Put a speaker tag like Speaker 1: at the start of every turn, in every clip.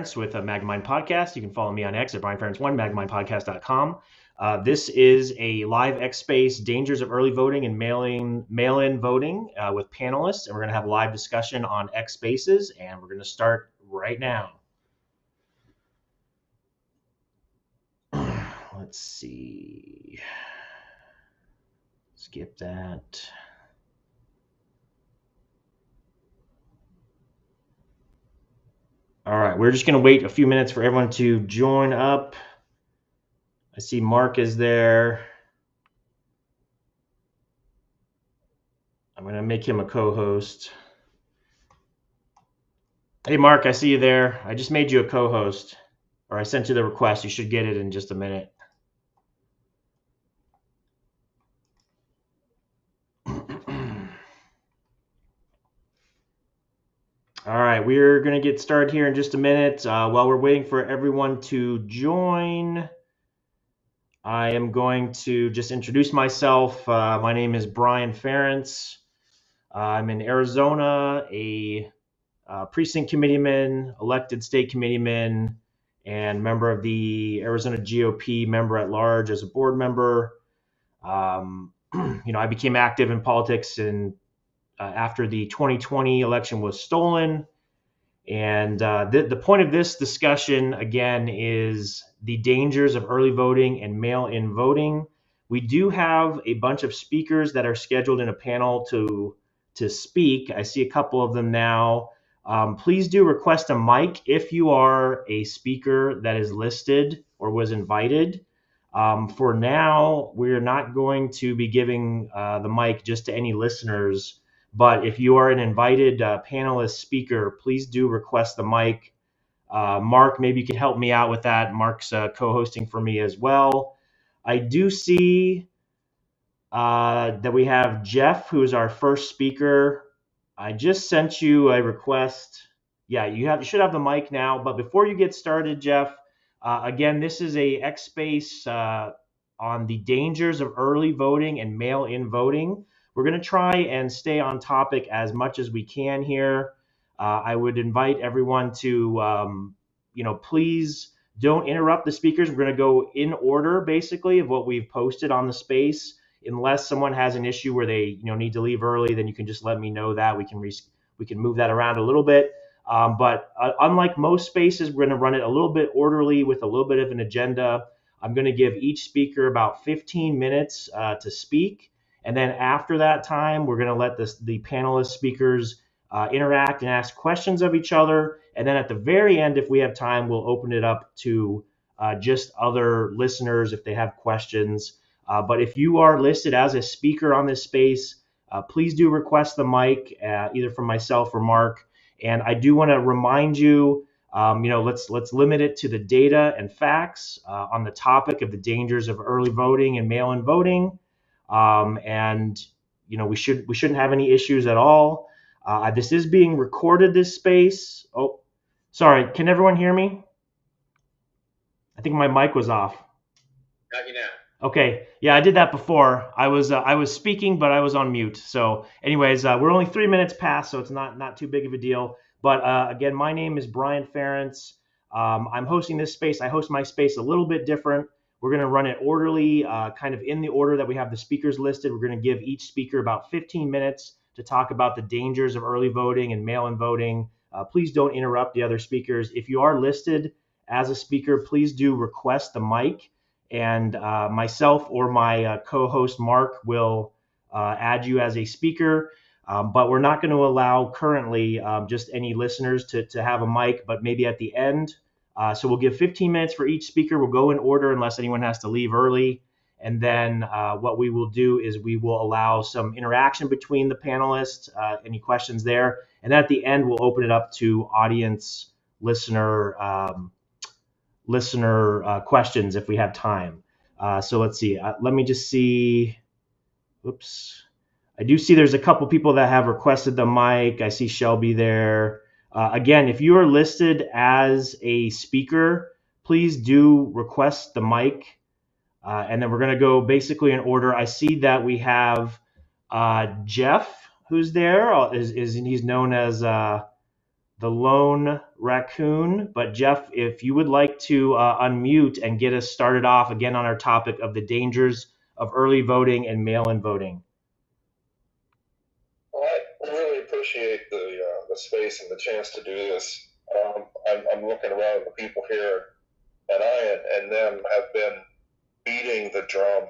Speaker 1: Ference with a Magamind Podcast. You can follow me on X at BrianFerence1, magamindpodcast.com. This is a live X Space Dangers of Early Voting and Mail-in Voting with panelists, and we're going to have a live discussion on X Spaces, and we're going to start right now. Let's see. Skip that. All right, we're just going to wait a few minutes for everyone to join up. I see Mark is there. I'm going to make him a co-host. Hey, Mark, I see you there. I just made you a co-host, or I sent you the request. You should get it in just a minute. All right, we're going to get started here in just a minute. While we're waiting for everyone to join, I am going to just introduce myself. My name is Brian Ference. I'm in Arizona, a precinct committeeman, elected state committeeman, and member of the Arizona GOP, member at large as a board member. I became active in politics after the 2020 election was stolen. And the point of this discussion, again, is the dangers of early voting and mail-in voting. We do have a bunch of speakers that are scheduled in a panel to speak. I see a couple of them now. Please do request a mic if you are a speaker that is listed or was invited. For now, we're not going to be giving the mic just to any listeners. But if you are an invited panelist speaker, please do request the mic. Mark, maybe you could help me out with that. Mark's co-hosting for me as well. I do see that we have Jeff, who is our first speaker. I just sent you a request. Yeah, you should have the mic now. But before you get started, Jeff, again, this is a X Space on the dangers of early voting and mail-in voting. We're going to try and stay on topic as much as we can here. I would invite everyone to, please don't interrupt the speakers. We're going to go in order, basically, of what we've posted on the space. Unless someone has an issue where they, need to leave early, then you can just let me know that. We can move that around a little bit. But unlike most spaces, we're going to run it a little bit orderly with a little bit of an agenda. I'm going to give each speaker about 15 minutes to speak. And then after that time, we're going to let the panelist speakers interact and ask questions of each other. And then at the very end, if we have time, we'll open it up to just other listeners if they have questions. But if you are listed as a speaker on this space, please do request the mic, either from myself or Mark. And I do want to remind you, let's limit it to the data and facts on the topic of the dangers of early voting and mail-in voting. We shouldn't have any issues at all. This is being recorded, this space. Oh, sorry. Can everyone hear me? I think my mic was off.
Speaker 2: Got you now.
Speaker 1: Okay. Yeah, I did that before. I was speaking, but I was on mute. So anyways, we're only 3 minutes past, so it's not too big of a deal. But again, my name is Brian Ference. I'm hosting this space. I host my space a little bit different. We're going to run it orderly, kind of in the order that we have the speakers listed. We're going to give each speaker about 15 minutes to talk about the dangers of early voting and mail-in voting. Please don't interrupt the other speakers. If you are listed as a speaker, please do request the mic, and myself or my co-host Mark will add you as a speaker. But we're not going to allow currently just any listeners to have a mic, but maybe at the end. So we'll give 15 minutes for each speaker. We'll go in order unless anyone has to leave early. And then what we will do is we will allow some interaction between the panelists, any questions there. And at the end, we'll open it up to audience listener questions if we have time. So let's see. Let me just see. Oops. I do see there's a couple people that have requested the mic. I see Shelby there. Again, if you are listed as a speaker, please do request the mic. And then we're going to go basically in order. I see that we have Jeff, who's there. He's known as the lone raccoon. But Jeff, if you would like to unmute and get us started off again on our topic of the dangers of early voting and mail-in voting.
Speaker 2: Well, I really appreciate the space and the chance to do this. I'm looking around at the people here, and I and them have been beating the drum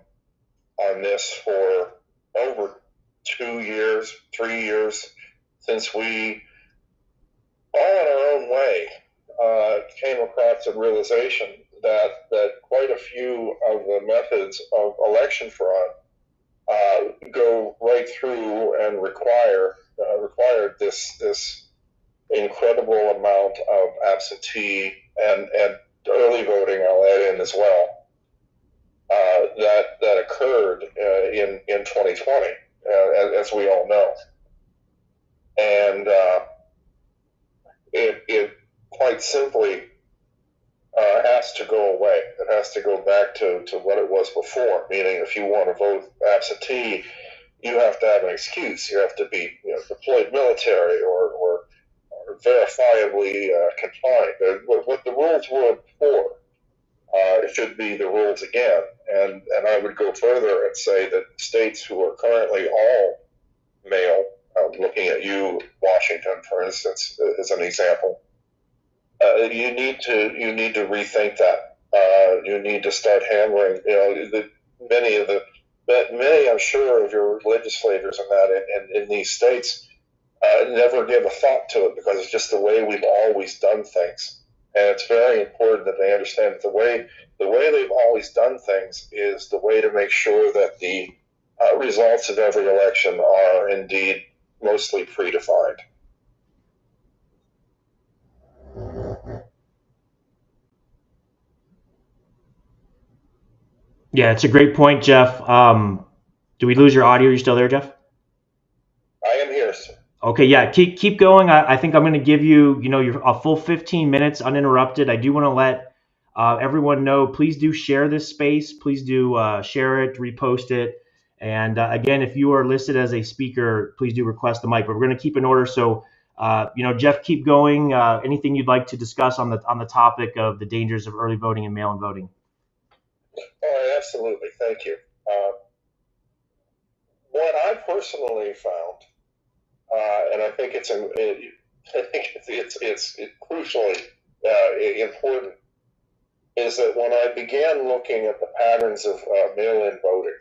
Speaker 2: on this for over 2 years, 3 years, since we, all in our own way, came across the realization that quite a few of the methods of election fraud go right through and required this incredible amount of absentee and early voting. I'll add in as well, that occurred in 2020, as we all know, and it quite simply has to go away. It has to go back to what it was before, meaning if you want to vote absentee, you have to have an excuse. You have to be deployed military or verifiably confined. What the rules were before should be the rules again. And I would go further and say that states who are currently all mail, looking at you, Washington, for instance, as an example, you need to rethink that. You need to start hammering. Many, I'm sure, of your legislators and that in these states never give a thought to it because it's just the way we've always done things. And it's very important that they understand that the way they've always done things is the way to make sure that the results of every election are indeed mostly predefined.
Speaker 1: Yeah, it's a great point, Jeff. Do we lose your audio? Are you still there, Jeff?
Speaker 2: I am here, sir.
Speaker 1: Okay, yeah, keep going. I think I'm going to give you, a full 15 minutes uninterrupted. I do want to let everyone know, please do share this space. Please do share it, repost it. And again, if you are listed as a speaker, please do request the mic. But we're going to keep in order. So, Jeff, keep going. Anything you'd like to discuss on the topic of the dangers of early voting and mail-in voting?
Speaker 2: Oh, absolutely. Thank you. What I personally found, and I think it's crucially important, is that when I began looking at the patterns of mail-in voting,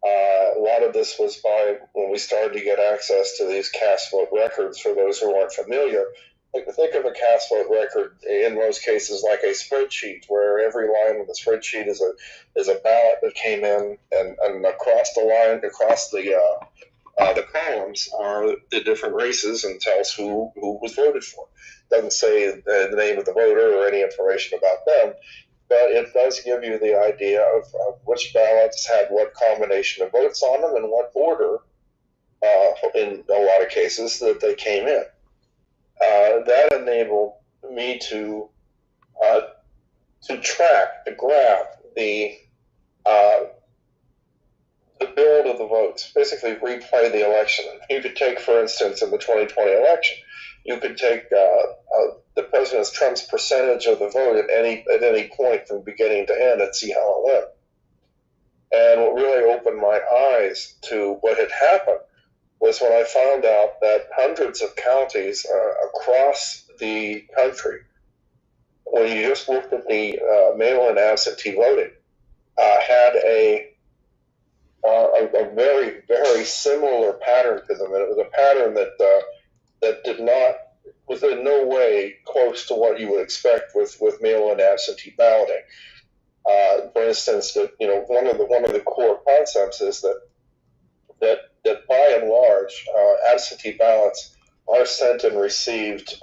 Speaker 2: a lot of this was by when we started to get access to these cast vote records. For those who aren't familiar, think of a cast vote record in most cases like a spreadsheet, where every line of the spreadsheet is a ballot that came in, and across the line, across the columns are the different races and tells who was voted for. It doesn't say the name of the voter or any information about them, but it does give you the idea of which ballots had what combination of votes on them and what order, in a lot of cases, that they came in. That enabled me to track, to graph the build of the votes, basically replay the election. You could take, for instance, in the 2020 election, you could take the President Trump's percentage of the vote at any point from beginning to end and see how it went. And what really opened my eyes to what had happened was when I found out that hundreds of counties across the country, when you just looked at the mail-in absentee voting, had a very, very similar pattern to them. And it was a pattern that was in no way close to what you would expect with mail-in absentee balloting. For instance, one of the core concepts is that by and large, absentee ballots are sent and received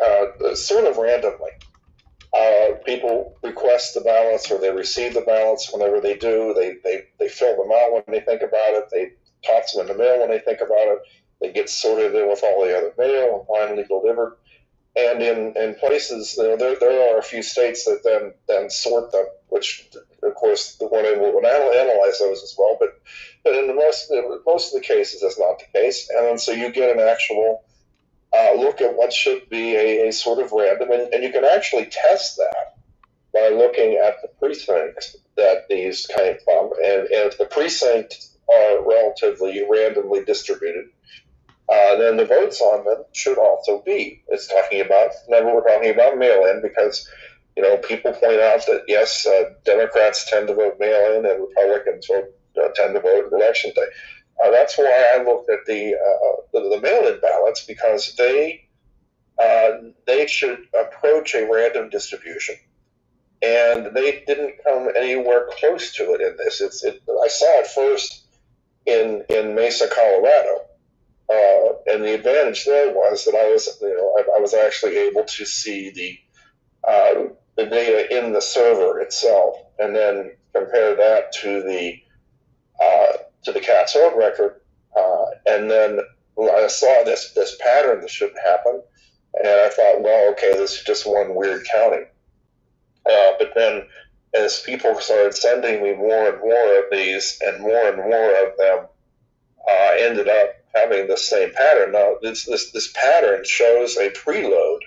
Speaker 2: sort of randomly. People request the ballots, or they receive the ballots. Whenever they do, they fill them out when they think about it. They toss them in the mail when they think about it. They get sorted in with all the other mail and finally delivered. And in places, there are a few states that then sort them, which, of course, the one would analyze those as well. But in most of the cases, that's not the case. And then so you get an actual look at what should be a sort of random, and you can actually test that by looking at the precincts that these came from, and if the precincts are relatively randomly distributed, then the votes on them should also be. It's talking about, remember, we're talking about mail-in because, people point out that, yes, Democrats tend to vote mail-in and Republicans tend to vote election day. That's why I looked at the mail-in ballots, because they should approach a random distribution, and they didn't come anywhere close to it in this. I saw it first in Mesa, Colorado, and the advantage there was that I was actually able to see the data in the server itself, and then compare that to the CATS vote record, and then I saw this pattern that shouldn't happen, and I thought, well, okay, this is just one weird county. But then, as people started sending me more and more of these, and more of them ended up having the same pattern. Now, this pattern shows a preload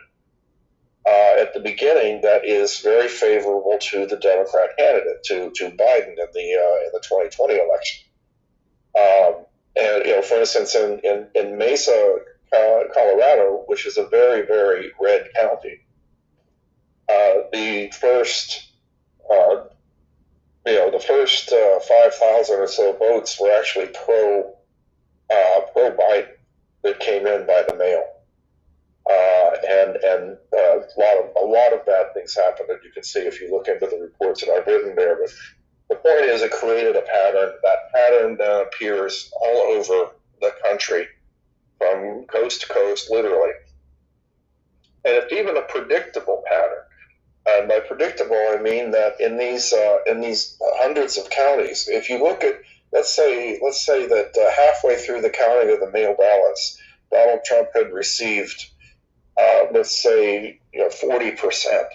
Speaker 2: at the beginning that is very favorable to the Democrat candidate, to Biden in the 2020 election. And for instance, in Mesa, Colorado, which is a very, very red county, the first 5,000 or so votes were actually pro Biden that came in by the mail, and a lot of bad things happened, that you can see if you look into the reports that I've written there. But the point is, it created a pattern. That pattern then appears all over the country, from coast to coast, literally, and it's even a predictable pattern. And by predictable, I mean that in these hundreds of counties, if you look at, let's say that halfway through the counting of the mail ballots, Donald Trump had received, let's say, 40%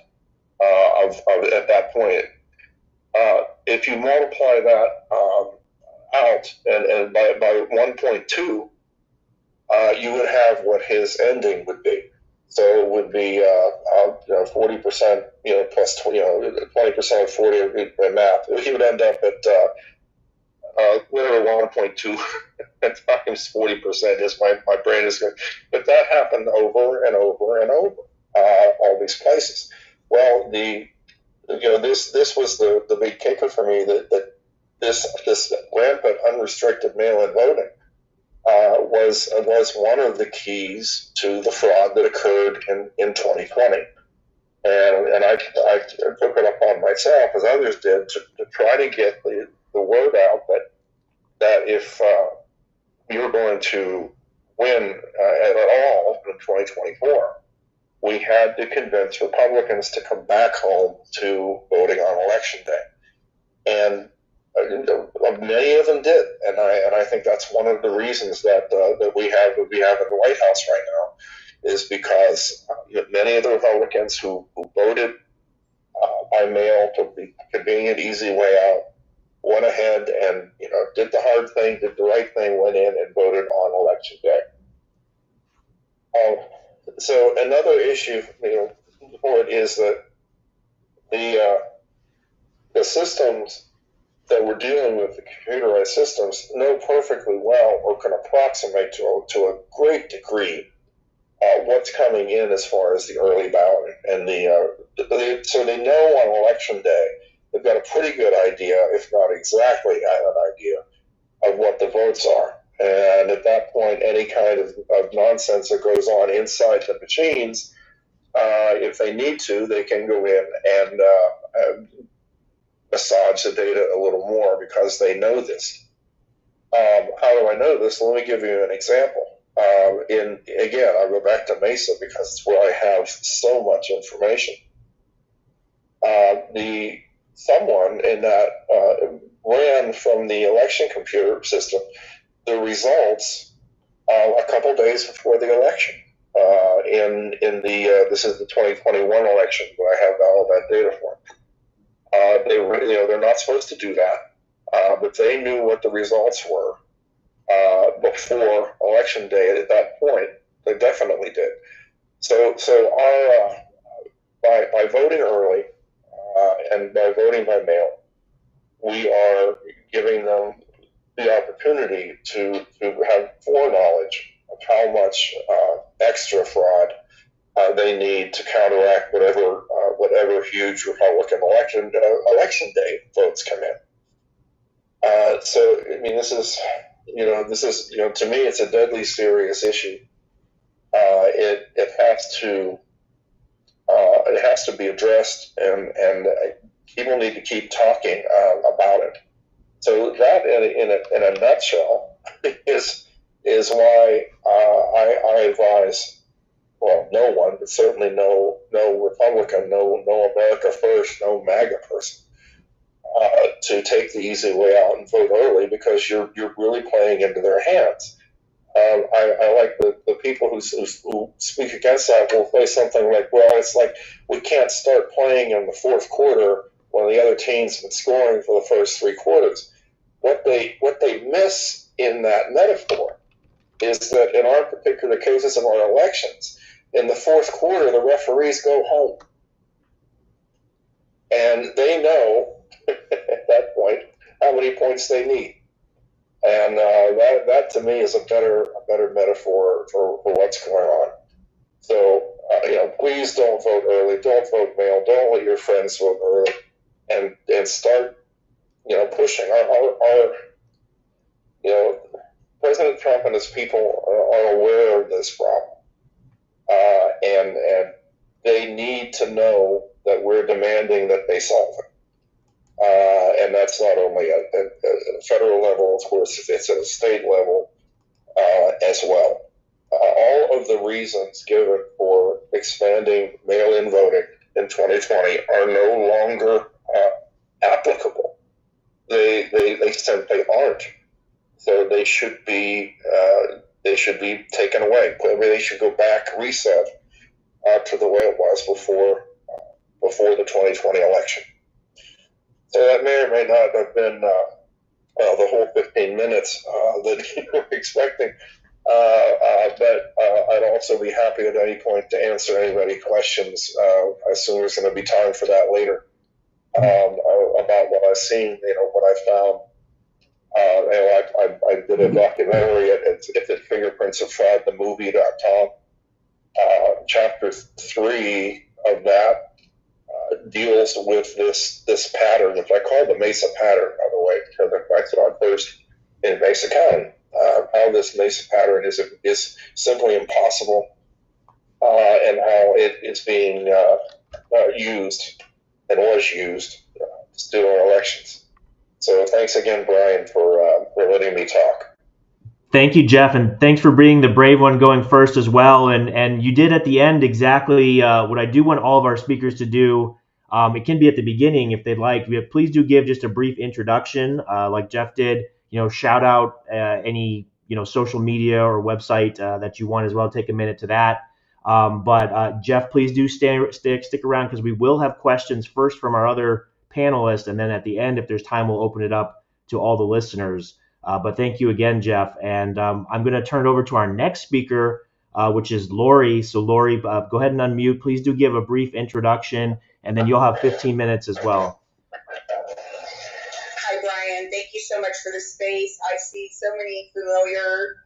Speaker 2: of at that point. If you multiply that out, and by 1.2, you would have what his ending would be. So it would be 40%, plus 20% of 40 by math. He would end up at whatever 1.2 times 40% is. My brain is good, but that happened over and over and over, all these places. Well, this was the big kicker for me, that this rampant unrestricted mail-in voting was one of the keys to the fraud that occurred in 2020, and I took it upon myself, as others did, to try to get the word out that if you're going to win at all in 2024, we had to convince Republicans to come back home to voting on election day, and many of them did, and I think that's one of the reasons that we have in the White House right now, is because many of the Republicans who voted by mail to the convenient, easy way out, went ahead and did the hard thing, did the right thing, went in and voted on election day. So another issue, for it, is that the systems that we're dealing with, the computerized systems, know perfectly well, or can approximate to a great degree, what's coming in as far as the early ballot, and so they know on election day, they've got a pretty good idea, if not exactly an idea, of what the votes are. And at that point, any kind of nonsense that goes on inside the machines, if they need to, they can go in and massage the data a little more, because they know this. How do I know this? Let me give you an example. Again, I'll go back to Mesa because it's where I have so much information. Someone in that ran from the election computer system the results a couple days before the election. This is the 2021 election, where I have all of that data for. They're not supposed to do that, but they knew what the results were before election day. At that point, They definitely did. So our by voting early and by voting by mail, we are giving them the opportunity to have foreknowledge of how much extra fraud they need to counteract whatever huge Republican election day votes come in. So I mean, this is to me, it's a deadly serious issue. It has to be addressed, and people need to keep talking about it. So that, in a nutshell, is why I advise, well, no one, but certainly no Republican, no America First, no MAGA person, to take the easy way out and vote early, because you're really playing into their hands. I like the people who speak against that will say something like, well, it's like we can't start playing in the fourth quarter when the other team's been scoring for the first three quarters. What they miss in that metaphor is that in our particular cases of our elections, in the fourth quarter, the referees go home. And they know at that point how many points they need. And that to me is a better metaphor for what's going on. So please don't vote early, don't vote mail, don't let your friends vote early, and start pushing. President Trump and his people are aware of this problem, and they need to know that we're demanding that they solve it. And that's not only at a federal level, of course, it's at a state level as well. All of the reasons given for expanding mail-in voting in 2020 are no longer applicable. They simply aren't. So they should be taken away. They should go back, reset to the way it was before the 2020 election. So that may or may not have been the whole 15 minutes that you were expecting. But I'd also be happy at any point to answer anybody's questions. I assume there's going to be time for that later about what I've seen, what I found. I did a documentary at the Fingerprints of Fraud, the movie.com. Chapter 3 of that deals with this pattern, which I call the Mesa pattern, by the way, because I saw it first in Mesa County. How this Mesa pattern is simply impossible, and how it is being used and was used to steal our elections. So thanks again, Brian, for letting me talk.
Speaker 1: Thank you, Jeff, and thanks for being the brave one going first as well. And you did at the end exactly what I do want all of our speakers to do. It can be at the beginning if they'd like. Please do give just a brief introduction, like Jeff did. Shout out any social media or website that you want as well. Take a minute to that. But Jeff, please do stick around, because we will have questions first from our other panelists, and then at the end, if there's time, we'll open it up to all the listeners. But thank you again, Jeff. And I'm going to turn it over to our next speaker, which is Lori. So Lori, go ahead and unmute. Please do give a brief introduction, and then you'll have 15 minutes as well.
Speaker 3: Hi, Brian. Thank you so much for the space. I see so many familiar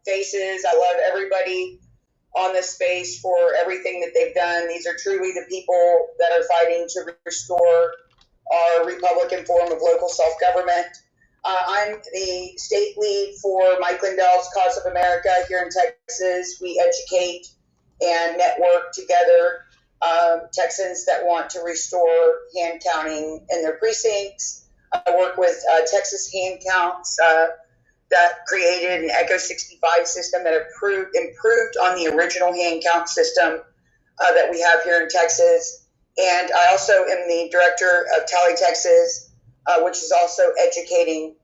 Speaker 3: faces. I love everybody on this space for everything that they've done. These are truly the people that are fighting to restore our Republican form of local self-government. I'm the state lead for Mike Lindell's Cause of America here in Texas. We educate and network together Texans that want to restore hand counting in their precincts. I work with Texas Hand Counts that created an Echo 65 system that improved on the original hand count system that we have here in Texas. And I also am the director of Tally Texas, which is also educating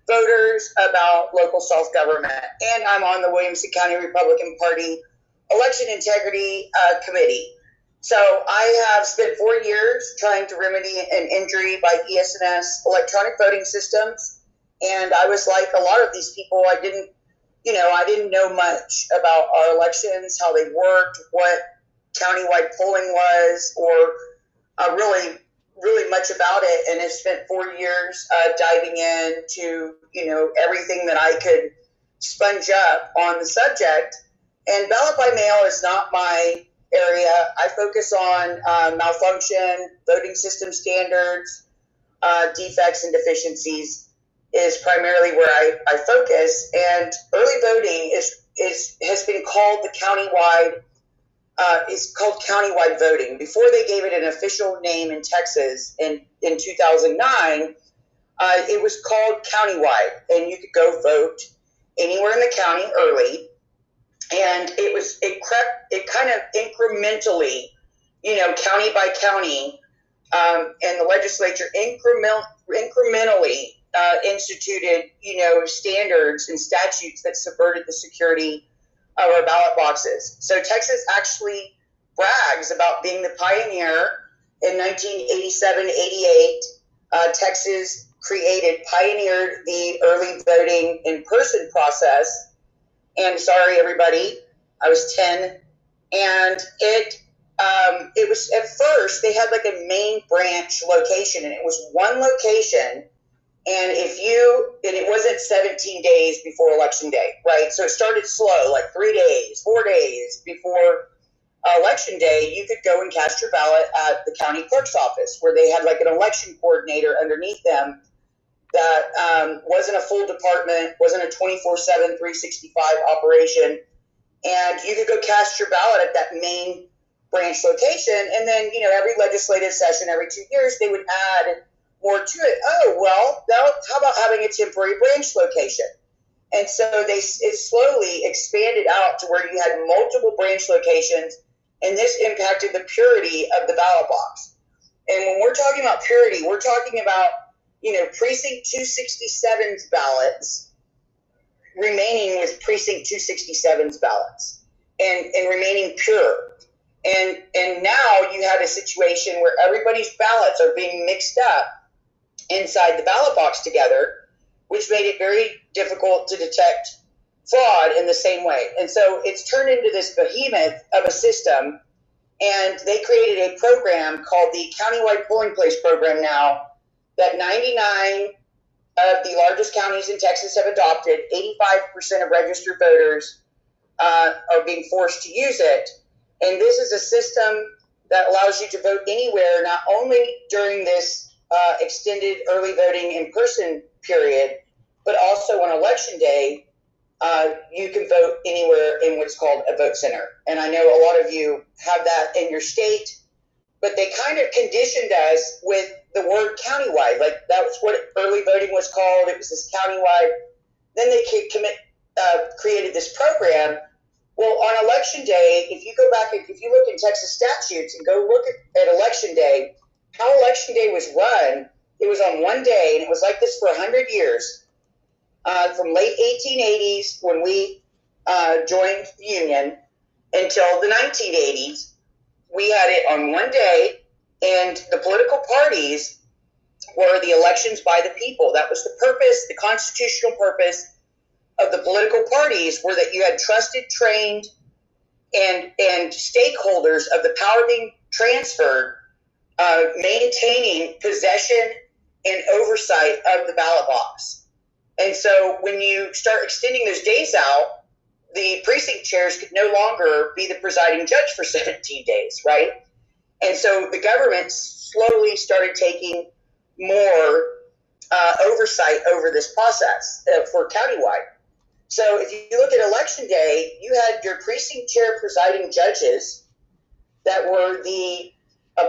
Speaker 3: voters about local self-government. And I'm on the Williamson County Republican Party Election Integrity Committee. So I have spent 4 years trying to remedy an injury by ES&S electronic voting systems. And I was like a lot of these people, I didn't I didn't know much about our elections, how they worked, what countywide polling was, or really, really much about it. And have spent 4 years diving into, everything that I could sponge up on the subject. And ballot by mail is not my area. I focus on malfunction, voting system standards, defects and deficiencies is primarily where I focus. And early voting has been called the countywide. It's called countywide voting. Before they gave it an official name in Texas in 2009, it was called countywide, and you could go vote anywhere in the county early. And it kind of incrementally, county by county, and the legislature incrementally instituted, standards and statutes that subverted the security of our ballot boxes. So Texas actually brags about being the pioneer. In 1987-88, Texas pioneered the early voting in-person process. And sorry, everybody, I was 10. And it was, at first, they had like a main branch location, and it was one location. And it wasn't 17 days before election day, right? So it started slow, like 3 days, 4 days before election day, you could go and cast your ballot at the county clerk's office, where they had like an election coordinator underneath them that wasn't a full department, wasn't a 24/7, 365 operation. And you could go cast your ballot at that main branch location. And then, every legislative session, every 2 years, they would add more to it. Oh, well, now how about having a temporary branch location? And so it slowly expanded out to where you had multiple branch locations, and this impacted the purity of the ballot box. And when we're talking about purity, we're talking about, Precinct 267's ballots remaining with Precinct 267's ballots and remaining pure. And now you had a situation where everybody's ballots are being mixed up inside the ballot box together, which made it very difficult to detect fraud in the same way. And so it's turned into this behemoth of a system, and they created a program called the Countywide Polling Place Program now that 99 of the largest counties in Texas have adopted. 85% of registered voters are being forced to use it. And this is a system that allows you to vote anywhere, not only during this extended early voting in-person period, but also on election day, you can vote anywhere in what's called a vote center. And I know a lot of you have that in your state, but they kind of conditioned us with the word countywide. Like, that was what early voting was called. It was this countywide. Then they created this program. Well, on election day, if you go back, if you look in Texas statutes and go look at election day, how election day was run, it was on one day, and it was like this for 100 years. From late 1880s, when we joined the Union, until the 1980s, we had it on one day, and the political parties were the elections by the people. That was the purpose, the constitutional purpose of the political parties, were that you had trusted, trained, and stakeholders of the power being transferred, maintaining possession and oversight of the ballot box. And so when you start extending those days out, the precinct chairs could no longer be the presiding judge for 17 days, right? And so the government slowly started taking more oversight over this process for countywide. So if you look at election day, you had your precinct chair presiding judges that were a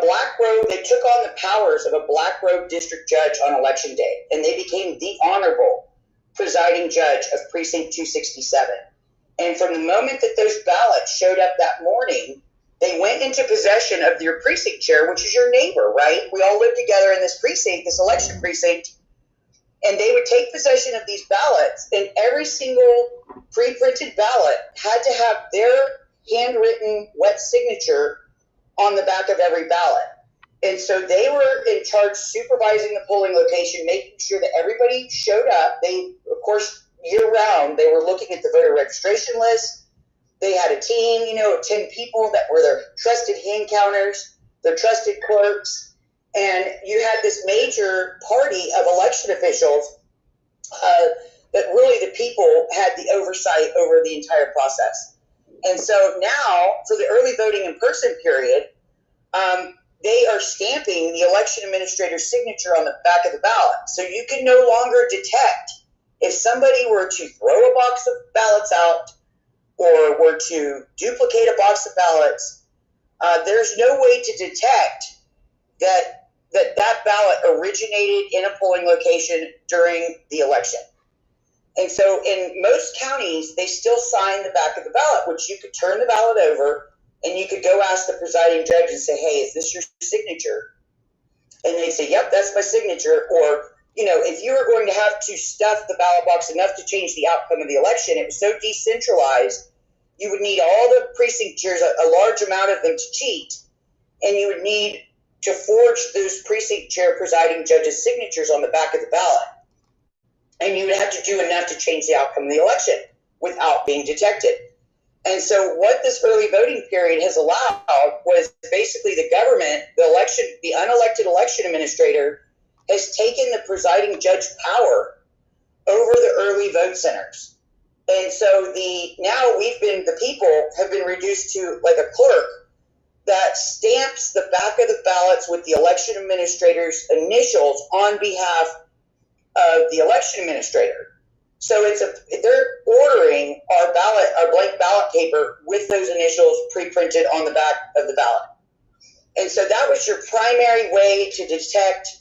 Speaker 3: black robe. They took on the powers of a black robe district judge on election day, and they became the honorable presiding judge of precinct 267. And from the moment that those ballots showed up that morning, they went into possession of your precinct chair, which is your neighbor, right? We all live together in this precinct, this election precinct, and they would take possession of these ballots, and every single pre-printed ballot had to have their handwritten wet signature on the back of every ballot. And so they were in charge supervising the polling location, making sure that everybody showed up. They, of course, year round, they were looking at the voter registration list. They had a team, of 10 people that were their trusted hand counters, their trusted clerks, and you had this major party of election officials that really the people had the oversight over the entire process. And so now, for the early voting in person period, they are stamping the election administrator's signature on the back of the ballot. So you can no longer detect if somebody were to throw a box of ballots out or were to duplicate a box of ballots. There's no way to detect that ballot originated in a polling location during the election. And so in most counties, they still sign the back of the ballot, which you could turn the ballot over and you could go ask the presiding judge and say, hey, is this your signature? And they'd say, yep, that's my signature. Or, if you were going to have to stuff the ballot box enough to change the outcome of the election, it was so decentralized, you would need all the precinct chairs, a large amount of them, to cheat. And you would need to forge those precinct chair presiding judges' signatures on the back of the ballot. And you would have to do enough to change the outcome of the election without being detected. And so what this early voting period has allowed was basically the government, the unelected election administrator, has taken the presiding judge power over the early vote centers. And so now the people have been reduced to like a clerk that stamps the back of the ballots with the election administrator's initials on behalf of the election administrator. So they're ordering our blank ballot paper with those initials pre-printed on the back of the ballot. And so that was your primary way to detect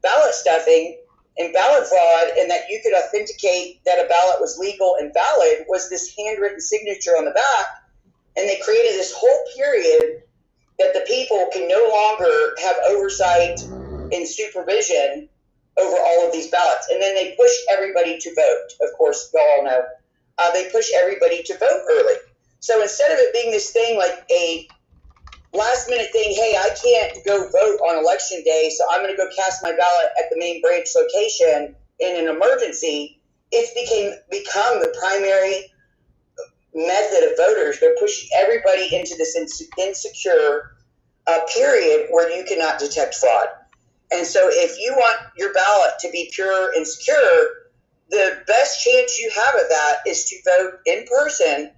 Speaker 3: ballot stuffing and ballot fraud, and that you could authenticate that a ballot was legal and valid, was this handwritten signature on the back. And they created this whole period that the people can no longer have oversight and supervision over all of these ballots. And then they push everybody to vote. Of course, you all know. They push everybody to vote early. So instead of it being this thing like a last minute thing, hey, I can't go vote on election day, so I'm going to go cast my ballot at the main branch location in an emergency, it's become the primary method of voters. They're pushing everybody into this insecure period where you cannot detect fraud. And so if you want your ballot to be pure and secure, the best chance you have of that is to vote in person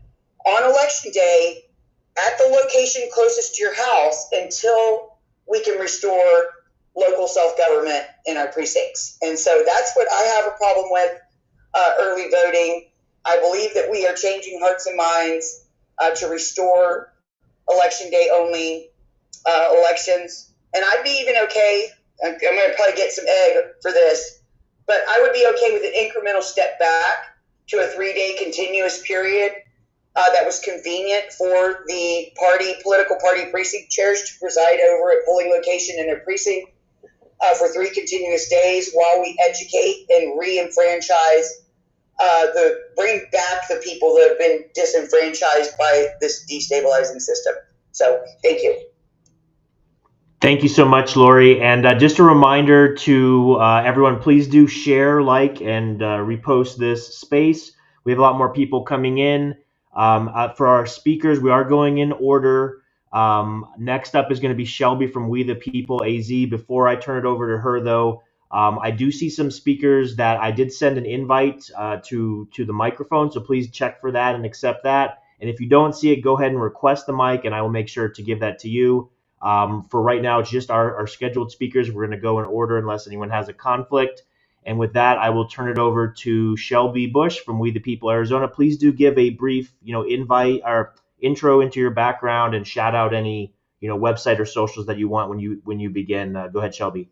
Speaker 3: on election day at the location closest to your house until we can restore local self-government in our precincts. And so that's what I have a problem with early voting. I believe that we are changing hearts and minds to restore election day only elections. And I'd be even okay, I'm going to probably get some egg for this, but I would be okay with an incremental step back to a 3-day continuous period that was convenient for the political party precinct chairs to preside over a polling location in their precinct for 3 continuous days while we educate and re-enfranchise, bring back the people that have been disenfranchised by this destabilizing system. So, thank you.
Speaker 1: Thank you so much, Lori. And just a reminder to everyone, please do share, like, and repost this space. We have a lot more people coming in. For our speakers, we are going in order. Next up is going to be Shelby from We the People AZ. Before I turn it over to her, though, I do see some speakers that I did send an invite to the microphone, so please check for that and accept that. And if you don't see it, go ahead and request the mic, and I will make sure to give that to you. For right now, it's just our scheduled speakers. We're going to go in order unless anyone has a conflict. And with that, I will turn it over to Shelby Bush from We the People Arizona. Please do give a brief, invite or intro into your background and shout out any, website or socials that you want when you begin. Go ahead, Shelby.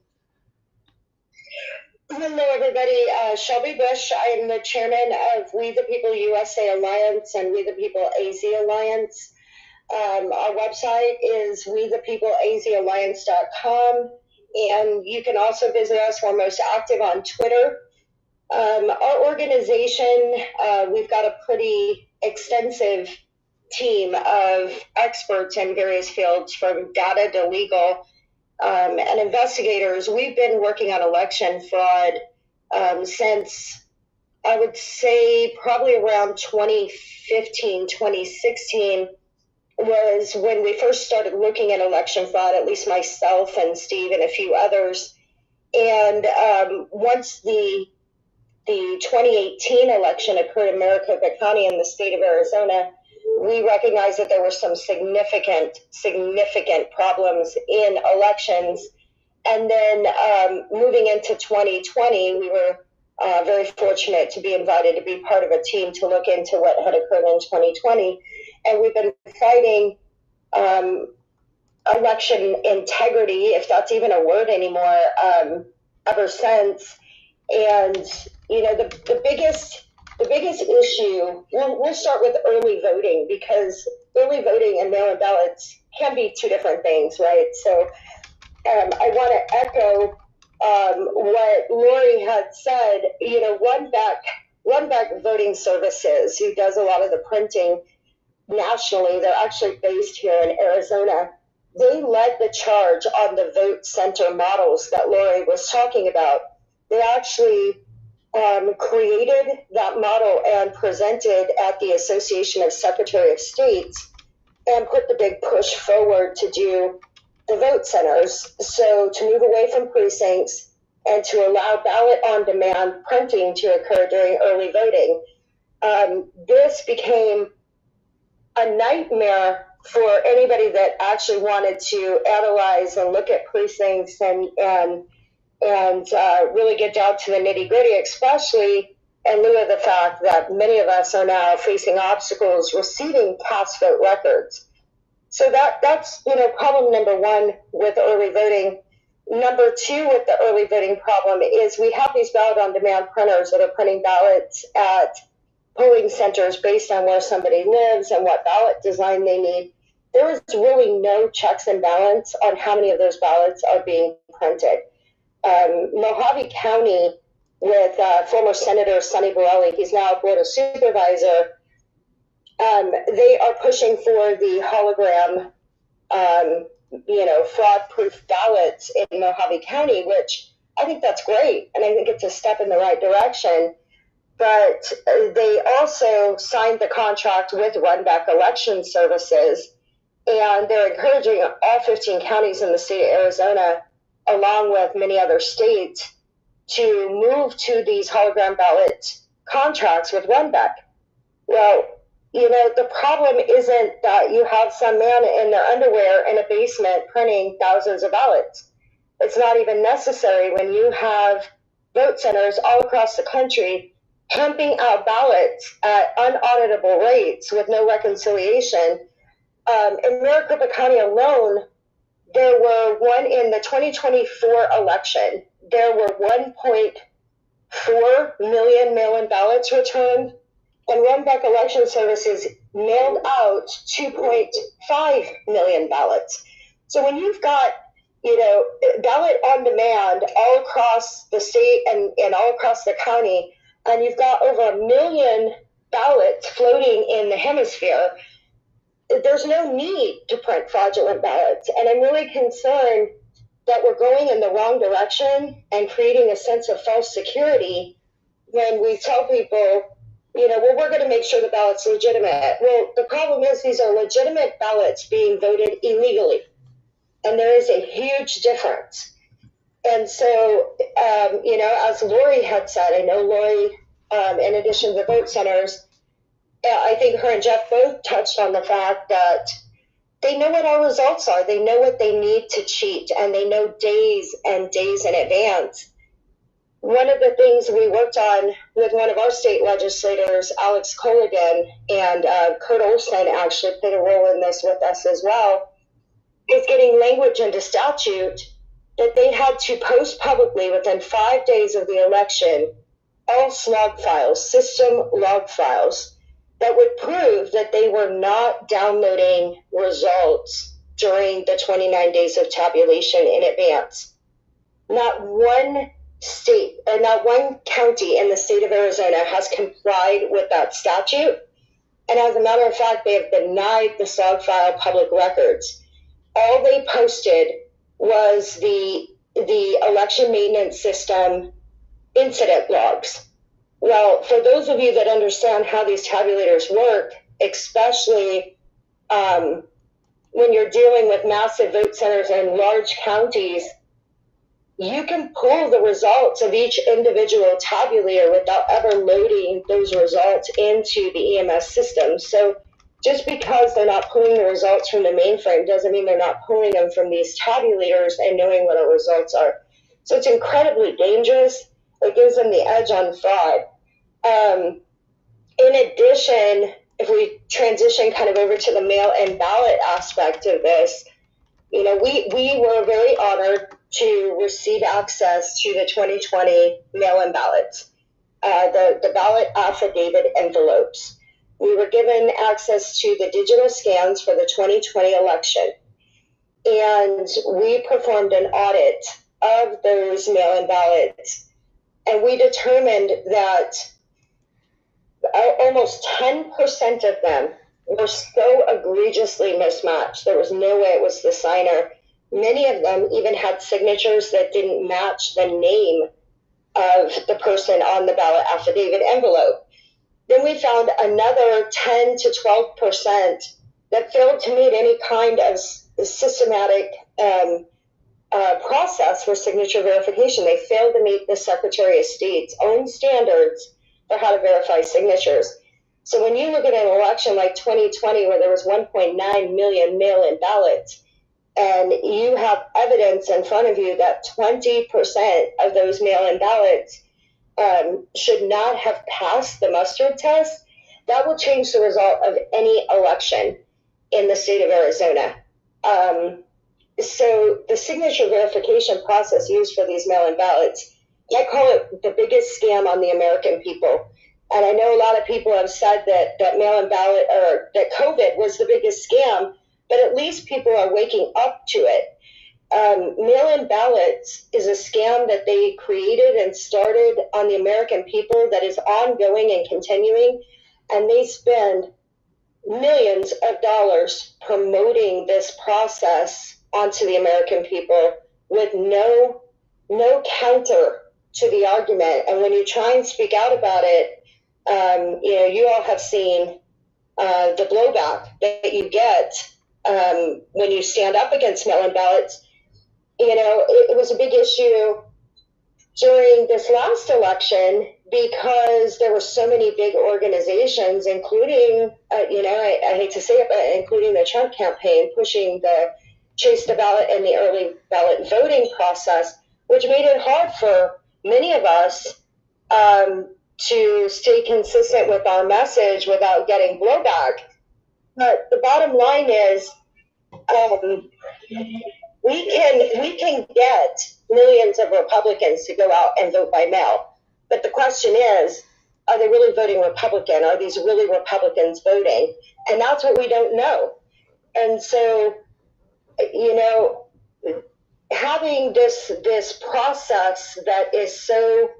Speaker 4: Hello, everybody. Shelby Bush. I am the chairman of We the People USA Alliance and We the People AZ Alliance. Our website is wethepeopleazalliance.com, and you can also visit us. We're most active on Twitter. Our organization, we've got a pretty extensive team of experts in various fields, from data to legal and investigators. We've been working on election fraud since I would say probably around 2015, 2016 was when we first started looking at election fraud, at least myself and Steve and a few others. And once the 2018 election occurred in Maricopa County in the state of Arizona, we recognized that there were some significant problems in elections. And then moving into 2020, we were very fortunate to be invited to be part of a team to look into what had occurred in 2020. And we've been fighting election integrity, if that's even a word anymore, ever since. And the biggest issue, we'll start with early voting, because early voting and mail-in ballots can be two different things, right? So I want to echo what Lori had said. One Back Voting Services, who does a lot of the printing nationally, they're actually based here in Arizona. They led the charge on the vote center models that Lori was talking about. They actually created that model and presented at the Association of Secretary of States and put the big push forward to do the vote centers. So to move away from precincts and to allow ballot on demand printing to occur during early voting. This became a nightmare for anybody that actually wanted to analyze and look at precincts and really get down to the nitty gritty, especially in lieu of the fact that many of us are now facing obstacles receiving cast vote records. So that's problem number one with early voting. Number two with the early voting problem is we have these ballot on demand printers that are printing ballots at polling centers based on where somebody lives and what ballot design they need. There is really no checks and balance on how many of those ballots are being printed. Mojave County, with former Senator Sonny Borelli, he's now a Board of Supervisor, they are pushing for the hologram, fraud-proof ballots in Mojave County, which I think that's great, and I think it's a step in the right direction. But they also signed the contract with Runback Election Services, and they're encouraging all 15 counties in the state of Arizona, along with many other states, to move to these hologram ballot contracts with Runback. Well, the problem isn't that you have some man in their underwear in a basement printing thousands of ballots. It's not even necessary when you have vote centers all across the country pumping out ballots at unauditable rates with no reconciliation. In Maricopa County alone, there were in the 2024 election, there were 1.4 million mail-in ballots returned, and Runback Election Services mailed out 2.5 million ballots. So when you've got, ballot on demand all across the state and all across the county, and you've got over 1 million ballots floating in the hemisphere, there's no need to print fraudulent ballots. And I'm really concerned that we're going in the wrong direction and creating a sense of false security when we tell people, we're going to make sure the ballot's legitimate. Well, the problem is these are legitimate ballots being voted illegally. And there is a huge difference. And so, as Lori had said, I know Lori, in addition to the vote centers, I think her and Jeff both touched on the fact that they know what our results are. They know what they need to cheat, and they know days and days in advance. One of the things we worked on with one of our state legislators, Alex Colligan, and Kurt Olson actually played a role in this with us as well, is getting language into statute that they had to post publicly within 5 days of the election all log files, system log files, that would prove that they were not downloading results during the 29 days of tabulation in advance. Not one state or not one county in the state of Arizona has complied with that statute. And as a matter of fact, they have denied the log file public records. All they posted was the election maintenance system incident logs. Well, for those of you that understand how these tabulators work, especially when you're dealing with massive vote centers in large counties, you can pull the results of each individual tabulator without ever loading those results into the EMS system. So just because they're not pulling the results from the mainframe doesn't mean they're not pulling them from these tabulators and knowing what our results are. So it's incredibly dangerous. It gives them the edge on fraud. In addition, if we transition kind of over to the mail-in ballot aspect of this, you know, we were very honored to receive access to the 2020 mail-in ballots, the ballot affidavit envelopes. We were given access to the digital scans for the 2020 election, and we performed an audit of those mail-in ballots, and we determined that almost 10% of them were so egregiously mismatched. There was no way it was the signer. Many of them even had signatures that didn't match the name of the person on the ballot affidavit envelope. Then we found another 10 to 12% that failed to meet any kind of systematic process for signature verification. They failed to meet the Secretary of State's own standards for how to verify signatures. So when you look at an election like 2020, where there was 1.9 million mail-in ballots, and you have evidence in front of you that 20% of those mail-in ballots should not have passed the muster test, that will change the result of any election in the state of Arizona. So the signature verification process used for these mail-in ballots, I call it the biggest scam on the American people. And I know a lot of people have said that mail-in ballot, or that COVID was the biggest scam, but at least people are waking up to it. Mail-in ballots is a scam that they created and started on the American people that is ongoing and continuing, and they spend millions of dollars promoting this process onto the American people with no counter to the argument. And when you try and speak out about it, you know, you all have seen the blowback that you get when you stand up against mail-in ballots. You know, it was a big issue during this last election because there were so many big organizations, including, you know, I hate to say it, but including the Trump campaign, pushing the chase the ballot and the early ballot voting process, which made it hard for many of us to stay consistent with our message without getting blowback. But the bottom line is, we can get millions of Republicans to go out and vote by mail. But the question is, are they really voting Republican? Are these really Republicans voting? And that's what we don't know. And so, you know, having this process that is so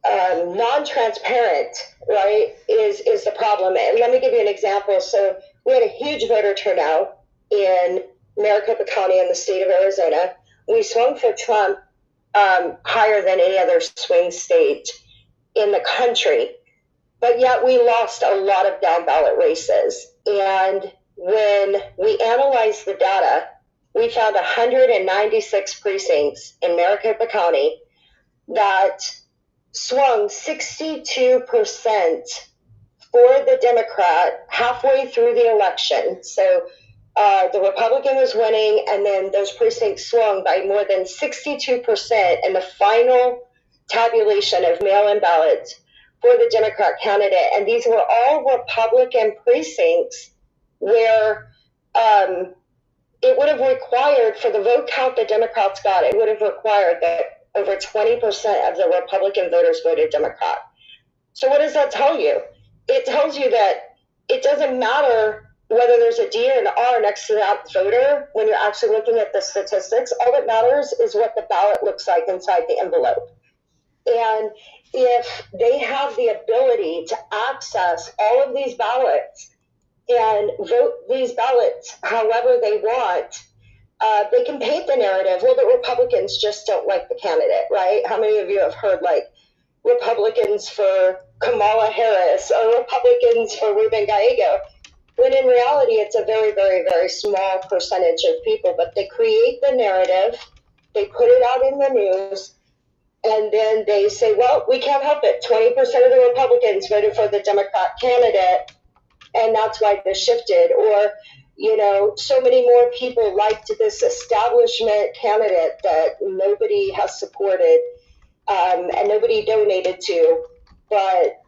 Speaker 4: non-transparent, right, is the problem. And let me give you an example. So we had a huge voter turnout in Maricopa County in the state of Arizona. We swung for Trump higher than any other swing state in the country, but yet we lost a lot of down ballot races. And when we analyzed the data, we found 196 precincts in Maricopa County that swung 62% for the Democrat halfway through the election. So the Republican was winning, and then those precincts swung by more than 62% in the final tabulation of mail-in ballots for the Democrat candidate. And these were all Republican precincts where it would have required, for the vote count the Democrats got, it would have required that over 20% of the Republican voters voted Democrat. So what does that tell you? It tells you that it doesn't matter whether there's a D or an R next to that voter when you're actually looking at the statistics. All that matters is what the ballot looks like inside the envelope. And if they have the ability to access all of these ballots and vote these ballots however they want, they can paint the narrative, well, the Republicans just don't like the candidate, right? How many of you have heard, like, Republicans for Kamala Harris or Republicans for Ruben Gallego, when in reality it's a very, very, very small percentage of people. But they create the narrative, they put it out in the news, and then they say, well, we can't help it. 20% of the Republicans voted for the Democrat candidate, and that's why this shifted. Or, so many more people liked this establishment candidate that nobody has supported, and nobody donated to, but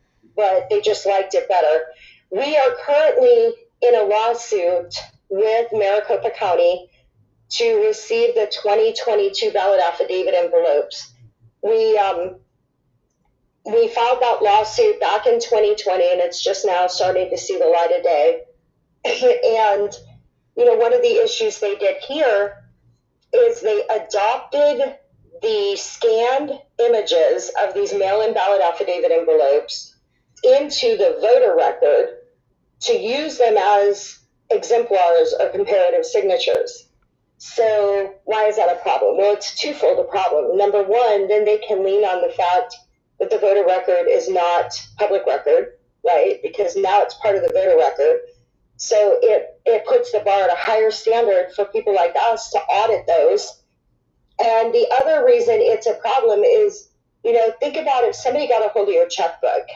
Speaker 4: they just liked it better. We are currently in a lawsuit with Maricopa County to receive the 2022 ballot affidavit envelopes. We filed that lawsuit back in 2020, and it's just now starting to see the light of day. And, one of the issues they did here is they adopted the scanned images of these mail-in ballot affidavit envelopes into the voter record to use them as exemplars or comparative signatures. So why is that a problem? Well, it's twofold a problem. Number one, then they can lean on the fact that the voter record is not public record, right? Because now it's part of the voter record. So it puts the bar at a higher standard for people like us to audit those. And the other reason it's a problem is, think about if somebody got a hold of your checkbook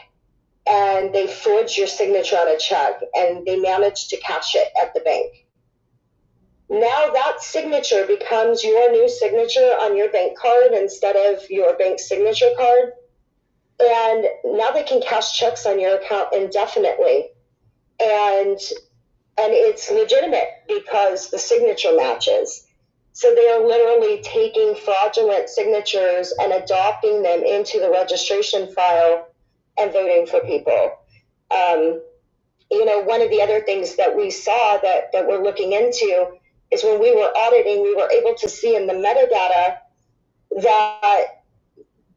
Speaker 4: and they forged your signature on a check and they managed to cash it at the bank. Now that signature becomes your new signature on your bank card instead of your bank signature card. And now they can cash checks on your account indefinitely. And it's legitimate because the signature matches. So they are literally taking fraudulent signatures and adopting them into the registration file and voting for people. One of the other things that we saw that we're looking into is when we were auditing, we were able to see in the metadata that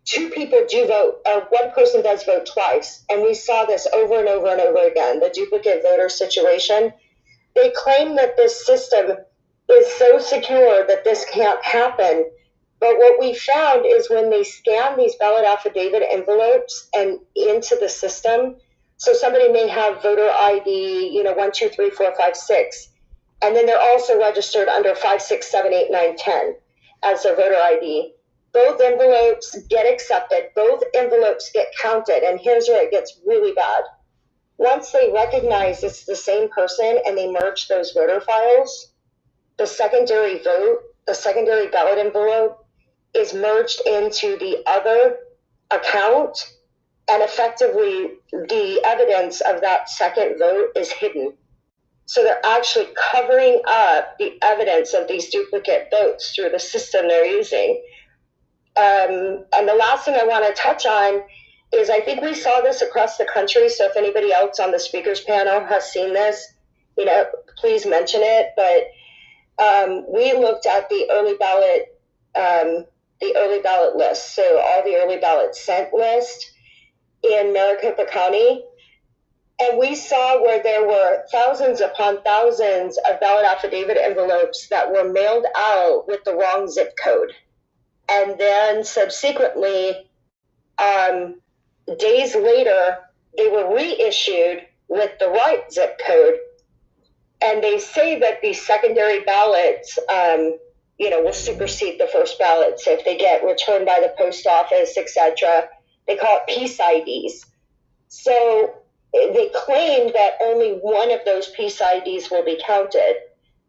Speaker 4: two people do vote, or one person does vote twice. And we saw this over and over and over again, the duplicate voter situation. They claim that this system is so secure that this can't happen. But what we found is when they scan these ballot affidavit envelopes and into the system, so somebody may have voter ID, 1, 2, 3, 4, 5, 6, and then they're also registered under 5, 6, 7, 8, 9, 10 as their voter ID. Both envelopes get accepted, both envelopes get counted, and here's where it gets really bad. Once they recognize it's the same person and they merge those voter files, the secondary ballot envelope is merged into the other account, and effectively the evidence of that second vote is hidden. So they're actually covering up the evidence of these duplicate votes through the system they're using. And the last thing I want to touch on is I think we saw this across the country. So if anybody else on the speakers panel has seen this, please mention it. But we looked at the early ballot list. So all the early ballot sent list in Maricopa County. And we saw where there were thousands upon thousands of ballot affidavit envelopes that were mailed out with the wrong zip code. And then subsequently, days later, they were reissued with the right zip code. And they say that these secondary ballots, will supersede the first ballots if they get returned by the post office, etc. They call it piece IDs. So they claim that only one of those piece IDs will be counted.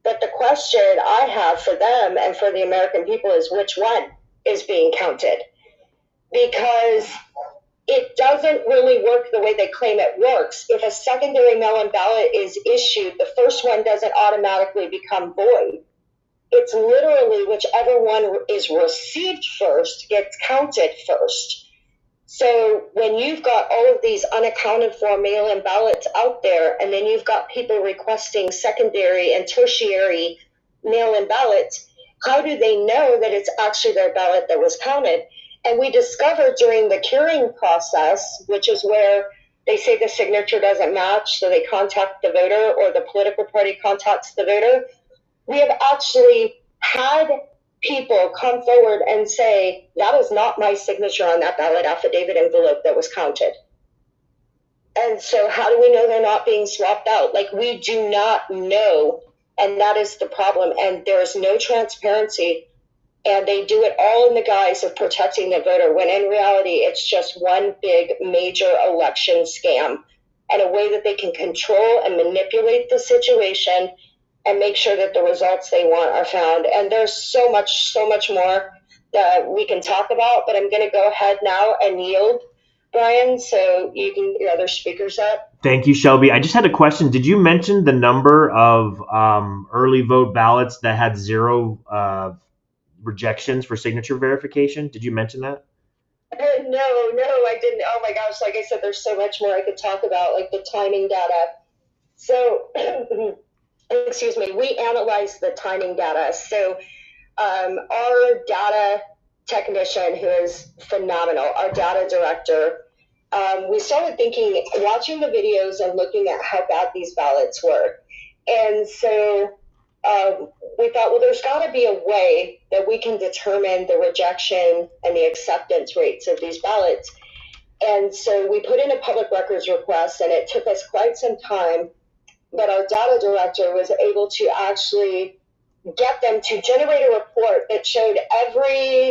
Speaker 4: But the question I have for them and for the American people is which one is being counted? Because it doesn't really work the way they claim it works. If a secondary mail-in ballot is issued, the first one doesn't automatically become void. It's literally whichever one is received first gets counted first. So when you've got all of these unaccounted for mail-in ballots out there, and then you've got people requesting secondary and tertiary mail-in ballots, how do they know that it's actually their ballot that was counted? And we discovered during the curing process, which is where they say the signature doesn't match, so they contact the voter or the political party contacts the voter. We have actually had people come forward and say, that is not my signature on that ballot affidavit envelope that was counted. And so how do we know they're not being swapped out? Like, we do not know, and that is the problem. And there is no transparency, and they do it all in the guise of protecting the voter, when in reality, it's just one big major election scam, and a way that they can control and manipulate the situation and make sure that the results they want are found. And there's so much more that we can talk about, but I'm going to go ahead now and yield, Brian, so you can get your other speakers up.
Speaker 1: Thank you, Shelby. I just had a question. Did you mention the number of early vote ballots that had 0 rejections for signature verification? Did you mention that?
Speaker 4: No, I didn't. Oh my gosh, like I said, there's so much more I could talk about, like the timing data. So, excuse me, we analyzed the timing data. So our data technician, who is phenomenal, our data director, we started thinking, watching the videos and looking at how bad these ballots were. And so we thought, well, there's got to be a way that we can determine the rejection and the acceptance rates of these ballots. And so we put in a public records request, and it took us quite some time, but our data director was able to actually get them to generate a report that showed every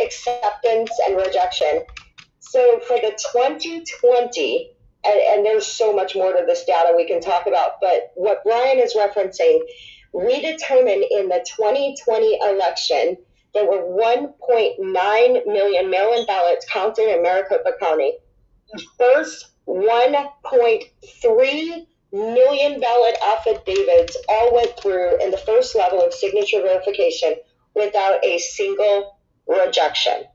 Speaker 4: acceptance and rejection. So for the 2020, and there's so much more to this data we can talk about, but what Brian is referencing, we determined in the 2020 election there were 1.9 million mail-in ballots counted in Maricopa County. The first 1.3 million ballot affidavits all went through in the first level of signature verification without a single rejection.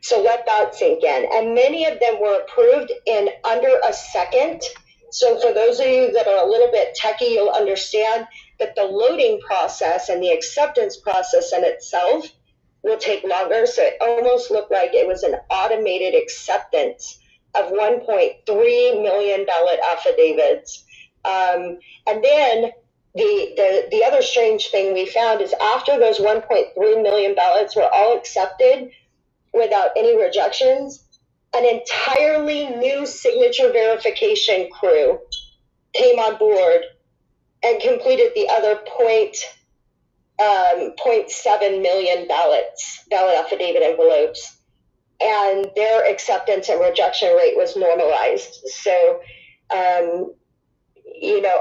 Speaker 4: So let that sink in. And many of them were approved in under a second. So for those of you that are a little bit techie, you'll understand that the loading process and the acceptance process in itself will take longer. So it almost looked like it was an automated acceptance of 1.3 million ballot affidavits. And then the other strange thing we found is after those 1.3 million ballots were all accepted without any rejections, an entirely new signature verification crew came on board and completed the other 0.7 million ballot affidavit envelopes, and their acceptance and rejection rate was normalized. So,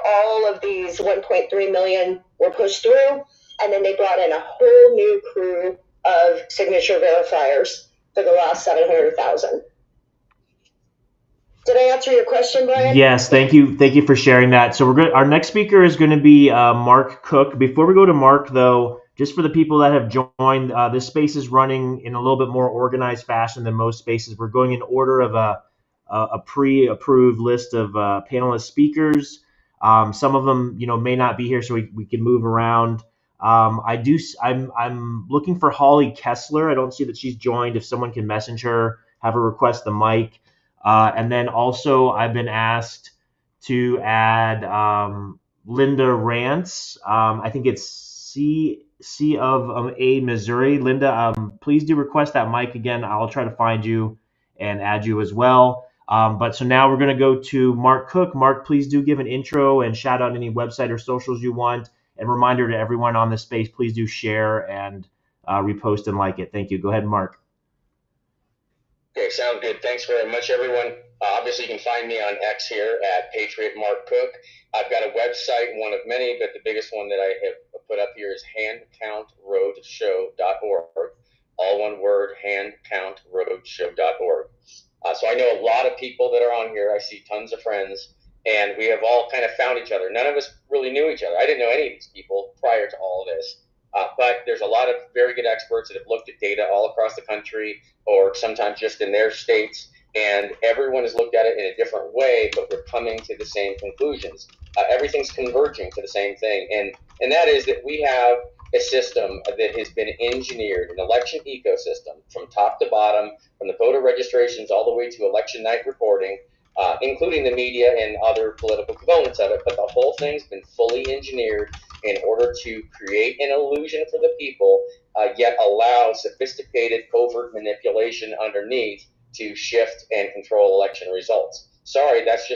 Speaker 4: all of these 1.3 million were pushed through, and then they brought in a whole new crew of signature verifiers for the last 700,000. Did I answer your question, Brian?
Speaker 1: Yes, thank you. Thank you for sharing that. So our next speaker is going to be Mark Cook. Before we go to Mark, though, just for the people that have joined, this space is running in a little bit more organized fashion than most spaces. We're going in order of a pre-approved list of panelist speakers. Some of them, may not be here, so we can move around. I'm looking for Holly Kessler. I don't see that she's joined. If someone can message her, have her request the mic. And then also I've been asked to add Linda Rance. I think it's C of A, Missouri. Linda, please do request that mic again. I'll try to find you and add you as well. But so now we're going to go to Mark Cook. Mark, please do give an intro and shout out any website or socials you want. And reminder to everyone on this space, please do share and repost and like it. Thank you. Go ahead, Mark.
Speaker 5: Okay, sound good. Thanks very much, everyone. Obviously, you can find me on X here at Patriot Mark Cook. I've got a website, one of many, but the biggest one that I have put up here is handcountroadshow.org. All one word, handcountroadshow.org. So I know a lot of people that are on here. I see tons of friends, and we have all kind of found each other. None of us really knew each other. I didn't know any of these people prior to all of this. But there's a lot of very good experts that have looked at data all across the country, or sometimes just in their states, and everyone has looked at it in a different way, but we're coming to the same conclusions. Everything's converging to the same thing, and that is that we have a system that has been engineered, an election ecosystem from top to bottom, from the voter registrations all the way to election night reporting, including the media and other political components of it. But the whole thing's been fully engineered in order to create an illusion for the people, yet allow sophisticated covert manipulation underneath to shift and control election results. Sorry, that's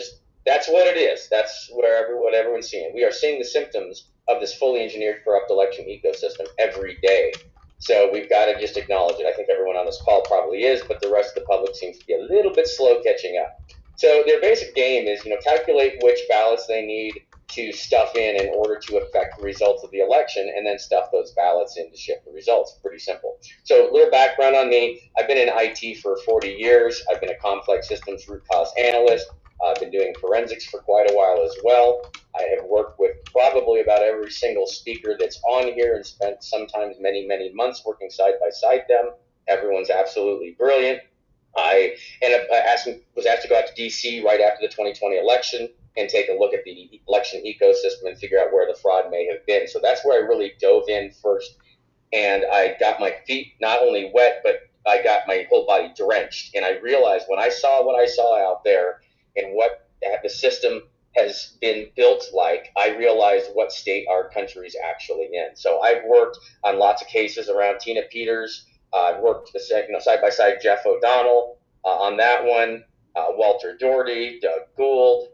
Speaker 5: what it is. That's what everyone's seeing. We are seeing the symptoms of this fully engineered corrupt election ecosystem every day. So we've got to just acknowledge it. I think everyone on this call probably is, but the rest of the public seems to be a little bit slow catching up. So their basic game is, calculate which ballots they need to stuff in order to affect the results of the election, and then stuff those ballots in to shift the results. Pretty simple. So a little background on me. I've been in IT for 40 years. I've been a complex systems root cause analyst. I've been doing forensics for quite a while as well. I have worked with probably about every single speaker that's on here and spent sometimes many, many months working side by side them. Everyone's absolutely brilliant. I was asked to go out to DC right after the 2020 election and take a look at the election ecosystem and figure out where the fraud may have been. So that's where I really dove in first, and I got my feet not only wet, but I got my whole body drenched. And I realized when I saw what I saw out there and what the system has been built like, I realized what state our country's actually in. So I've worked on lots of cases around Tina Peters. I've worked side by side Jeff O'Donnell on that one, Walter Doherty, Doug Gould,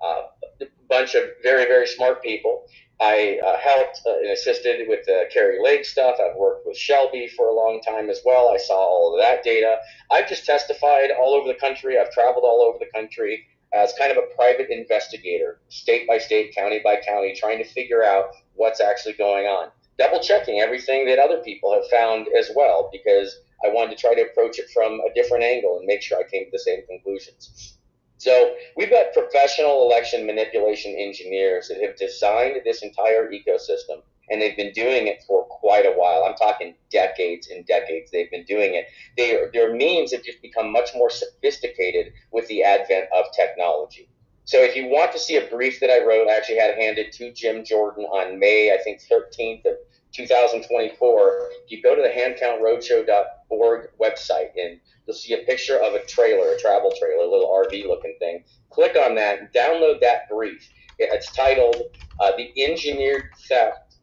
Speaker 5: a bunch of very, very smart people. I helped and assisted with the Carrie Lake stuff. I've worked with Shelby for a long time as well. I saw all of that data. I've just testified all over the country. I've traveled all over the country as kind of a private investigator, state by state, county by county, trying to figure out what's actually going on. Double checking everything that other people have found as well, because I wanted to try to approach it from a different angle and make sure I came to the same conclusions. So we've got professional election manipulation engineers that have designed this entire ecosystem, and they've been doing it for quite a while. I'm talking decades and decades they've been doing it. Their means have just become much more sophisticated with the advent of technology. So if you want to see a brief that I wrote, I actually had it handed to Jim Jordan on May, I think, 13th of 2024. If you go to the handcountroadshow.org website, and you'll see a picture of a trailer, a travel trailer, a little RV looking thing. Click on that and download that brief. It's titled The Engineered Theft,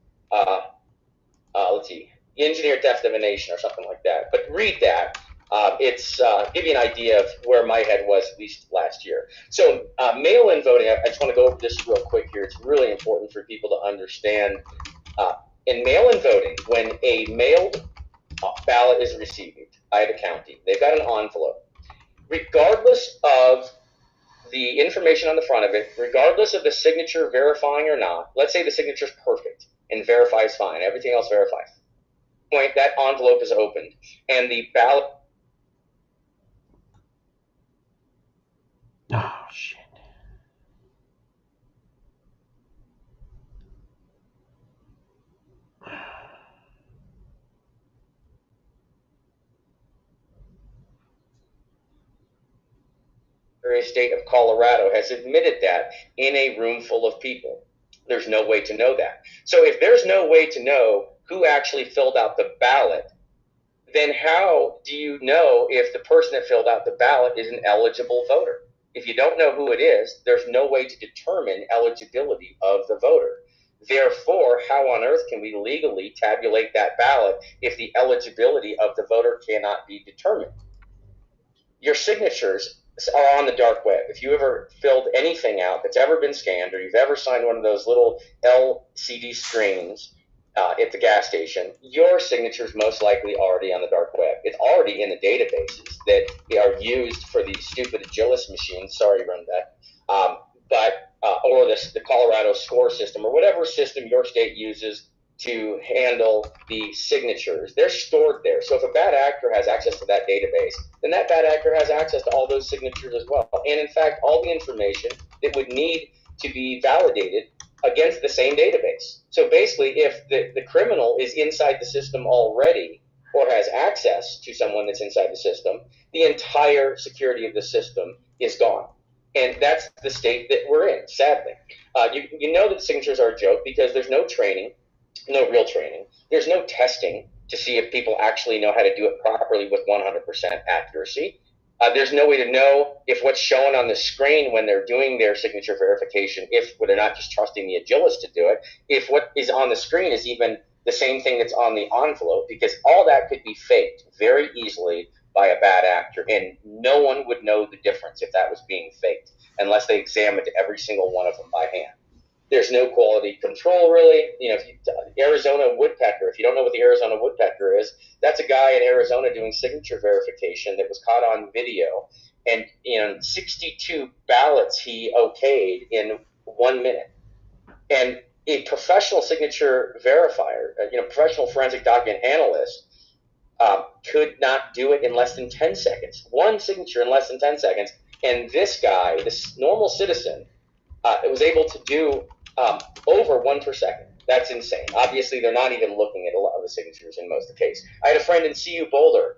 Speaker 5: Engineered Theft of a Nation or something like that. But read that. It's give you an idea of where my head was at least last year. So mail-in voting, I just want to go over this real quick here. It's really important for people to understand. In mail-in voting, when a mailed ballot is received, I have a county. They've got an envelope. Regardless of the information on the front of it, regardless of the signature verifying or not, let's say the signature is perfect and verifies fine, everything else verifies. Point, that envelope is opened, and the ballot.
Speaker 1: Oh, shit.
Speaker 5: State of Colorado has admitted that in a room full of people. There's no way to know that. So if there's no way to know who actually filled out the ballot, then how do you know if the person that filled out the ballot is an eligible voter? If you don't know who it is, there's no way to determine eligibility of the voter. Therefore, how on earth can we legally tabulate that ballot if the eligibility of the voter cannot be determined? Your signatures are on the dark web. If you ever filled anything out that's ever been scanned, or you've ever signed one of those little LCD screens at the gas station, your signature is most likely already on the dark web. It's already in the databases that are used for these stupid Agilist machines. Sorry, Rundbeck. Or the Colorado score system, or whatever system your state uses to handle the signatures. They're stored there. So if a bad actor has access to that database, then that bad actor has access to all those signatures as well. And in fact, all the information that would need to be validated against the same database. So basically, if the criminal is inside the system already, or has access to someone that's inside the system, the entire security of the system is gone. And that's the state that we're in, sadly. You know that the signatures are a joke because there's no training. No real training. There's no testing to see if people actually know how to do it properly with 100% accuracy. There's no way to know if what's shown on the screen when they're doing their signature verification, if they're not just trusting the Agilist to do it, if what is on the screen is even the same thing that's on the envelope, because all that could be faked very easily by a bad actor, and no one would know the difference if that was being faked unless they examined every single one of them by hand. There's no quality control, really. Arizona woodpecker, if you don't know what the Arizona woodpecker is, that's a guy in Arizona doing signature verification that was caught on video, and 62 ballots he okayed in 1 minute. And a professional signature verifier, professional forensic document analyst, could not do it in less than 10 seconds. One signature in less than 10 seconds. And this guy, this normal citizen, was able to do over 1 per second. That's insane. Obviously, they're not even looking at a lot of the signatures in most of the case. I had a friend in CU Boulder.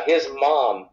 Speaker 5: His mom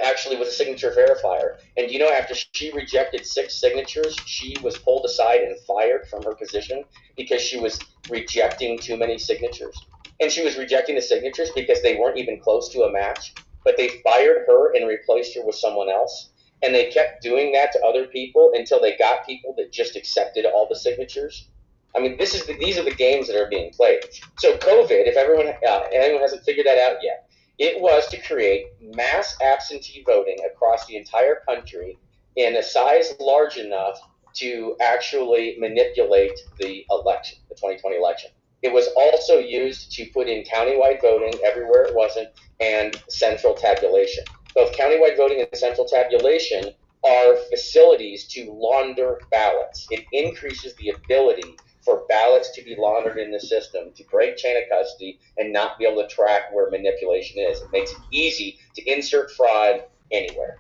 Speaker 5: actually was a signature verifier. And after she rejected 6 signatures, she was pulled aside and fired from her position because she was rejecting too many signatures. And she was rejecting the signatures because they weren't even close to a match. But they fired her and replaced her with someone else. And they kept doing that to other people until they got people that just accepted all the signatures. I mean, these are the games that are being played. So COVID, if anyone hasn't figured that out yet, it was to create mass absentee voting across the entire country in a size large enough to actually manipulate the election, the 2020 election. It was also used to put in countywide voting everywhere it wasn't, and central tabulation. Both countywide voting and central tabulation are facilities to launder ballots. It increases the ability for ballots to be laundered in the system, to break chain of custody, and not be able to track where manipulation is. It makes it easy to insert fraud anywhere.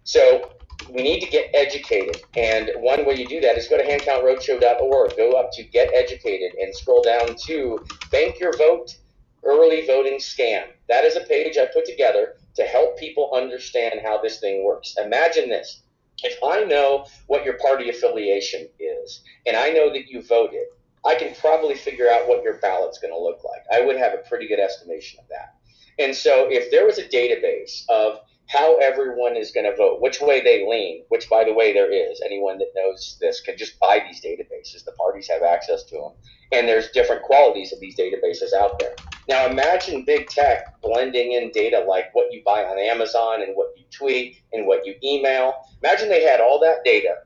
Speaker 5: So we need to get educated, and one way you do that is go to handcountroadshow.org, go up to Get Educated, and scroll down to Bank Your Vote Early Voting Scam. That is a page I put together to help people understand how this thing works. Imagine this. If I know what your party affiliation is, and I know that you voted, I can probably figure out what your ballot's going to look like. I would have a pretty good estimation of that. And so if there was a database of how everyone is going to vote, which way they lean, which, by the way, there is. Anyone that knows this can just buy these databases. The parties have access to them. And there's different qualities of these databases out there. Now, imagine big tech blending in data like what you buy on Amazon and what you tweet and what you email. Imagine they had all that data,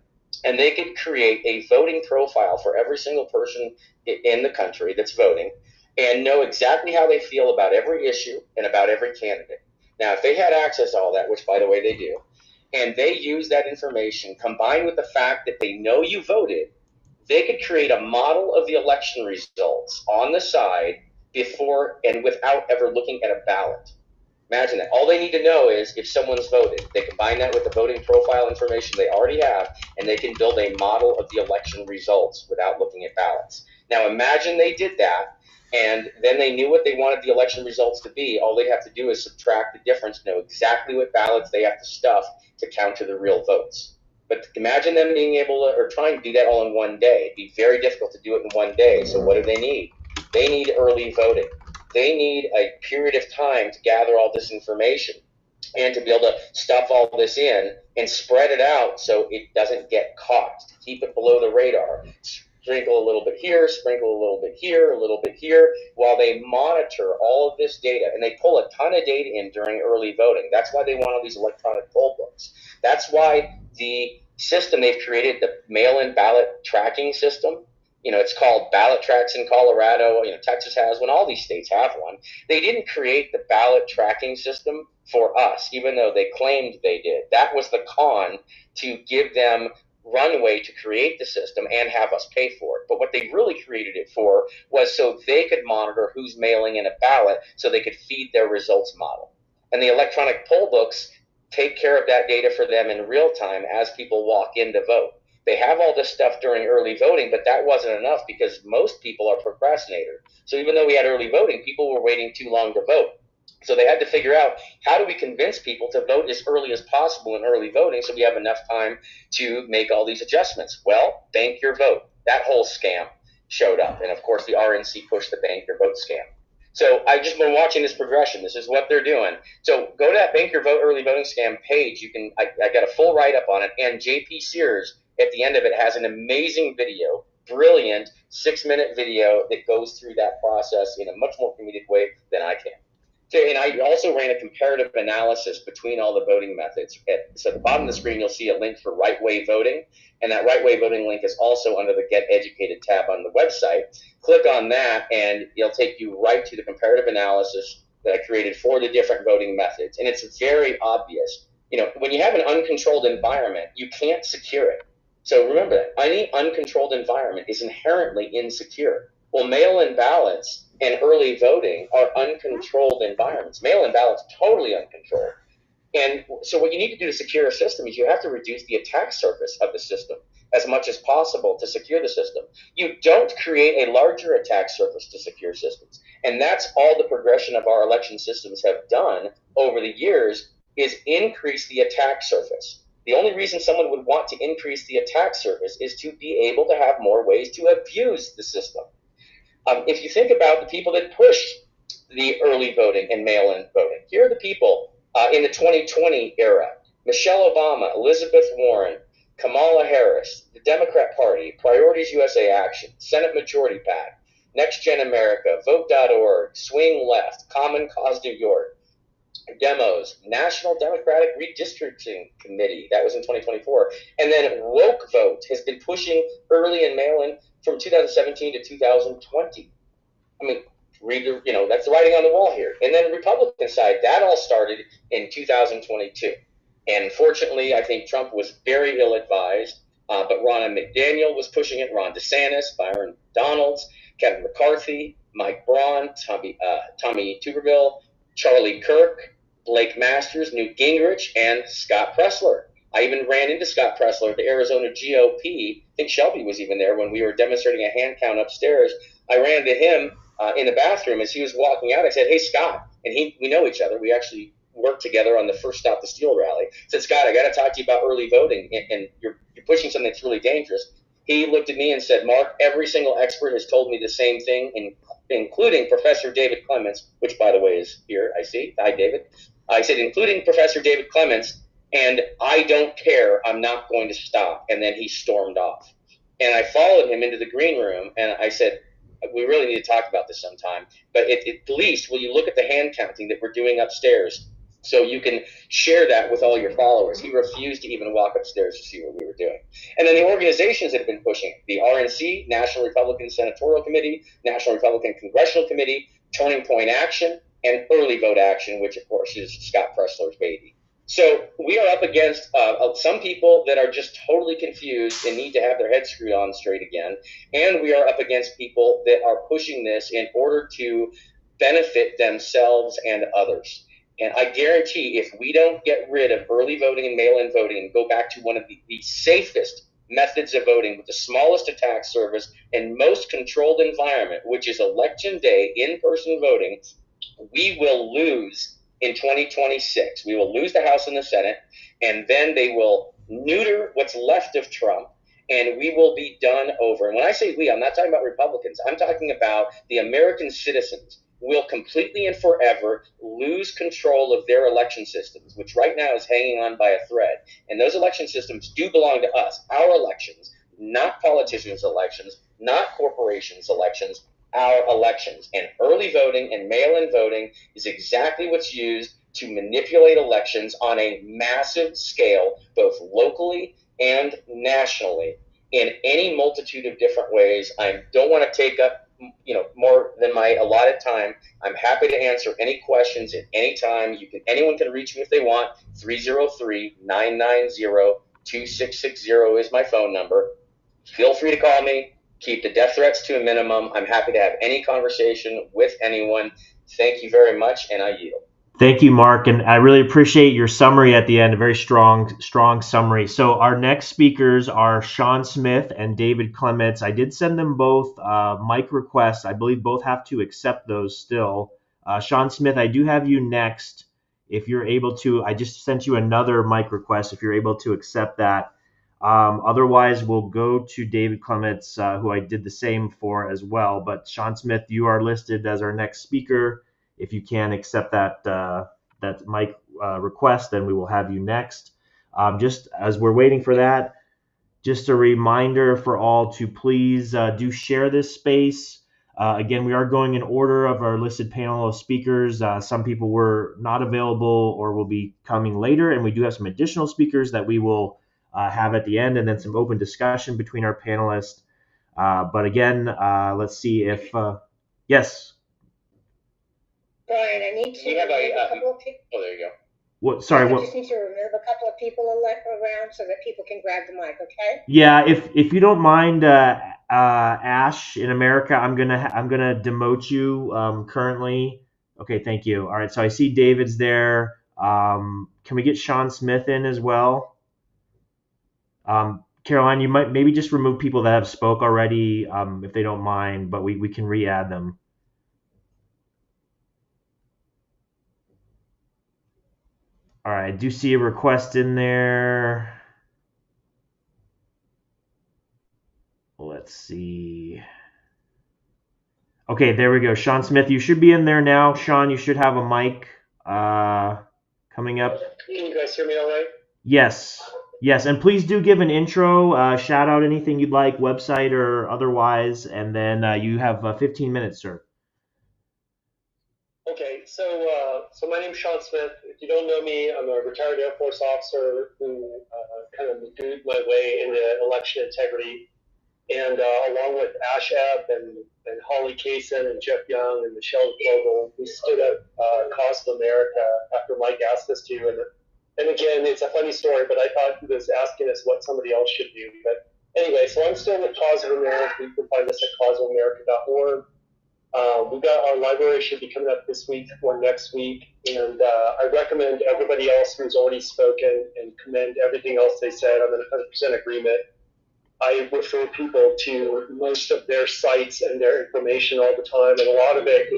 Speaker 5: and they could create a voting profile for every single person in the country that's voting and know exactly how they feel about every issue and about every candidate. Now, if they had access to all that, which, by the way, they do, and they use that information combined with the fact that they know you voted, they could create a model of the election results on the side before and without ever looking at a ballot. Imagine that. All they need to know is if someone's voted. They combine that with the voting profile information they already have, and they can build a model of the election results without looking at ballots. Now, imagine they did that, and then they knew what they wanted the election results to be. All they have to do is subtract the difference, know exactly what ballots they have to stuff to count to the real votes. But imagine them being able to, or trying to do that all in one day. It'd be very difficult to do it in one day. So what do they need? They need early voting. They need a period of time to gather all this information and to be able to stuff all this in and spread it out so it doesn't get caught, to keep it below the radar. Sprinkle a little bit here, sprinkle a little bit here, a little bit here, while they monitor all of this data. And they pull a ton of data in during early voting. That's why they want all these electronic poll books. That's why the system they've created, the mail-in ballot tracking system, it's called Ballot Tracks in Colorado. Texas has one. All these states have one. They didn't create the ballot tracking system for us, even though they claimed they did. That was the con to give them runway to create the system and have us pay for it. But what they really created it for was so they could monitor who's mailing in a ballot so they could feed their results model. And the electronic poll books take care of that data for them in real time as people walk in to vote. They have all this stuff during early voting, but that wasn't enough because most people are procrastinators. So even though we had early voting, people were waiting too long to vote. So they had to figure out, how do we convince people to vote as early as possible in early voting so we have enough time to make all these adjustments? Well, bank your vote. That whole scam showed up. And of course, the RNC pushed the bank your vote scam. So I've just been watching this progression. This is what they're doing. So go to that Bank Your Vote Early Voting Scam page. You can. I got a full write-up on it, and JP Sears at the end of it has an amazing video, brilliant 6-minute video that goes through that process in a much more comedic way than I can. And I also ran a comparative analysis between all the voting methods. So at the bottom of the screen, you'll see a link for Right Way Voting, and that Right Way Voting link is also under the Get Educated tab on the website. Click on that, and it'll take you right to the comparative analysis that I created for the different voting methods. And it's very obvious. When you have an uncontrolled environment, you can't secure it. So remember that any uncontrolled environment is inherently insecure. Well, mail-in ballots and early voting are uncontrolled environments. Mail-in ballots totally uncontrolled. And so what you need to do to secure a system is you have to reduce the attack surface of the system as much as possible to secure the system. You don't create a larger attack surface to secure systems. And that's all the progression of our election systems have done over the years, is increase the attack surface. The only reason someone would want to increase the attack surface is to be able to have more ways to abuse the system. If you think about the people that pushed the early voting and mail-in voting, here are the people in the 2020 era: Michelle Obama, Elizabeth Warren, Kamala Harris, the Democrat Party, Priorities USA Action, Senate Majority PAC, Next Gen America, Vote.org, Swing Left, Common Cause New York, Demos, National Democratic Redistricting Committee, that was in 2024, and then Woke Vote has been pushing early and mail-in from 2017 to 2020. I mean, that's the writing on the wall here. And then the Republican side, that all started in 2022. And unfortunately, I think Trump was very ill-advised, but Ronna McDaniel was pushing it, Ron DeSantis, Byron Donalds, Kevin McCarthy, Mike Braun, Tommy Tuberville, Charlie Kirk, Blake Masters, Newt Gingrich, and Scott Presler. I even ran into Scott Presler at the Arizona GOP. I think Shelby was even there when we were demonstrating a hand count upstairs. I ran into him in the bathroom as he was walking out. I said, "Hey, Scott," and we know each other. We actually worked together on the first Stop the Steal rally. I said, "Scott, I got to talk to you about early voting, and you're pushing something that's really dangerous." He looked at me and said, "Mark, every single expert has told me the same thing, including Professor David Clements," which, by the way, is here. I see. Hi, David. I said, "Including Professor David Clements, and I don't care. I'm not going to stop." And then he stormed off. And I followed him into the green room, and I said, "We really need to talk about this sometime. But at least, will you look at the hand counting that we're doing upstairs so you can share that with all your followers?" He refused to even walk upstairs to see what we were doing. And then the organizations that have been pushing, the RNC, National Republican Senatorial Committee, National Republican Congressional Committee, Turning Point Action, and Early Vote Action, which, of course, is Scott Presler's baby. So we are up against some people that are just totally confused and need to have their heads screwed on straight again. And we are up against people that are pushing this in order to benefit themselves and others. And I guarantee if we don't get rid of early voting and mail-in voting and go back to one of the safest methods of voting with the smallest attack surface and most controlled environment, which is election day in-person voting, we will lose in 2026. We will lose the House and the Senate, and then they will neuter what's left of Trump, and we will be done over. And when I say we, I'm not talking about Republicans. I'm talking about the American citizens will completely and forever lose control of their election systems, which right now is hanging on by a thread. And those election systems do belong to us, our elections, not politicians' elections, not corporations' elections, our elections. And early voting and mail-in voting is exactly what's used to manipulate elections on a massive scale, both locally and nationally, in any multitude of different ways. I don't want to take up more than my allotted time. I'm happy to answer any questions at any time. Anyone can reach me if they want. 303-990-2660 is my phone number. Feel free to call me. Keep the death threats to a minimum. I'm happy to have any conversation with anyone. Thank you very much, and I yield.
Speaker 1: Thank you, Mark, and I really appreciate your summary at the end, a very strong summary. So our next speakers are Sean Smith and David Clements. I did send them both mic requests. I believe both have to accept those still. Sean Smith, I do have you next. If you're able to, I just sent you another mic request. If you're able to accept that. Otherwise, we'll go to David Clements, who I did the same for as well. But Sean Smith, you are listed as our next speaker. If you can accept that mic request, then we will have you next. Just as we're waiting for that, just a reminder for all to please do share this space. Again, we are going in order of our listed panel of speakers. Some people were not available or will be coming later, and we do have some additional speakers that we will have at the end, and then some open discussion between our panelists. But again, let's see if, yes.
Speaker 6: Brian, I need to remove a couple of people.
Speaker 5: Oh, there you go.
Speaker 1: What? Sorry.
Speaker 6: I just need to remove a couple of people around so that people can grab the mic. Okay?
Speaker 1: Yeah, if you don't mind, Ash in America, I'm gonna demote you currently. Okay, thank you. All right, so I see David's there. Can we get Sean Smith in as well? Caroline, you might maybe just remove people that have spoke already, if they don't mind, but we can re-add them. All right, I do see a request in there. Let's see. Okay, there we go. Sean Smith, you should be in there now. Sean, you should have a mic coming up.
Speaker 7: Can you guys hear me all right?
Speaker 1: Yes. Yes, and please do give an intro, shout out anything you'd like, website or otherwise, and then you have 15 minutes, sir.
Speaker 7: Okay, so my name's Sean Smith. If you don't know me, I'm a retired Air Force officer who kind of magooed my way into election integrity. And along with Ash Ebb and Holly Kaysen and Jeff Young and Michelle Vogel, we stood up Cause of America after Mike asked us to. And again, it's a funny story, but I thought he was asking us what somebody else should do. But anyway, so I'm still with Cause of America. You can find us at causeofamerica.org. We've got our library should be coming up this week or next week. And I recommend everybody else who's already spoken and commend everything else they said. I'm in 100% agreement. I refer people to most of their sites and their information all the time, and a lot of it,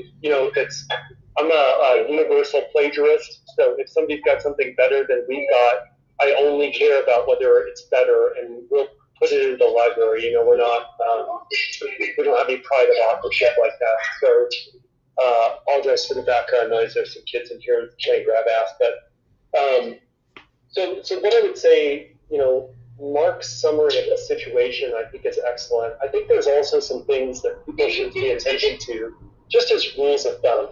Speaker 7: I'm a universal plagiarist, so if somebody's got something better than we've got, I only care about whether it's better, and we'll put it in the library. We're not, we don't have any pride of authorship like that. So, apologize for the background noise. There's some kids in here playing grab ass, but so what I would say, Mark's summary of the situation, I think, is excellent. I think there's also some things that people should pay attention to, just as rules of thumb.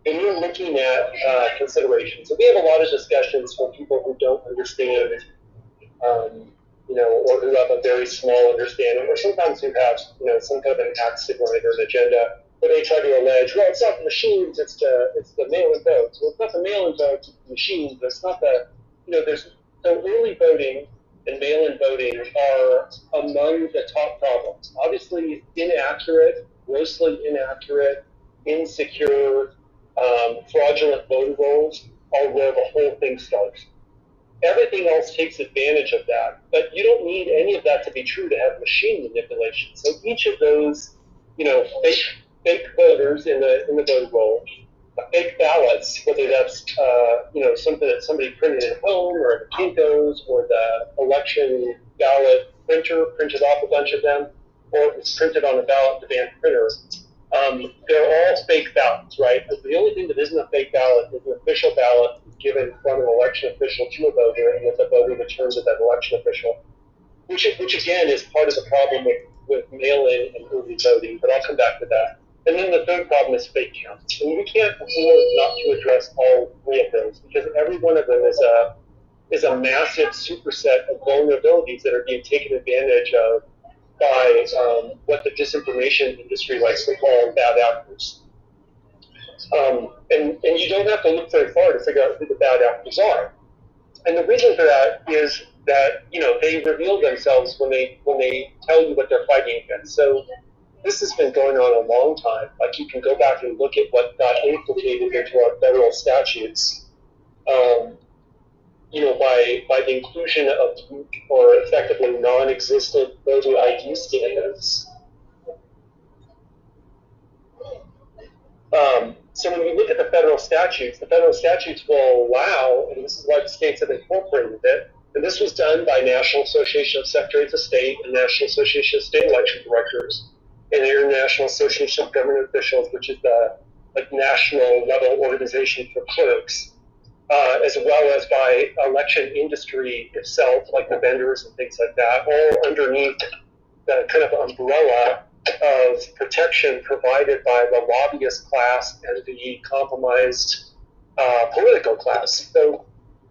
Speaker 7: And you're looking at considerations. So we have a lot of discussions for people who don't understand, or who have a very small understanding, or sometimes who have, some kind of an axe to grind or an agenda, where they try to allege, well, it's not the machines, it's the mail-in votes. Well, it's not the mail-in votes, it's the machines, but it's not the, so early voting and mail-in voting are among the top problems. Obviously, inaccurate, grossly inaccurate, insecure, fraudulent voter rolls are where the whole thing starts. Everything else takes advantage of that, but you don't need any of that to be true to have machine manipulation. So each of those, fake voters in the voter roll, fake ballots, whether that's something that somebody printed at home or at Kinko's or the election ballot printer printed off a bunch of them, or it was printed on a ballot demand printer. They're all fake ballots, right? But the only thing that isn't a fake ballot is an official ballot given from an election official to a voter, and that the voter returns to that election official, which again is part of the problem with mail-in and early voting. But I'll come back to that. And then the third problem is fake counts. And we can't afford not to address all three of those, because every one of them is a massive superset of vulnerabilities that are being taken advantage of by what the disinformation industry likes to call bad actors. And you don't have to look very far to figure out who the bad actors are. And the reason for that is that they reveal themselves when they tell you what they're fighting against. So this has been going on a long time. Like, you can go back and look at what got implicated into our federal statutes, by the inclusion of or effectively non-existent voter ID standards. So when you look at the federal statutes will allow, and this is why the states have incorporated it, And this was done by National Association of Secretaries of State and National Association of State Election Directors and the International Association of Government Officials, which is the national level organization for clerks, as well as by election industry itself, like the vendors and things like that, all underneath the kind of umbrella of protection provided by the lobbyist class and the compromised political class.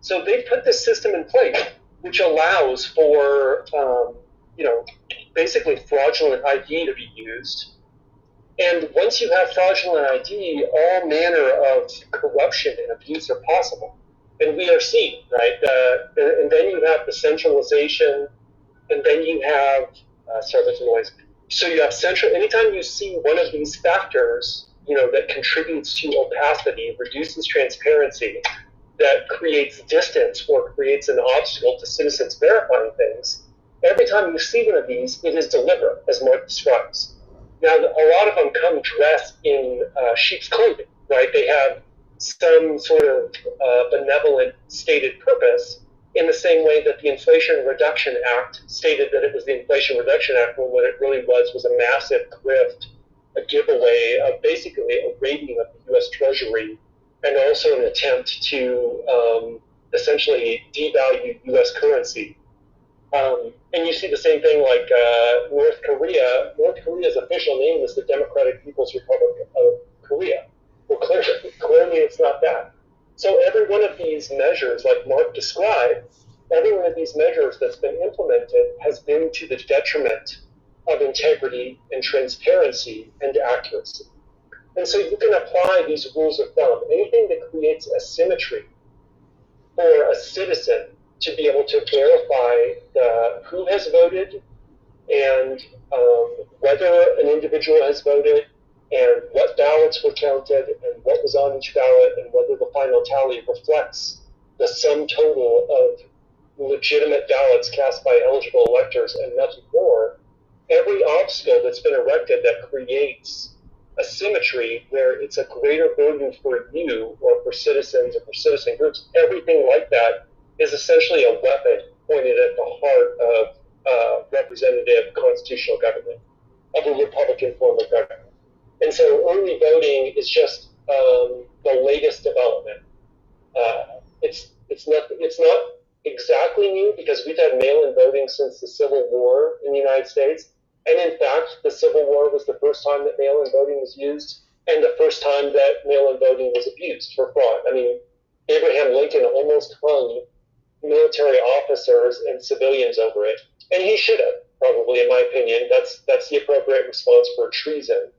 Speaker 7: So they put this system in place, which allows for, basically fraudulent ID to be used. And once you have fraudulent ID, all manner of corruption and abuse are possible. And we are seeing, right? And then you have the centralization, and then you have, sorry, there's a noise. So you have anytime you see one of these factors, that contributes to opacity, reduces transparency, that creates distance or creates an obstacle to citizens verifying things, every time you see one of these, it is deliberate, as Mark describes. Now, a lot of them come dressed in sheep's clothing, right? They have some sort of benevolent stated purpose, in the same way that the Inflation Reduction Act stated that it was the Inflation Reduction Act, when what it really was a massive grift, a giveaway of basically a raiding of the U.S. Treasury, and also an attempt to essentially devalue U.S. currency. And you see the same thing like North Korea. North Korea's official name is the Democratic People's Republic of Korea. Well, clearly it's not that. So every one of these measures, like Mark described, every one of these measures that's been implemented has been to the detriment of integrity and transparency and accuracy. And so you can apply these rules of thumb. Anything that creates asymmetry for a citizen to be able to verify who has voted and whether an individual has voted and what ballots were counted and what was on each ballot and whether the final tally reflects the sum total of legitimate ballots cast by eligible electors and nothing more. Every obstacle that's been erected that creates asymmetry where it's a greater burden for you or for citizens or for citizen groups, everything like that is essentially a weapon pointed at the heart of representative constitutional government, of a Republican form of government. And so early voting is just the latest development. It's not exactly new because we've had mail-in voting since the Civil War in the United States. And in fact, the Civil War was the first time that mail-in voting was used and the first time that mail-in voting was abused for fraud. I mean, Abraham Lincoln almost hung military officers and civilians over it. And he should have, probably, in my opinion. That's the appropriate response for treason.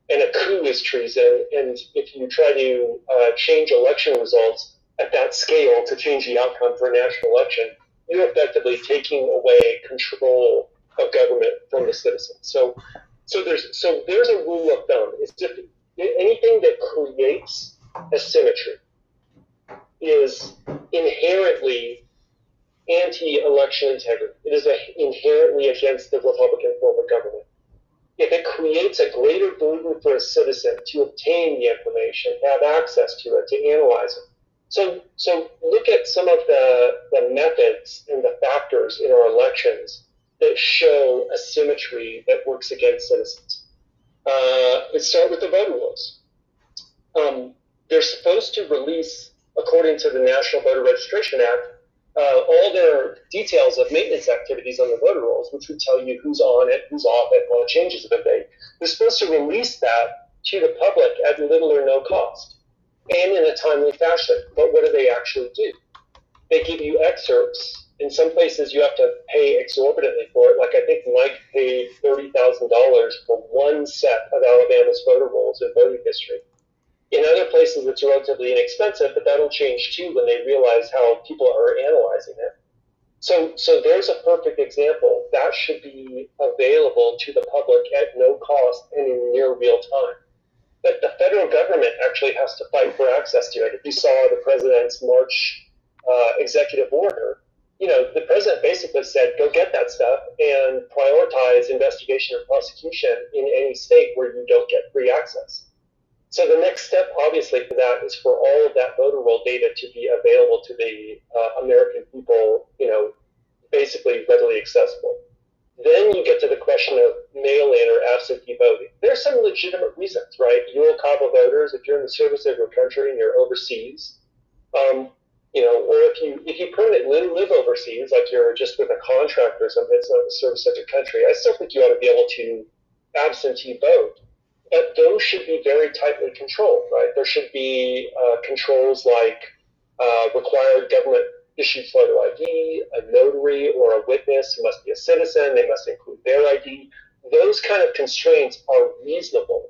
Speaker 7: And a coup is treason. And if you try to change election results at that scale to change the outcome for a national election, you're effectively taking away control of government from the citizens. So there's a rule of thumb. It's just anything that creates asymmetry is inherently anti-election integrity. It is inherently against the Republican form of government. If it creates a greater burden for a citizen to obtain the information, have access to it, to analyze it. So look at some of the methods and the factors in our elections that show asymmetry that works against citizens. Let's start with the voter rolls. They're supposed to release, according to the National Voter Registration Act, all their details of maintenance activities on the voter rolls, which would tell you who's on it, who's off it, what changes have been made. They're supposed to release that to the public at little or no cost and in a timely fashion. But what do they actually do? They give you excerpts. In some places, you have to pay exorbitantly for it. Like I think Mike paid $30,000 for one set of Alabama's voter rolls in voting history. In other places, it's relatively inexpensive, but that'll change too when they realize how people are analyzing it. So there's a perfect example. That should be available to the public at no cost and in near real time. But the federal government actually has to fight for access to it. If you saw the president's March executive order, the president basically said, go get that stuff and prioritize investigation or prosecution in any state where you don't get free access. So the next step, obviously, for that is for all of that voter roll data to be available to the American people, basically readily accessible. Then you get to the question of mail-in or absentee voting. There's some legitimate reasons, right? You will cobble voters if you're in the service of your country and you're overseas. Or if you permanently live overseas, like you're just with a contract or something, it's not the service of your country, I still think you ought to be able to absentee vote. But those should be very tightly controlled, right? There should be controls like required government-issued photo ID, a notary or a witness who must be a citizen, they must include their ID. Those kind of constraints are reasonable.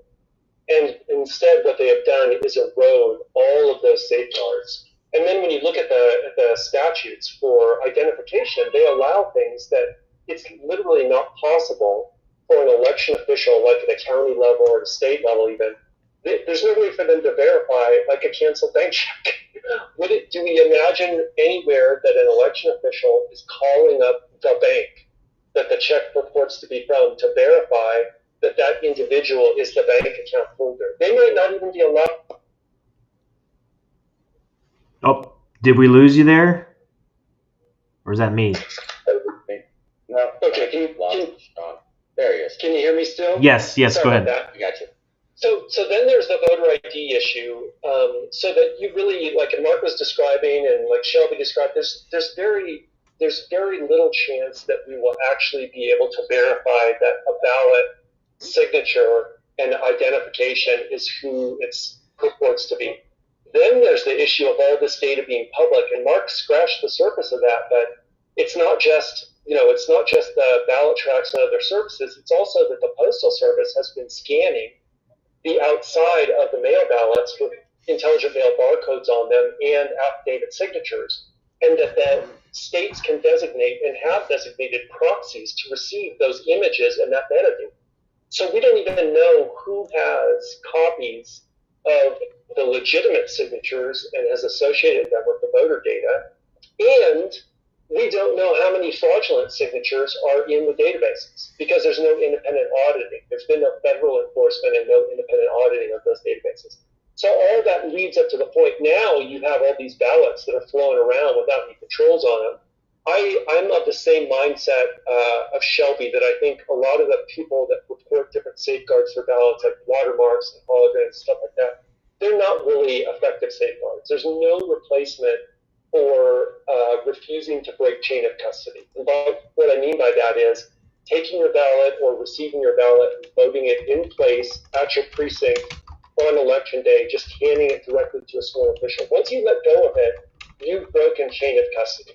Speaker 7: And instead, what they have done is erode all of those safeguards. And then when you look at the statutes for identification, they allow things that it's literally not possible for an election official, like at a county level or at a state level even. There's no way for them to verify, like a canceled bank check. Do we imagine anywhere that an election official is calling up the bank that the check purports to be from to verify that that individual is the bank account holder? They might not even be allowed.
Speaker 1: Oh, did we lose you there? Or is that me?
Speaker 7: No. Okay, there he is. Can you hear me still?
Speaker 1: Yes,
Speaker 7: Sorry
Speaker 1: go ahead.
Speaker 7: I got you. So then there's the voter ID issue. So that you really, like Mark was describing and like Shelby described, there's very little chance that we will actually be able to verify that a ballot signature and identification is who it purports to be. Then there's the issue of all this data being public, and Mark scratched the surface of that, but it's not just the ballot tracks and other services, it's also that the Postal Service has been scanning the outside of the mail ballots with intelligent mail barcodes on them and affidavit signatures, and that then states can designate and have designated proxies to receive those images and that metadata. So we don't even know who has copies of the legitimate signatures and has associated them with the voter data, and we don't know how many fraudulent signatures are in the databases because there's no independent auditing. There's been no federal enforcement and no independent auditing of those databases. So all of that leads up to the point now you have all these ballots that are flowing around without any controls on them. I'm of the same mindset of Shelby, that I think a lot of the people that report different safeguards for ballots, like watermarks and holograms and stuff like that, they're not really effective safeguards. There's no replacement for refusing to break chain of custody. And what I mean by that is taking your ballot or receiving your ballot and voting it in place at your precinct on election day, just handing it directly to a sworn official. Once you let go of it, you've broken chain of custody.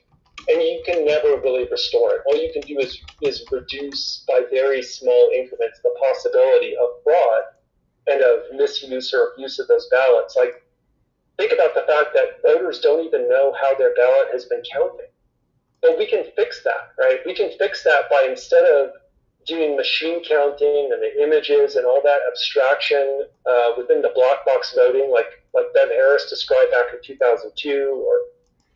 Speaker 7: And you can never really restore it. All you can do is reduce by very small increments the possibility of fraud and of misuse or abuse of those ballots. Like, think about the fact that voters don't even know how their ballot has been counted. But we can fix that, right? We can fix that by, instead of doing machine counting and the images and all that abstraction within the black box voting, like Ben Harris described back in 2002, or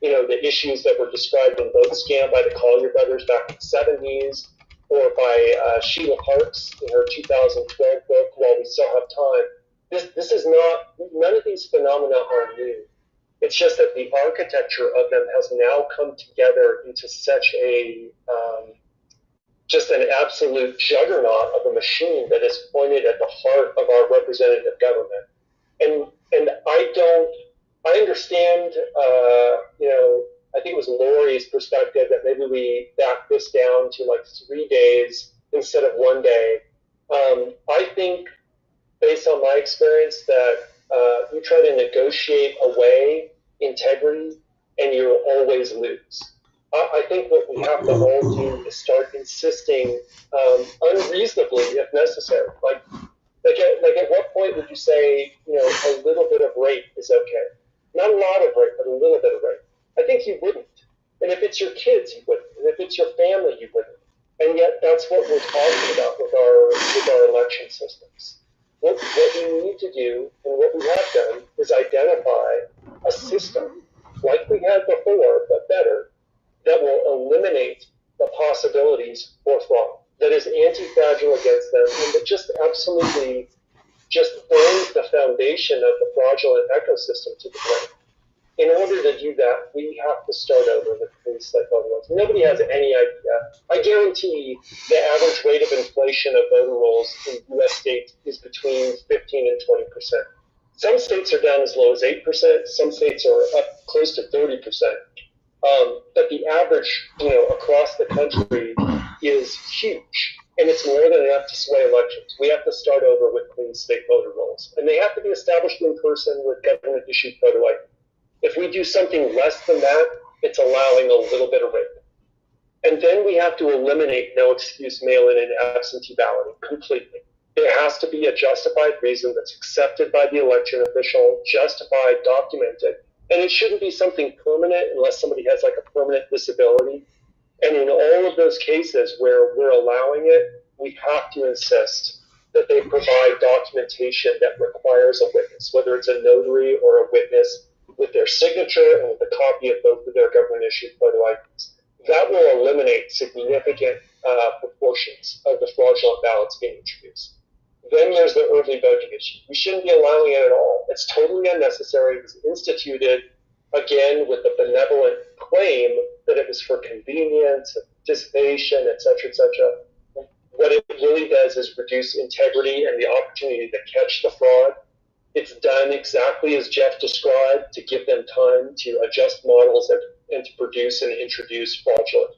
Speaker 7: the issues that were described in Vote Scam by the Collier brothers back in the 70s, or by Sheila Parks in her 2012 book, While We Still Have Time. This is not, none of these phenomena are new. It's just that the architecture of them has now come together into such a, just an absolute juggernaut of a machine that is pointed at the heart of our representative government. And I understand, I think it was Lori's perspective that maybe we back this down to like 3 days instead of 1 day. I think, based on my experience, that you try to negotiate away integrity and you'll always lose. I think what we have to all do is start insisting unreasonably, if necessary. Like at what point would you say, a little bit of rape is okay? Not a lot of rape, but a little bit of rape. I think you wouldn't. And if it's your kids, you wouldn't. And if it's your family, you wouldn't. And yet that's what we're talking about with our election systems. What we need to do, and what we have done, is identify a system, like we had before, but better, that will eliminate the possibilities for fraud, that is anti-fragile against them, and that just absolutely just burns the foundation of the fraudulent ecosystem to the ground. In order to do that, we have to start over with clean slate voter rolls. Nobody has any idea. I guarantee the average rate of inflation of voter rolls in U.S. states is between 15 and 20%. Some states are down as low as 8%. Some states are up close to 30%. But the average, across the country is huge, and it's more than enough to sway elections. We have to start over with clean state voter rolls, and they have to be established in person with government-issued photo ID. If we do something less than that, it's allowing a little bit of rape. And then we have to eliminate no-excuse mail-in and absentee balloting completely. There has to be a justified reason that's accepted by the election official, justified, documented, and it shouldn't be something permanent unless somebody has like a permanent disability. And in all of those cases where we're allowing it, we have to insist that they provide documentation that requires a witness, whether it's a notary or a witness with their signature and with a copy of both of their government-issued photo IDs. That will eliminate significant proportions of the fraudulent ballots being introduced. Then there's the early voting issue. We shouldn't be allowing it at all. It's totally unnecessary. It was instituted, again, with the benevolent claim that it was for convenience, participation, et cetera, et cetera. What it really does is reduce integrity and the opportunity to catch the fraud. It's done exactly as Jeff described, to give them time to adjust models and to produce and introduce fraudulent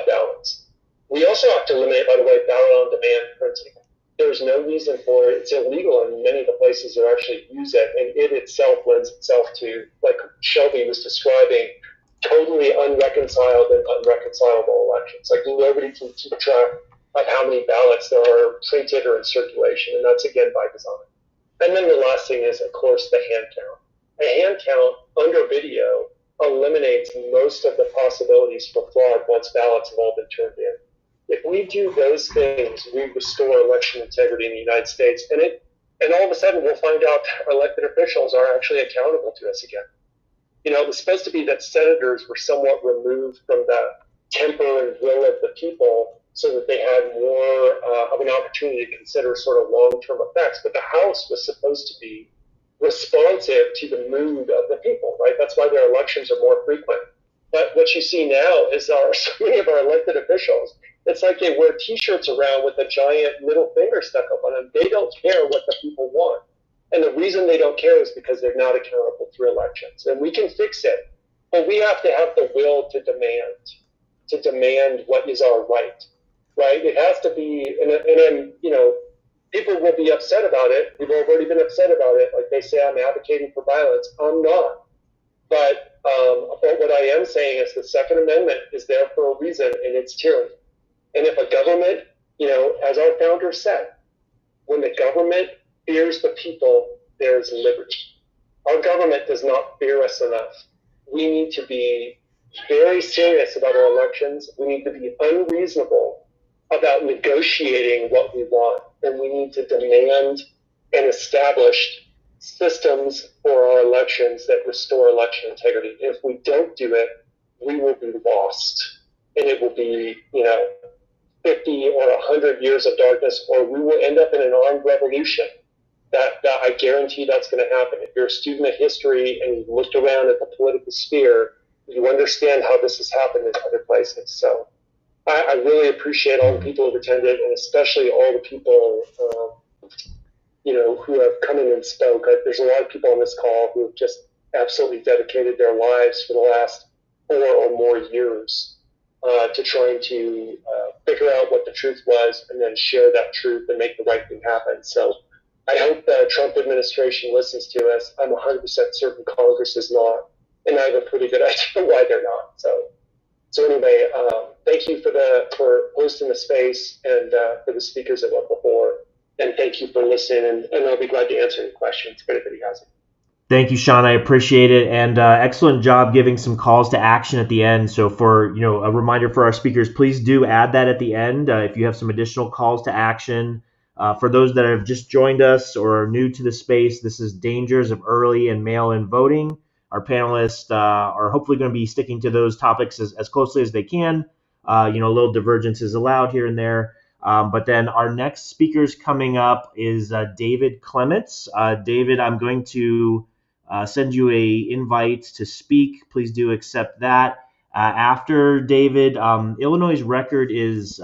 Speaker 7: ballots. We also have to eliminate, by the way, ballot on demand printing. There's no reason for it. It's illegal in many of the places that actually use it, and it itself lends itself to, like Shelby was describing, totally unreconciled and unreconcilable elections. Like nobody can keep track of how many ballots there are printed or in circulation, and that's again by design. And then the last thing is, of course, the hand count. A hand count under video eliminates most of the possibilities for fraud once ballots have all been turned in. If we do those things, we restore election integrity in the United States, and all of a sudden we'll find out our elected officials are actually accountable to us again. It was supposed to be that senators were somewhat removed from the temper and will of the people so that they had more of an opportunity to consider sort of long-term effects. But the House was supposed to be responsive to the mood of the people, right? That's why their elections are more frequent. But what you see now is so many of our elected officials, it's like they wear T-shirts around with a giant middle finger stuck up on them. They don't care what the people want. And the reason they don't care is because they're not accountable through elections. And we can fix it, but we have to have the will to demand what is our right, right? It has to be, and people will be upset about it. People have already been upset about it. Like they say, I'm advocating for violence. I'm not. But what I am saying is the Second Amendment is there for a reason, and it's tyranny. And if a government, as our founder said, when the government fears the people, there is liberty. Our government does not fear us enough. We need to be very serious about our elections. We need to be unreasonable about negotiating what we want. And we need to demand and establish systems for our elections that restore election integrity. If we don't do it, we will be lost. And it will be, 50 or 100 years of darkness, or we will end up in an armed revolution. That I guarantee that's going to happen. If you're a student of history and you've looked around at the political sphere, you understand how this has happened in other places. So I really appreciate all the people who've attended, and especially all the people who have come in and spoke. There's a lot of people on this call who have just absolutely dedicated their lives for the last 4 or more years to trying to figure out what the truth was and then share that truth and make the right thing happen. So I hope the Trump administration listens to us. I'm 100% certain Congress is not, and I have a pretty good idea why they're not. So anyway, thank you for hosting the space and for the speakers that went before, and thank you for listening. And I'll be glad to answer any questions if anybody has any.
Speaker 1: Thank you, Sean. I appreciate it, and excellent job giving some calls to action at the end. So for a reminder for our speakers, please do add that at the end if you have some additional calls to action. For those that have just joined us or are new to the space, this is dangers of early and mail-in voting. Our panelists are hopefully going to be sticking to those topics as closely as they can. A little divergence is allowed here and there. But then our next speakers coming up is David Clements. David, I'm going to send you a invite to speak. Please do accept that. After David, Illinois' record is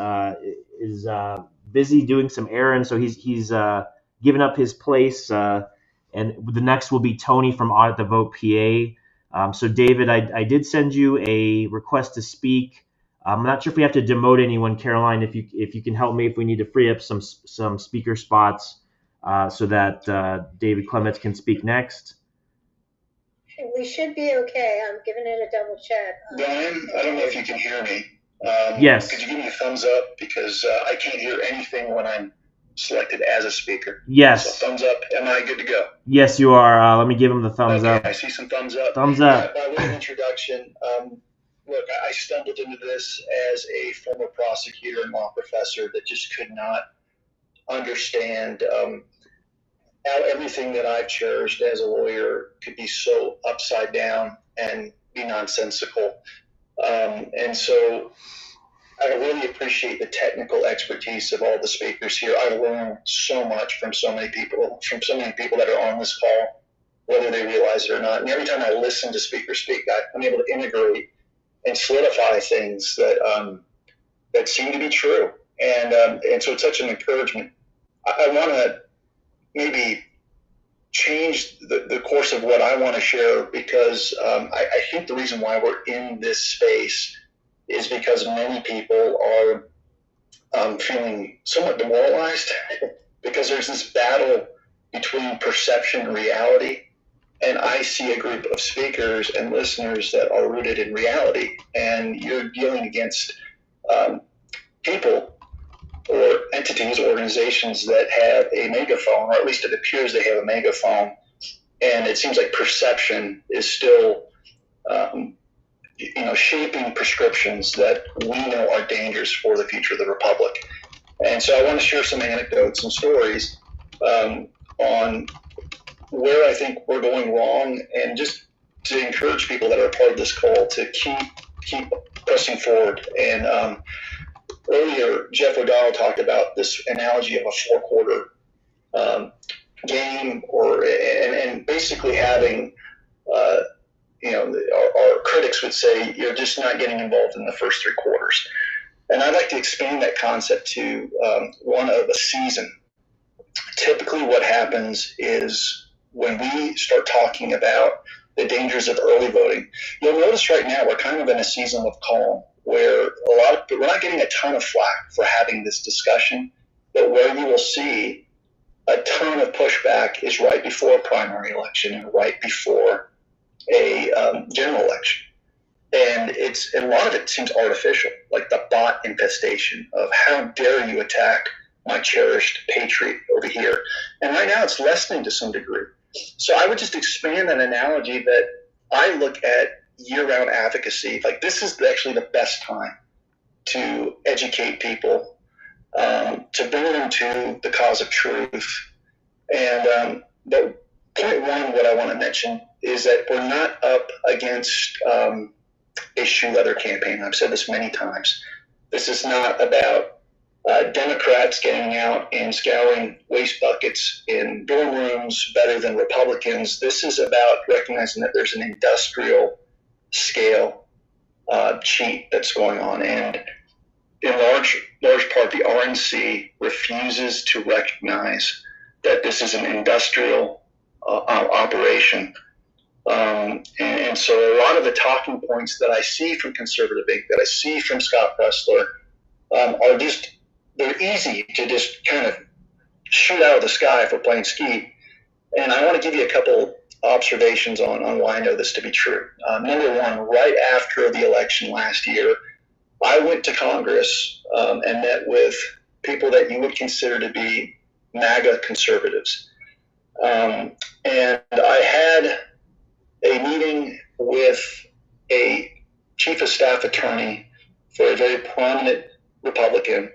Speaker 1: busy doing some errands, so he's given up his place. And the next will be Tony from Audit the Vote PA. So David, I did send you a request to speak. I'm not sure if we have to demote anyone, Caroline. If you can help me, if we need to free up some speaker spots so that David Clements can speak next.
Speaker 6: We should be okay. I'm giving it a double check.
Speaker 2: Brian, I don't know if you can hear me.
Speaker 1: Yes.
Speaker 2: Could you give me a thumbs up, because I can't hear anything when I'm selected as a speaker.
Speaker 1: Yes.
Speaker 2: So thumbs up. Am I good to go?
Speaker 1: Yes, you are. Let me give him the thumbs up.
Speaker 2: I see some thumbs up.
Speaker 1: Thumbs up.
Speaker 2: Yeah, by way of introduction, look, I stumbled into this as a former prosecutor and law professor that just could not understand how everything that I've cherished as a lawyer could be so upside down and be nonsensical. And so I really appreciate the technical expertise of all the speakers here. I learned so much from so many people that are on this call, whether they realize it or not. And every time I listen to speakers speak, I'm able to integrate and solidify things that seem to be true. And so it's such an encouragement. I want to maybe change the course of what I want to share, because I think the reason why we're in this space is because many people are feeling somewhat demoralized because there's this battle between perception and reality. And I see a group of speakers and listeners that are rooted in reality, and you're dealing against people or entities, organizations that have a megaphone, or at least it appears they have a megaphone, and it seems like perception is still shaping prescriptions that we know are dangerous for the future of the Republic. And so I want to share some anecdotes and stories on where I think we're going wrong, and just to encourage people that are part of this call to keep pressing forward. And earlier, Jeff O'Donnell talked about this analogy of a four-quarter game, and basically having our critics would say you're just not getting involved in the first three quarters. And I'd like to expand that concept to one of a season. Typically what happens is when we start talking about the dangers of early voting, you'll notice right now we're kind of in a season of calm, where we're not getting a ton of flack for having this discussion, but where you will see a ton of pushback is right before a primary election and right before a general election. And a lot of it seems artificial, like the bot infestation of how dare you attack my cherished patriot over here. And right now it's lessening to some degree. So I would just expand that analogy that I look at year-round advocacy. Like, this is actually the best time to educate people, to bring them to the cause of truth. And but point one, what I want to mention is that we're not up against a shoe leather campaign. I've said this many times. This is not about Democrats getting out and scouring waste buckets in dorm rooms better than Republicans. This is about recognizing that there's an industrial scale cheat that's going on. And in large part, the RNC refuses to recognize that this is an industrial operation. And so a lot of the talking points that I see from Conservative Inc., that I see from Scott Pressler, are just, they're easy to just kind of shoot out of the sky if we're playing ski. And I want to give you a couple observations on why I know this to be true. Number one, right after the election last year, I went to Congress and met with people that you would consider to be MAGA conservatives. And I had a meeting with a chief of staff attorney for a very prominent Republican,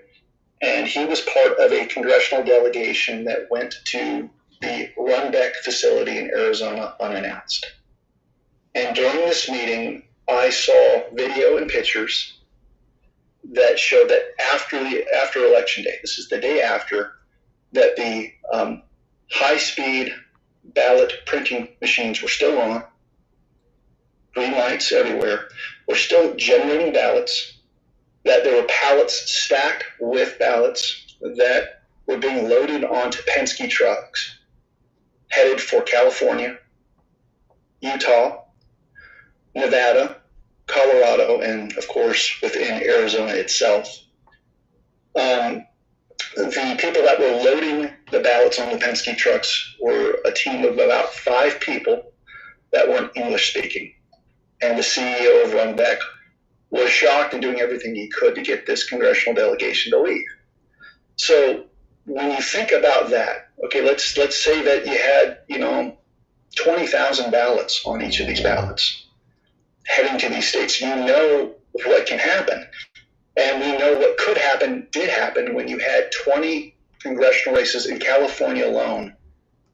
Speaker 2: and he was part of a congressional delegation that went to the Runbeck facility in Arizona unannounced. And during this meeting, I saw video and pictures that showed that after Election Day, this is the day after, that the high-speed
Speaker 8: ballot printing machines were still on, green lights everywhere, were still generating ballots, that there were pallets stacked with ballots that were being loaded onto Penske trucks, headed for California, Utah, Nevada, Colorado, and of course within Arizona itself. The people that were loading the ballots on the Penske trucks were a team of about 5 people that weren't English speaking. And the CEO of Runbeck was shocked and doing everything he could to get this congressional delegation to leave. So when you think about that, okay, let's say that you had, 20,000 ballots on each of these ballots heading to these states. You know what can happen. And we know what could happen, did happen, when you had 20 congressional races in California alone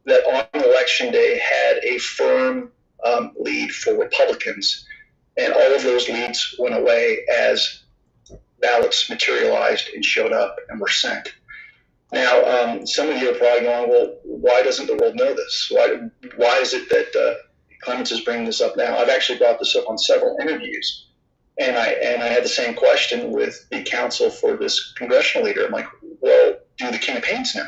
Speaker 8: that on election day had a firm lead for Republicans. And all of those leads went away as ballots materialized and showed up and were sent. Now, some of you are probably going, well, why doesn't the world know this? Why is it that Clements is bringing this up now? I've actually brought this up on several interviews. And I had the same question with the counsel for this congressional leader. I'm like, well, do the campaigns know?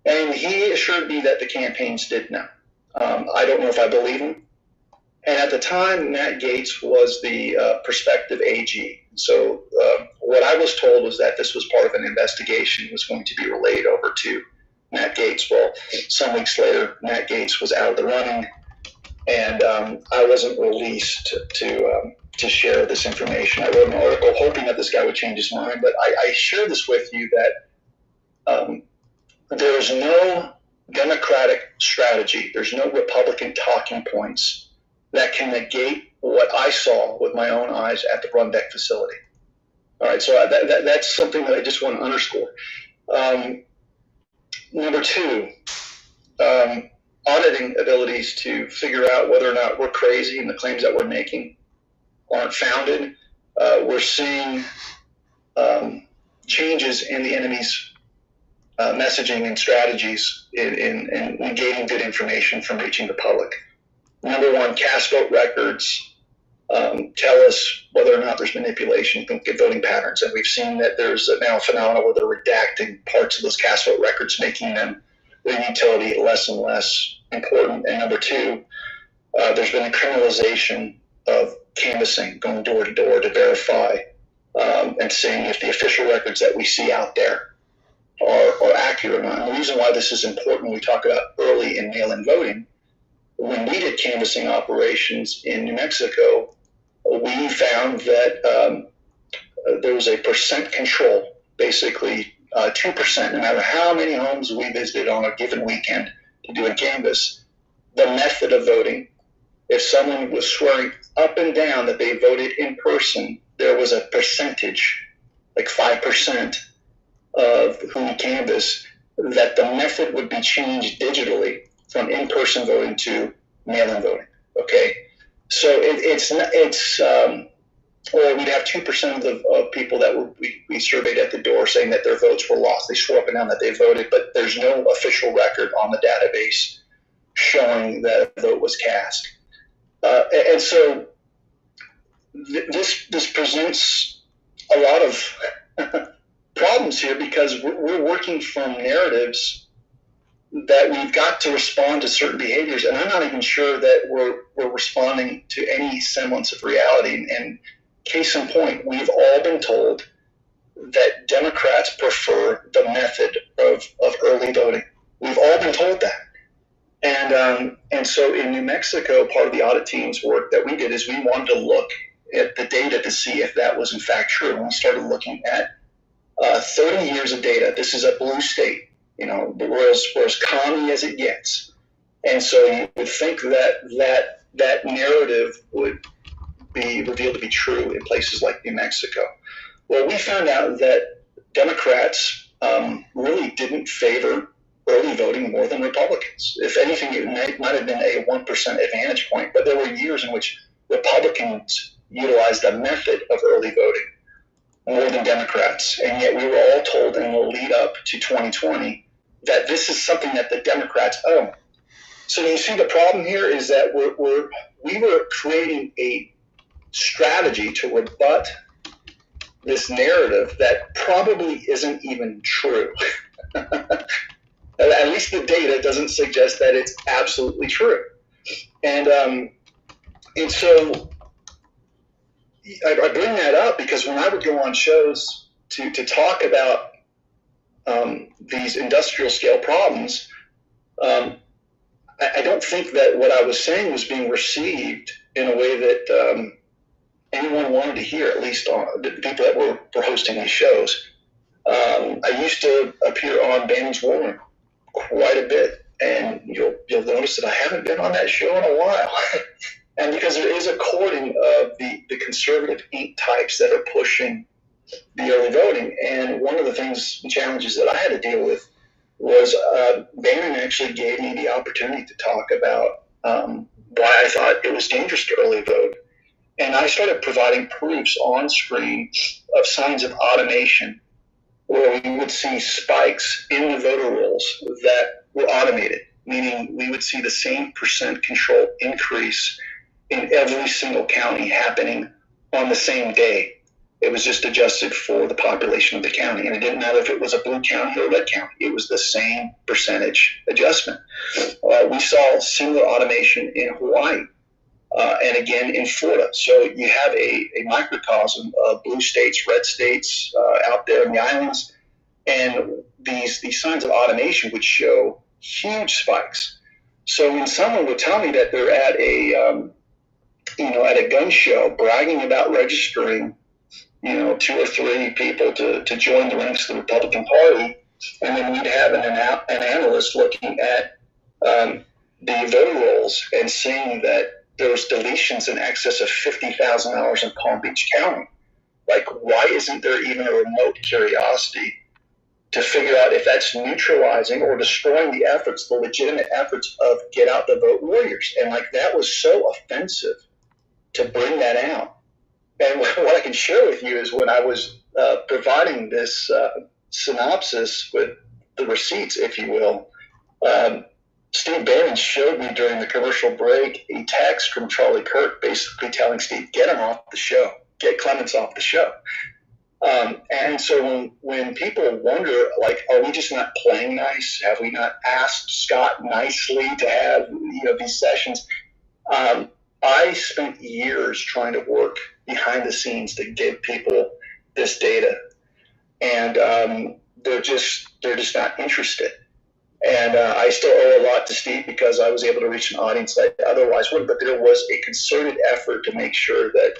Speaker 8: And he assured me that the campaigns did know. I don't know if I believe him. And at the time, Matt Gaetz was the prospective AG. So what I was told was that this was part of an investigation, was going to be relayed over to Matt Gaetz. Well, some weeks later, Matt Gaetz was out of the running, and I wasn't released to share this information. I wrote an article hoping that this guy would change his mind, but I share this with you that there is no Democratic strategy, there's no Republican talking points that can negate what I saw with my own eyes at the Runbeck facility. All right, so that's something that I just want to underscore. Number 2, auditing abilities to figure out whether or not we're crazy and the claims that we're making aren't founded. We're seeing changes in the enemy's messaging and strategies in negating good information from reaching the public. Number 1, cast vote records tell us whether or not there's manipulation in voting patterns. And we've seen that there's now a phenomenon where they're redacting parts of those cast vote records, making them, their utility, less and less important. And number 2, there's been a criminalization of canvassing, going door to door to verify and seeing if the official records that we see out there are accurate or not. And the reason why this is important when we talk about early and mail-in voting, when we did canvassing operations in New Mexico, we found that there was a percent control, basically 2%, no matter how many homes we visited on a given weekend to do a canvass, the method of voting, if someone was swearing up and down that they voted in person, there was a percentage, like 5% of who we canvassed, that the method would be changed digitally from in-person voting to mail-in voting. Okay, so or we'd have 2% of people that we surveyed at the door saying that their votes were lost. They swore up and down that they voted, but there's no official record on the database showing that a vote was cast. And so this presents a lot of problems here, because we're working from narratives that we've got to respond to certain behaviors, and I'm not even sure that we're responding to any semblance of reality. And case in point, we've all been told that Democrats prefer the method of early voting. We've all been told that. And so in New Mexico, part of the audit team's work that we did is we wanted to look at the data to see if that was in fact true. And we started looking at 30 years of data. This is a blue state, we're as commie as it gets. And so you would think that narrative would be revealed to be true in places like New Mexico. Well, we found out that Democrats really didn't favor early voting more than Republicans. If anything, it might have been a 1% advantage point, but there were years in which Republicans utilized the method of early voting more than Democrats. And yet we were all told in the lead up to 2020 that this is something that the Democrats own. So you see the problem here is that we were creating a strategy to rebut this narrative that probably isn't even true. At least the data doesn't suggest that it's absolutely true. And so I bring that up because when I would go on shows to talk about these industrial scale problems, I don't think that what I was saying was being received in a way that anyone wanted to hear, at least on the people that were hosting these shows. I used to appear on Bannon's War Room quite a bit, and you'll notice that I haven't been on that show in a while. And because there is a courting of the conservative ink types that are pushing the early voting, and one of the things and challenges that I had to deal with was Bannon actually gave me the opportunity to talk about why I thought it was dangerous to early vote. And I started providing proofs on screen of signs of automation where we would see spikes in the voter rolls that were automated, meaning we would see the same percent control increase in every single county happening on the same day. It was just adjusted for the population of the county. And it didn't matter if it was a blue county or a red county. It was the same percentage adjustment. We saw similar automation in Hawaii and again in Florida. So you have a microcosm of blue states, red states out there in the islands. And these signs of automation would show huge spikes. So when someone would tell me that they're at a gun show bragging about registering 2 or 3 people to join the ranks of the Republican Party, and then we'd have an analyst looking at the voter rolls and seeing that there was deletions in excess of 50,000 hours in Palm Beach County. Like, why isn't there even a remote curiosity to figure out if that's neutralizing or destroying the efforts, the legitimate efforts of get out the vote warriors? And like, that was so offensive to bring that out. And what I can share with you is when I was providing this synopsis with the receipts, if you will, Steve Bannon showed me during the commercial break a text from Charlie Kirk basically telling Steve, get him off the show, get Clements off the show. And so when people wonder, like, are we just not playing nice? Have we not asked Scott nicely to have these sessions? I spent years trying to work behind the scenes to give people this data, and they're just not interested. And I still owe a lot to Steve because I was able to reach an audience that I otherwise wouldn't. But there was a concerted effort to make sure that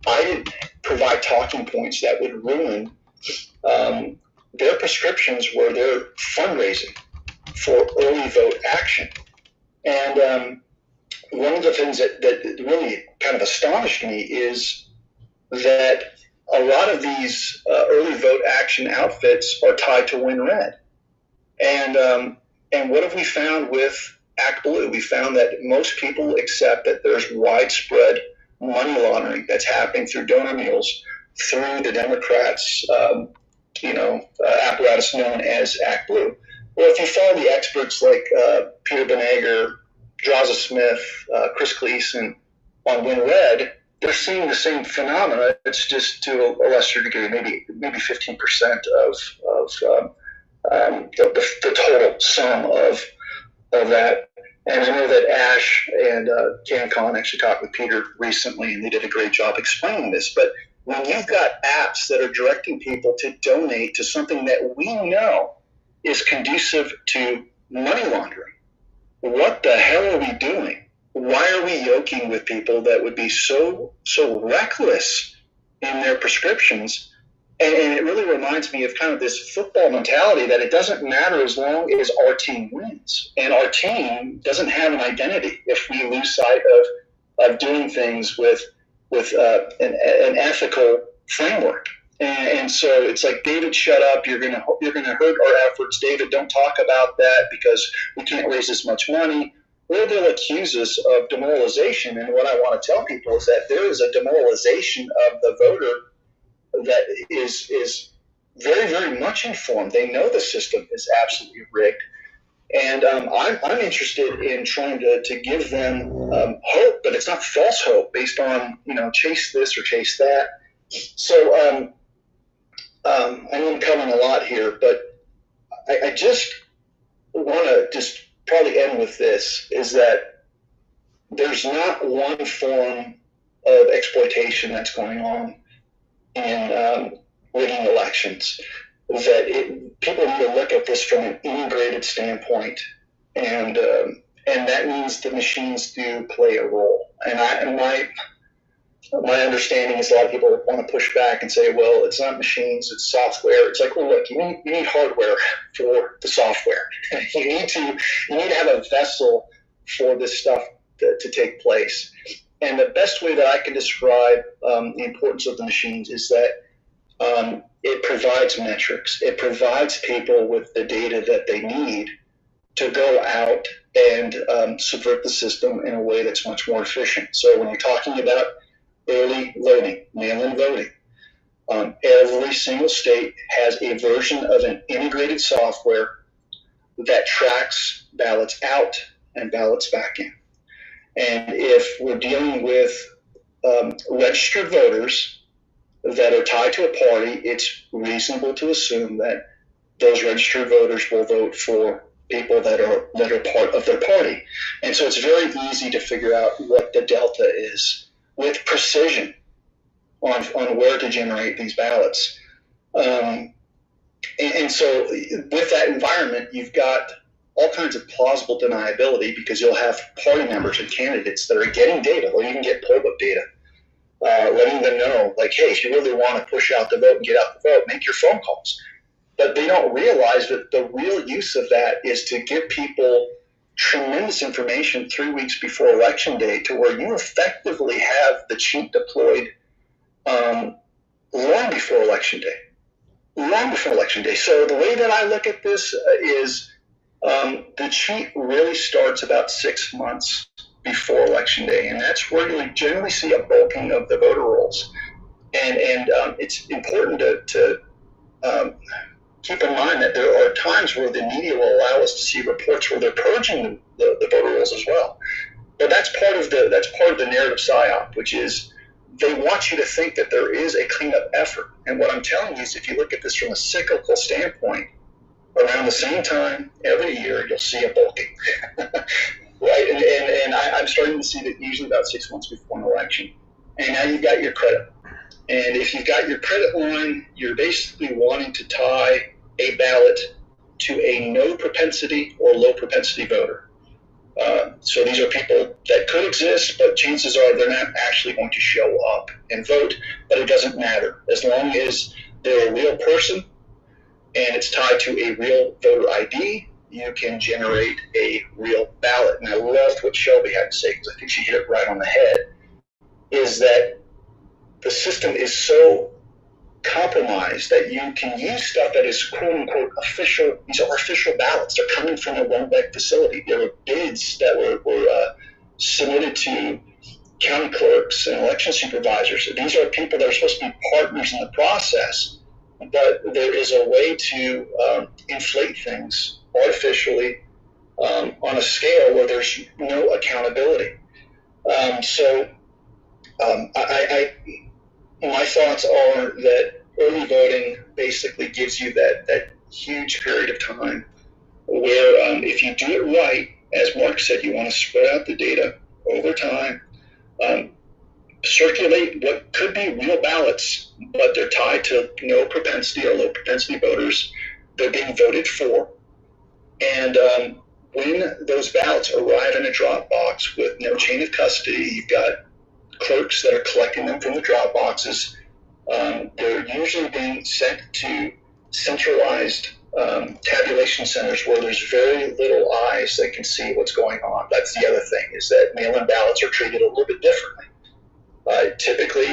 Speaker 8: I didn't provide talking points that would ruin their prescriptions where they're fundraising for early vote action. And one of the things that really kind of astonished me is that a lot of these early vote action outfits are tied to Win Red. And what have we found with Act Blue? We found that most people accept that there's widespread money laundering that's happening through donor meals through the Democrats, apparatus known as Act Blue. Well, if you follow the experts like Peter Benager, Draza Smith, Chris Gleason on Win Red, they're seeing the same phenomena. It's just to a lesser degree, maybe 15% of the total sum of that. And I know that Ash and CanCon actually talked with Peter recently, and they did a great job explaining this. But when you've got apps that are directing people to donate to something that we know is conducive to money laundering, what the hell are we doing? Why are we yoking with people that would be so reckless in their prescriptions? And it really reminds me of kind of this football mentality that it doesn't matter as long as our team wins. And our team doesn't have an identity if we lose sight of doing things with an ethical framework. And so it's like, David, shut up. You're gonna hurt our efforts. David, don't talk about that because we can't raise as much money. Or they'll accuse us of demoralization. And what I want to tell people is that there is a demoralization of the voter that is very, very much informed. They know the system is absolutely rigged. And I'm interested in trying to give them hope, but it's not false hope based on, chase this or chase that. So I know I'm covering a lot here, but I just want to just probably end with this, is that there's not one form of exploitation that's going on in rigging elections. That people need to look at this from an integrated standpoint, and that means the machines do play a role. And my understanding is a lot of people want to push back and say, well, it's not machines, it's software. It's like, well, look, you need hardware for the software. you need to have a vessel for this stuff to take place. And the best way that I can describe the importance of the machines is that it provides metrics. It provides people with the data that they need to go out and subvert the system in a way that's much more efficient. So when you're talking about early voting, mail-in voting, every single state has a version of an integrated software that tracks ballots out and ballots back in. And if we're dealing with registered voters that are tied to a party, it's reasonable to assume that those registered voters will vote for people that are part of their party. And so it's very easy to figure out what the delta is with precision on where to generate these ballots. And so with that environment, you've got all kinds of plausible deniability, because you'll have party members and candidates that are getting data. They'll even get poll book data, letting them know, like, hey, if you really want to push out the vote and get out the vote, make your phone calls. But they don't realize that the real use of that is to give people tremendous information 3 weeks before Election Day, to where you effectively have the cheat deployed long before Election Day. Long before Election Day. So the way that I look at this is the cheat really starts about 6 months before Election Day, and that's where you generally see a bulking of the voter rolls. And it's important to keep in mind that there are times where the media will allow us to see reports where they're purging the voter rolls as well. But that's part of the narrative psyop, which is they want you to think that there is a cleanup effort. And what I'm telling you is, if you look at this from a cyclical standpoint, around the same time every year, you'll see a bulking. Right? And I'm starting to see that usually about 6 months before an election. And now you've got your credit. And if you've got your credit line, you're basically wanting to tie a ballot to a no propensity or low propensity voter. So these are people that could exist, but chances are they're not actually going to show up and vote. But it doesn't matter. As long as they're a real person and it's tied to a real voter ID, you can generate a real ballot. And I loved what Shelby had to say, because I think she hit it right on the head, is that the system is so compromised that you can use stuff that is quote unquote official. These are official ballots. They're coming from a one-bank facility. There were bids that were submitted to county clerks and election supervisors. These are people that are supposed to be partners in the process, but there is a way to inflate things artificially on a scale where there's no accountability. My thoughts are that early voting basically gives you that huge period of time where if you do it right, as Mark said, you want to spread out the data over time, circulate what could be real ballots, but they're tied to no propensity or low propensity voters. They're being voted for. And when those ballots arrive in a drop box with no chain of custody, you've got clerks that are collecting them from the drop boxes. They're usually being sent to centralized tabulation centers where there's very little eyes that can see what's going on. That's the other thing, is that mail-in ballots are treated a little bit differently. Typically,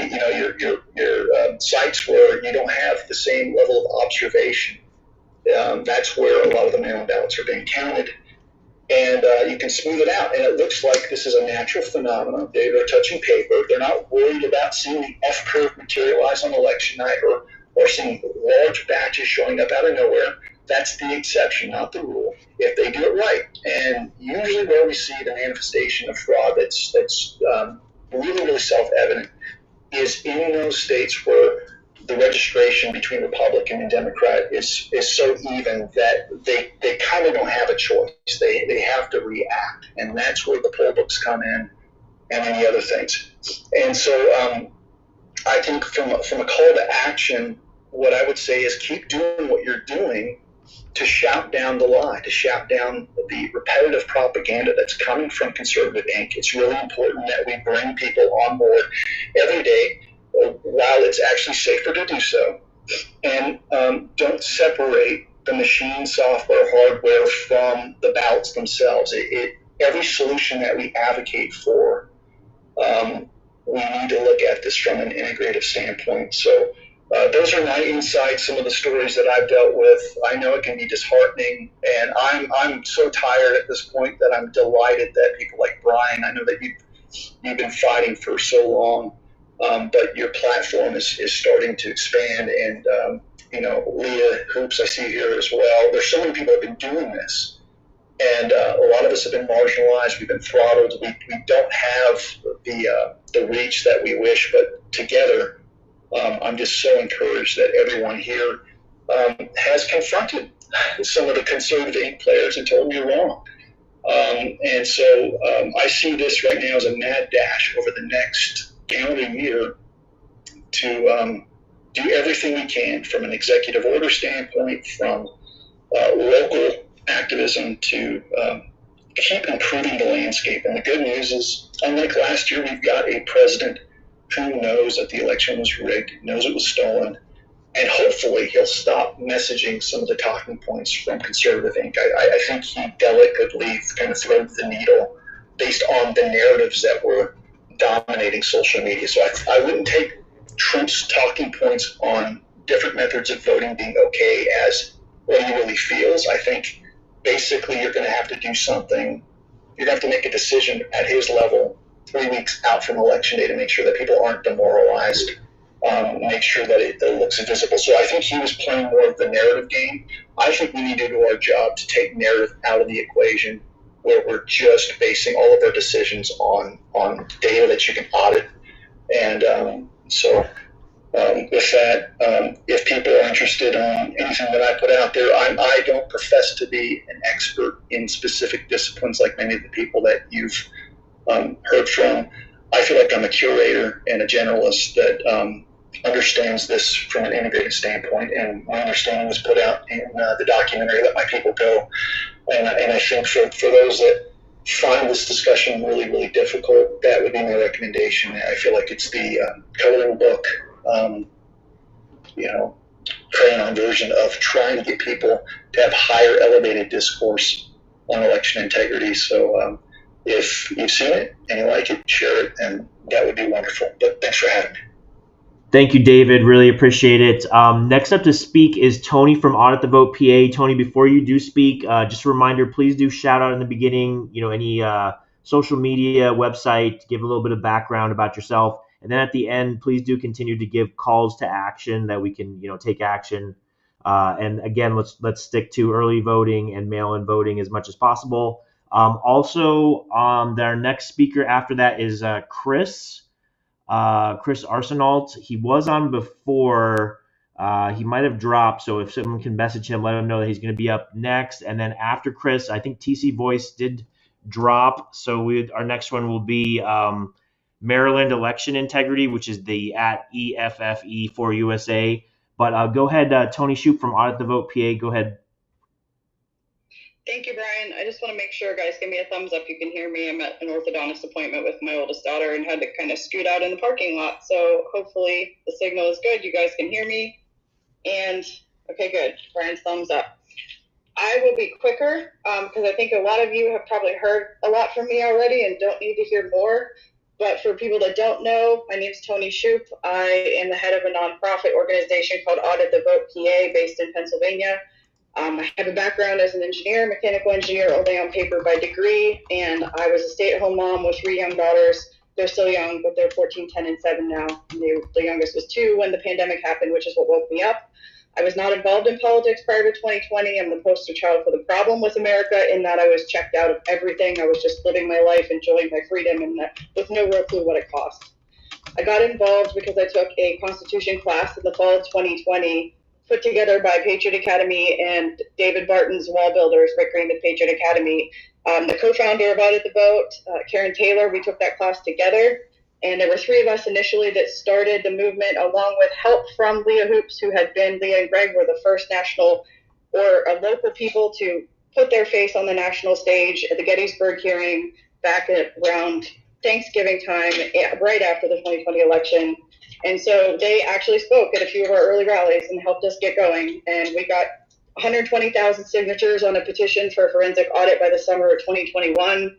Speaker 8: your sites where you don't have the same level of observation, that's where a lot of the mail-in ballots are being counted. And you can smooth it out, and it looks like this is a natural phenomenon. They are touching paper. They're not worried about seeing the F-curve materialize on election night or seeing large batches showing up out of nowhere. That's the exception, not the rule. If they do it right, and usually where we see the manifestation of fraud that's really, really self-evident is in those states where the registration between Republican and Democrat is so even that they kind of don't have a choice. They have to react, and that's where the poll books come in and any other things. And so I think from a call to action, what I would say is keep doing what you're doing to shout down the lie, to shout down the repetitive propaganda that's coming from Conservative Inc. It's really important that we bring people on board every day while it's actually safer to do so. And don't separate the machine, software, hardware from the ballots themselves. Every solution that we advocate for, we need to look at this from an integrative standpoint. So those are my insights, some of the stories that I've dealt with. I know it can be disheartening, and I'm so tired at this point that I'm delighted that people like Brian, I know that you've been fighting for so long, but your platform is starting to expand, and Leah Hoops, I see here as well. There's so many people who have been doing this, and a lot of us have been marginalized. We've been throttled. We don't have the reach that we wish, but together, I'm just so encouraged that everyone here has confronted some of the Conservative Inc. players and told them you're wrong. And so I see this right now as a mad dash over the next calendar year to do everything we can from an executive order standpoint, from local activism to keep improving the landscape. And the good news is, unlike last year, we've got a president who knows that the election was rigged, knows it was stolen, and hopefully he'll stop messaging some of the talking points from Conservative Inc. I think he delicately kind of threaded the needle based on the narratives that were dominating social media. So I wouldn't take Trump's talking points on different methods of voting being okay as what he really feels. I think basically you're going to have to do something. You're going to have to make a decision at his level 3 weeks out from election day to make sure that people aren't demoralized, make sure that it looks invisible. So I think he was playing more of the narrative game. I think we need to do our job to take narrative out of the equation, where we're just basing all of our decisions on data that you can audit. And with that, if people are interested in anything that I put out there, I don't profess to be an expert in specific disciplines like many of the people that you've heard from. I feel like I'm a curator and a generalist that understands this from an integrated standpoint, and my understanding was put out in the documentary Let My People Go. And I think for those that find this discussion really, really difficult, that would be my recommendation. I feel like it's the coloring book, crayon version of trying to get people to have higher elevated discourse on election integrity. So if you've seen it and you like it, share it, and that would be wonderful. But thanks for having me.
Speaker 1: Thank you, David. Really appreciate it. Next up to speak is Tony from Audit the Vote PA. Tony, before you do speak, just a reminder, please do shout out in the beginning, any social media, website, give a little bit of background about yourself. And then at the end, please do continue to give calls to action that we can, take action. And again, let's stick to early voting and mail-in voting as much as possible. Also, our next speaker after that is Chris Arsenault. He was on before. He might have dropped, so if someone can message him, let him know that he's going to be up next. And then after Chris, I think TC Voice did drop, so our next one will be Maryland Election Integrity, which is the at EFFE4USA. But go ahead, Tony Shoup from Audit the Vote PA. Go ahead.
Speaker 9: Thank you, Brian. I just want to make sure, guys, give me a thumbs up. You can hear me. I'm at an orthodontist appointment with my oldest daughter and had to kind of scoot out in the parking lot. So hopefully the signal is good. You guys can hear me. And okay, good. Brian's thumbs up. I will be quicker because I think a lot of you have probably heard a lot from me already and don't need to hear more. But for people that don't know, my name is Tony Shoup. I am the head of a nonprofit organization called Audit the Vote PA based in Pennsylvania. I have a background as an engineer, mechanical engineer, only on paper by degree, and I was a stay-at-home mom with 3 young daughters. They're still young, but they're 14, 10, and 7 now. The youngest was 2 when the pandemic happened, which is what woke me up. I was not involved in politics prior to 2020. I'm the poster child for the problem with America in that I was checked out of everything. I was just living my life, enjoying my freedom, and that, with no real clue what it cost. I got involved because I took a Constitution class in the fall of 2020, put together by Patriot Academy and David Barton's Wall Builders, Rick Green at Patriot Academy. The co-founder of Audit the Vote, Karen Taylor, we took that class together. And there were 3 of us initially that started the movement, along with help from Leah Hoops, who had been, Leah and Greg were the first national or local people to put their face on the national stage at the Gettysburg hearing back at around Thanksgiving time, right after the 2020 election. And so they actually spoke at a few of our early rallies and helped us get going. And we got 120,000 signatures on a petition for a forensic audit by the summer of 2021.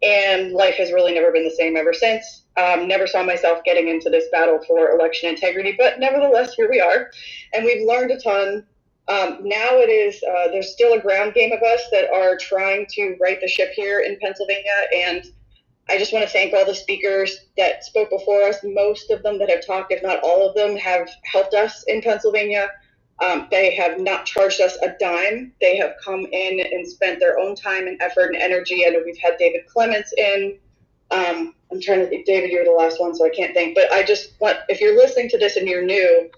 Speaker 9: And life has really never been the same ever since. Never saw myself getting into this battle for election integrity, but nevertheless, here we are. And we've learned a ton. Now it is, there's still a ground game of us that are trying to right the ship here in Pennsylvania. And I just want to thank all the speakers that spoke before us. Most of them that have talked, if not all of them, have helped us in Pennsylvania. They have not charged us a dime. They have come in and spent their own time and effort and energy. I know we've had David Clements in. I'm trying to think, David, you're the last one, so I can't think. But I just want, if you're listening to this and you're new,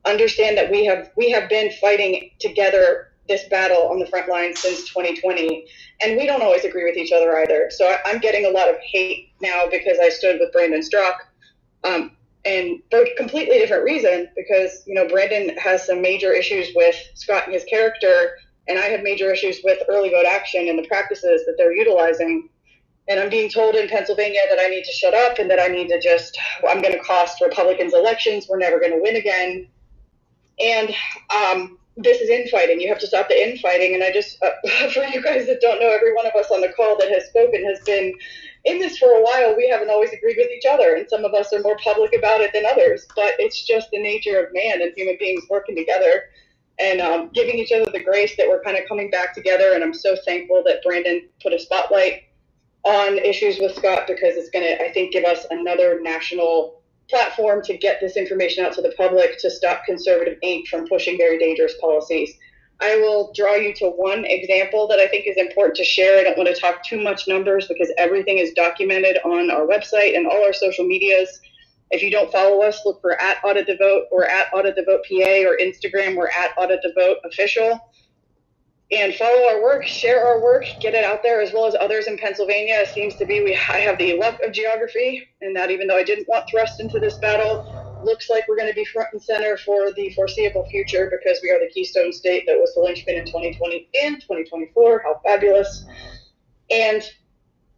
Speaker 9: understand that we have been fighting together this battle on the front lines since 2020, and we don't always agree with each other either. So I'm getting a lot of hate now because I stood with Brandon Strzok, and for a completely different reason, because, you know, Brandon has some major issues with Scott and his character, and I have major issues with early vote action and the practices that they're utilizing. And I'm being told in Pennsylvania that I need to shut up and that I need to just, I'm going to cost Republicans elections. We're never going to win again. And this is infighting. You have to stop the infighting. And I just, for you guys that don't know, every one of us on the call that has spoken has been in this for a while. We haven't always agreed with each other. And some of us are more public about it than others. But it's just the nature of man and human beings working together and giving each other the grace that we're kind of coming back together. And I'm so thankful that Brandon put a spotlight on issues with Scott, because it's going to, I think, give us another national platform to get this information out to the public to stop Conservative Inc. from pushing very dangerous policies. I will draw you to one example that I think is important to share. I don't want to talk too much numbers because everything is documented on our website and all our social medias. If you don't follow us, look for @AuditTheVote or @AuditTheVotePA, or Instagram, we're @AuditTheVoteOfficial. And follow our work, share our work, get it out there, as well as others in Pennsylvania. It seems to be I have the luck of geography, and that even though I didn't want thrust into this battle, looks like we're going to be front and center for the foreseeable future, because we are the Keystone State that was the linchpin in 2020 and 2024. How fabulous. And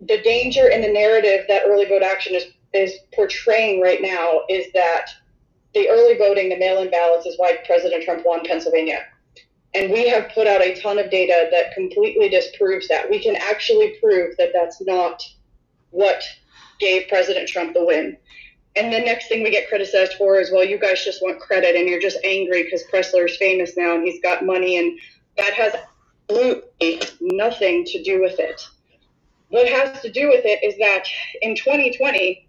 Speaker 9: the danger in the narrative that early vote action is portraying right now is that the early voting, the mail-in ballots, is why President Trump won Pennsylvania. And we have put out a ton of data that completely disproves that. We can actually prove that that's not what gave President Trump the win. And the next thing we get criticized for is, well, you guys just want credit and you're just angry because Pressler's famous now and he's got money, and that has absolutely nothing to do with it. What has to do with it is that in 2020,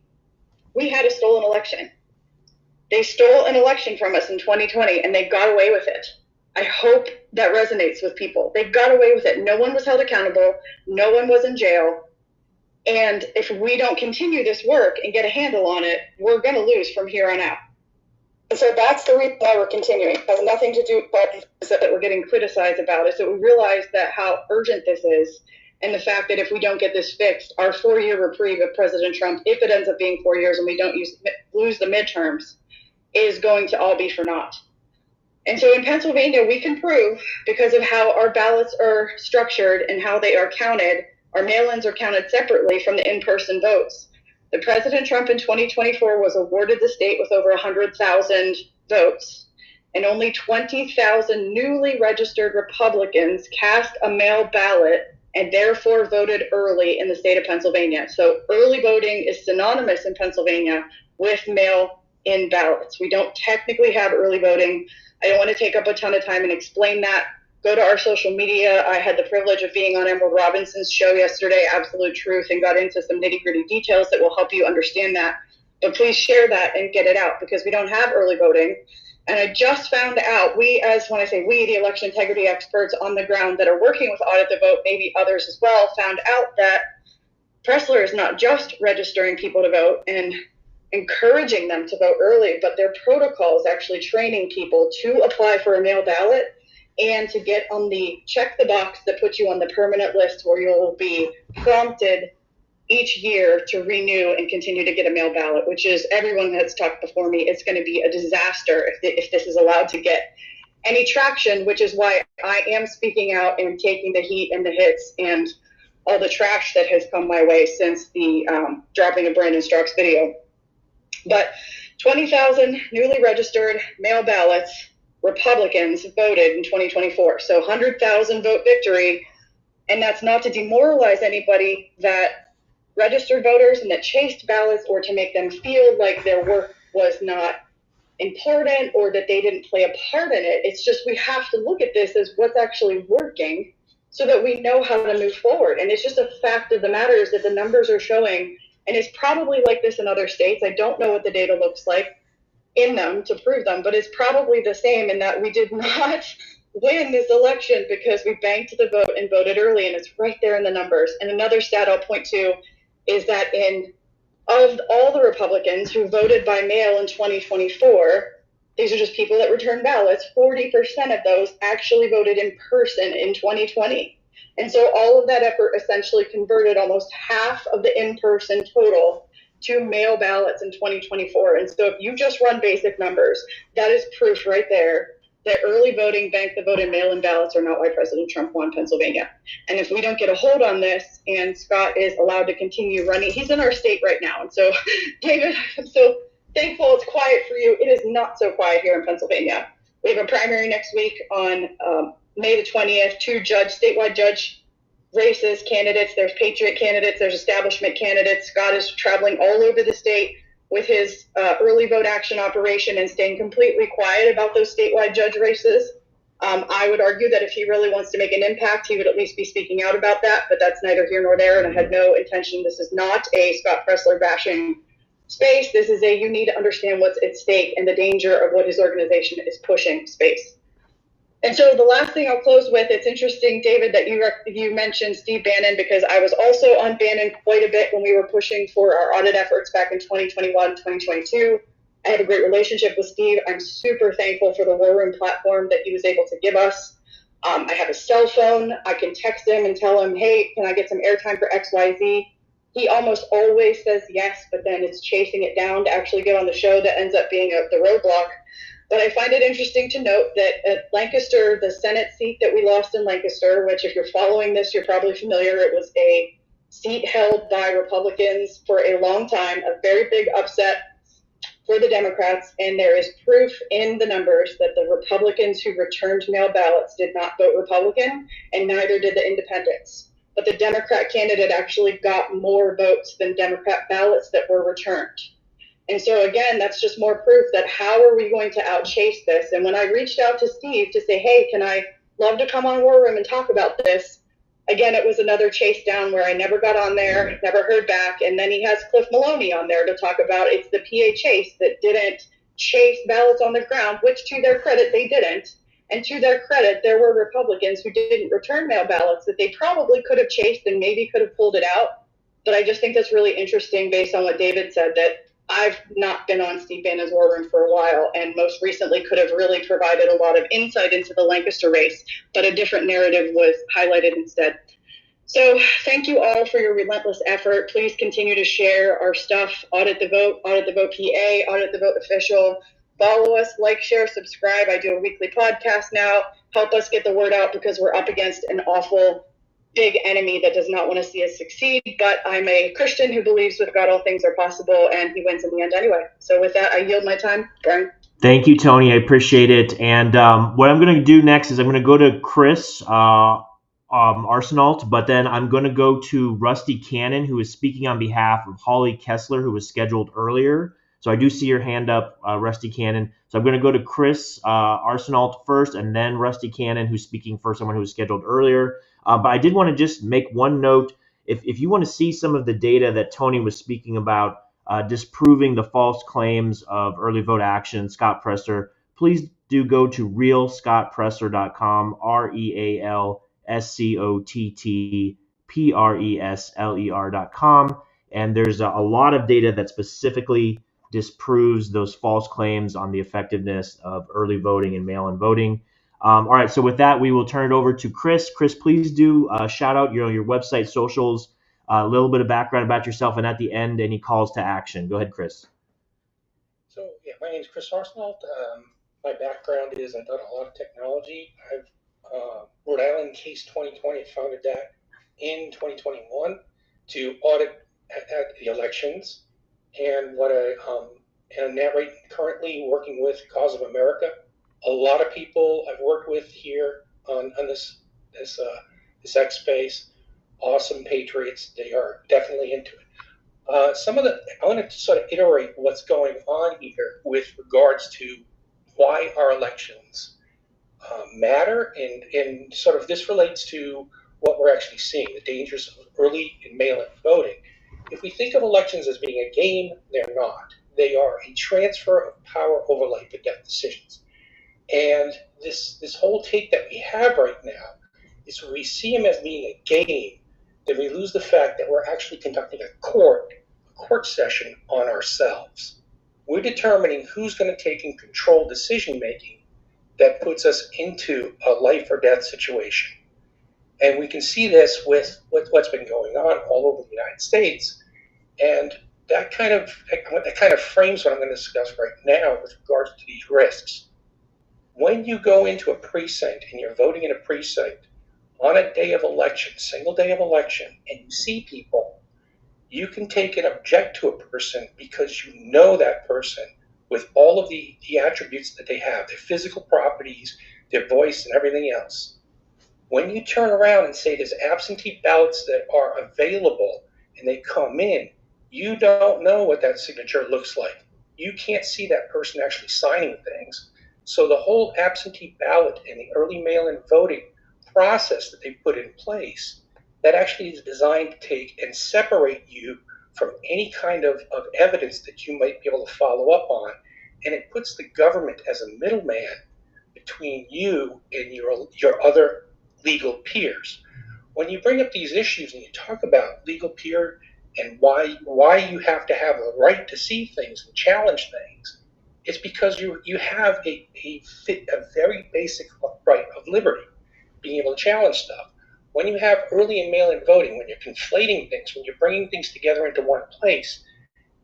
Speaker 9: we had a stolen election. They stole an election from us in 2020 and they got away with it. I hope that resonates with people. They got away with it. No one was held accountable. No one was in jail. And if we don't continue this work and get a handle on it, we're going to lose from here on out. And so that's the reason why we're continuing. It has nothing to do with that we're getting criticized about. Is that we realize that how urgent this is, and the fact that if we don't get this fixed, our 4-year reprieve of President Trump, if it ends up being 4 years and we don't lose the midterms, is going to all be for naught. And so in Pennsylvania, we can prove, because of how our ballots are structured and how they are counted, our mail-ins are counted separately from the in-person votes. The President Trump in 2024 was awarded the state with over 100,000 votes, and only 20,000 newly registered Republicans cast a mail ballot and therefore voted early in the state of Pennsylvania. So early voting is synonymous in Pennsylvania with mail-in ballots. We don't technically have early voting. I don't want to take up a ton of time and explain that. Go to our social media. I had the privilege of being on Emerald Robinson's show yesterday, Absolute Truth, and got into some nitty-gritty details that will help you understand that. But please share that and get it out, because we don't have early voting. And I just found out, when I say we, the election integrity experts on the ground that are working with Audit the Vote, maybe others as well, found out that Pressler is not just registering people to vote and encouraging them to vote early, but their protocol is actually training people to apply for a mail ballot and to get on the check the box that puts you on the permanent list where you'll be prompted each year to renew and continue to get a mail ballot, which is, everyone that's talked before me, it's going to be a disaster if this is allowed to get any traction, which is why I am speaking out and taking the heat and the hits and all the trash that has come my way since the dropping of Brandon Strzok's video. But 20,000 newly registered mail ballots, Republicans voted in 2024. So 100,000 vote victory. And that's not to demoralize anybody that registered voters and that chased ballots, or to make them feel like their work was not important or that they didn't play a part in it. It's just, we have to look at this as what's actually working so that we know how to move forward. And it's just a fact of the matter is that the numbers are showing, and it's probably like this in other states. I don't know what the data looks like in them to prove them, but it's probably the same in that we did not win this election because we banked the vote and voted early, and it's right there in the numbers. And another stat I'll point to is that of all the Republicans who voted by mail in 2024, these are just people that returned ballots, 40% of those actually voted in person in 2020. And so all of that effort essentially converted almost half of the in-person total to mail ballots in 2024. And so if you just run basic numbers, that is proof right there that early voting, bank the vote, and mail-in ballots are not why President Trump won Pennsylvania. And if we don't get a hold on this and Scott is allowed to continue running, he's in our state right now. And so, David, I'm so thankful it's quiet for you. It is not so quiet here in Pennsylvania. We have a primary next week on May the 20th, 2 statewide judge races, candidates. There's patriot candidates, there's establishment candidates. Scott is traveling all over the state with his early vote action operation and staying completely quiet about those statewide judge races. I would argue that if he really wants to make an impact, he would at least be speaking out about that, but that's neither here nor there, and I had no intention. This is not a Scott Pressler bashing space. This is you need to understand what's at stake and the danger of what his organization is pushing space. And so the last thing I'll close with, it's interesting, David, that you mentioned Steve Bannon, because I was also on Bannon quite a bit when we were pushing for our audit efforts back in 2021, 2022. I had a great relationship with Steve. I'm super thankful for the War Room platform that he was able to give us. I have a cell phone. I can text him and tell him, hey, can I get some airtime for XYZ? He almost always says yes, but then it's chasing it down to actually get on the show that ends up being the roadblock. But I find it interesting to note that at Lancaster, the Senate seat that we lost in Lancaster, which if you're following this, you're probably familiar, it was a seat held by Republicans for a long time, a very big upset for the Democrats. And there is proof in the numbers that the Republicans who returned mail ballots did not vote Republican, and neither did the independents. But the Democrat candidate actually got more votes than Democrat ballots that were returned. And so, again, that's just more proof that how are we going to outchase this? And when I reached out to Steve to say, hey, can I love to come on War Room and talk about this? Again, it was another chase down where I never got on there, never heard back. And then he has Cliff Maloney on there to talk about it's the PA chase that didn't chase ballots on the ground, which to their credit, they didn't. And to their credit, there were Republicans who didn't return mail ballots that they probably could have chased and maybe could have pulled it out. But I just think that's really interesting based on what David said, that I've not been on Steve Bannon's War Room for a while, and most recently could have really provided a lot of insight into the Lancaster race, but a different narrative was highlighted instead. So thank you all for your relentless effort. Please continue to share our stuff. Audit the Vote PA, Audit the Vote Official. Follow us, like, share, subscribe. I do a weekly podcast now. Help us get the word out because we're up against an awful big enemy that does not want to see us succeed, but I'm a Christian who believes with God all things are possible, and he wins in the end anyway. So with that, I yield my time. Brian.
Speaker 1: Thank you, Tony. I appreciate it. And what I'm going to do next is I'm going to go to Chris Arsenault, but then I'm going to go to Rusty Cannon, who is speaking on behalf of Holly Kessler, who was scheduled earlier. So I do see your hand up, Rusty Cannon. So I'm going to go to Chris Arsenault first, and then Rusty Cannon, who's speaking for someone who was scheduled earlier. But I did want to just make one note. If you want to see some of the data that Tony was speaking about, disproving the false claims of early vote action, Scott Pressler, please do go to realscottpresler.com, RealScottPresler.com, and there's a lot of data that specifically disproves those false claims on the effectiveness of early voting and mail-in voting. All right, so with that, we will turn it over to Chris. Chris, please do shout out your website, socials, a little bit of background about yourself, and at the end, any calls to action. Go ahead, Chris.
Speaker 10: So, yeah, my name is Chris Arsenault. My background is I've done a lot of technology. I've Rhode Island Case 2020, founded that in 2021 to audit at the elections. And what and now right currently working with Cause of America. A lot of people I've worked with here on this X space, awesome patriots. They are definitely into it. I want to sort of iterate what's going on here with regards to why our elections matter, and sort of this relates to what we're actually seeing, the dangers of early and mail-in voting. If we think of elections as being a game, they're not. They are a transfer of power over life and death decisions. And this whole take that we have right now is we see them as being a game, then we lose the fact that we're actually conducting a court session on ourselves. We're determining who's going to take and control decision making that puts us into a life or death situation. And we can see this with what's been going on all over the United States. And that kind of frames what I'm going to discuss right now with regards to these risks. When you go into a precinct and you're voting in a precinct on a day of election, single day of election, and you see people, you can take and object to a person because you know that person with all of the attributes that they have, their physical properties, their voice, and everything else. When you turn around and say there's absentee ballots that are available and they come in, you don't know what that signature looks like. You can't see that person actually signing things. So the whole absentee ballot and the early mail-in voting process that they put in place, that actually is designed to take and separate you from any kind of evidence that you might be able to follow up on. And it puts the government as a middleman between you and your other legal peers. When you bring up these issues and you talk about legal peer and why you have to have a right to see things and challenge things, it's because you have a very basic right of liberty, being able to challenge stuff. When you have early and mail-in voting, when you're conflating things, when you're bringing things together into one place,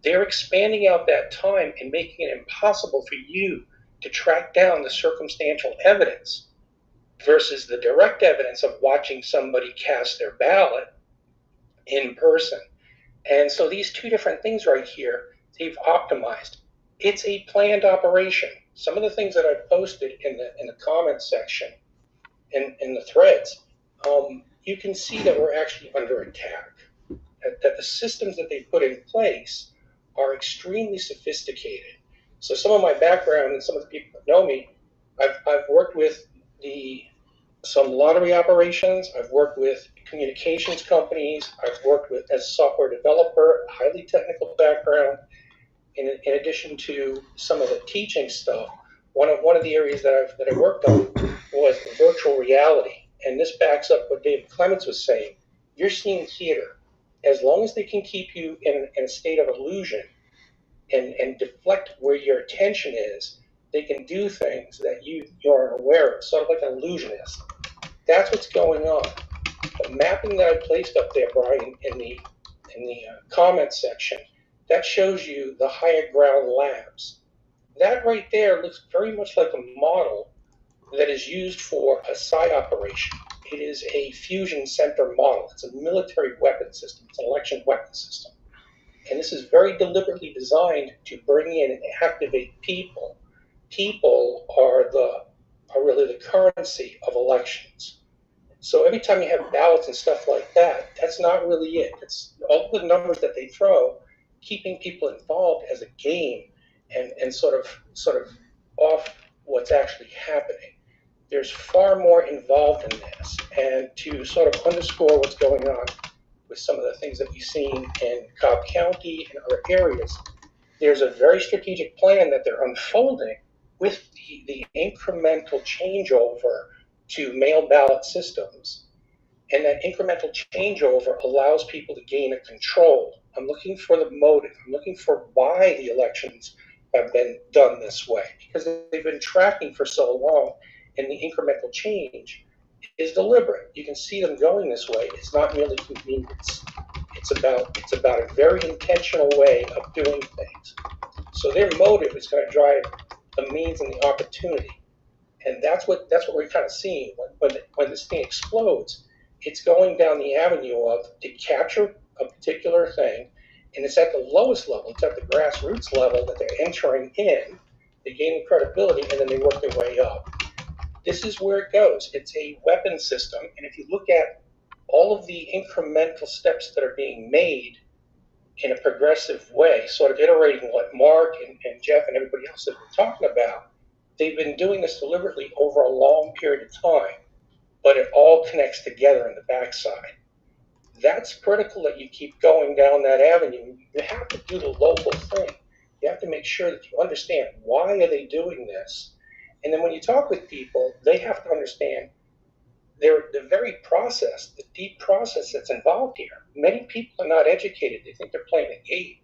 Speaker 10: they're expanding out that time and making it impossible for you to track down the circumstantial evidence versus the direct evidence of watching somebody cast their ballot in person. And so these two different things right here, they've optimized. It's a planned operation. Some of the things that I posted in the comments section, in the threads, you can see that we're actually under attack. That the systems that they put in place are extremely sophisticated. So some of my background and some of the people that know me, I've worked with some lottery operations. I've worked with communications companies. I've worked with as a software developer, highly technical background. In addition to some of the teaching stuff, one of the areas that I worked on was virtual reality. And this backs up what David Clements was saying. You're seeing theater. As long as they can keep you in a state of illusion and deflect where your attention is, they can do things that you aren't aware of, sort of like an illusionist. That's what's going on. The mapping that I placed up there, Brian, in the comments section, that shows you the higher ground labs. That right there looks very much like a model that is used for a side operation. It is a fusion center model. It's a military weapon system. It's an election weapon system. And this is very deliberately designed to bring in and activate people. People are really the currency of elections. So every time you have ballots and stuff like that, that's not really it. It's all the numbers that they throw, keeping people involved as a game and sort of off what's actually happening. There's far more involved in this. And to sort of underscore what's going on with some of the things that we've seen in Cobb County and other areas, there's a very strategic plan that they're unfolding with the incremental changeover to mail ballot systems, and that incremental changeover allows people to gain a control. I'm looking for the motive. I'm looking for why the elections have been done this way, because they've been tracking for so long, and the incremental change is deliberate. You can see them going this way. It's not merely convenience. It's about a very intentional way of doing things. So their motive is going to drive the means and the opportunity, and that's what we're kind of seeing when this thing explodes. It's going down the avenue of to capture a particular thing, and it's at the lowest level. It's at the grassroots level that they're entering in. They gain credibility, and then they work their way up. This is where it goes. It's a weapon system, and if you look at all of the incremental steps that are being made in a progressive way, sort of iterating what Mark and Jeff and everybody else have been talking about, they've been doing this deliberately over a long period of time, but it all connects together in the backside. That's critical that you keep going down that avenue. You have to do the local thing. You have to make sure that you understand why are they doing this. And then when you talk with people, they have to understand the very process, the deep process that's involved here. Many people are not educated. They think they're playing a game.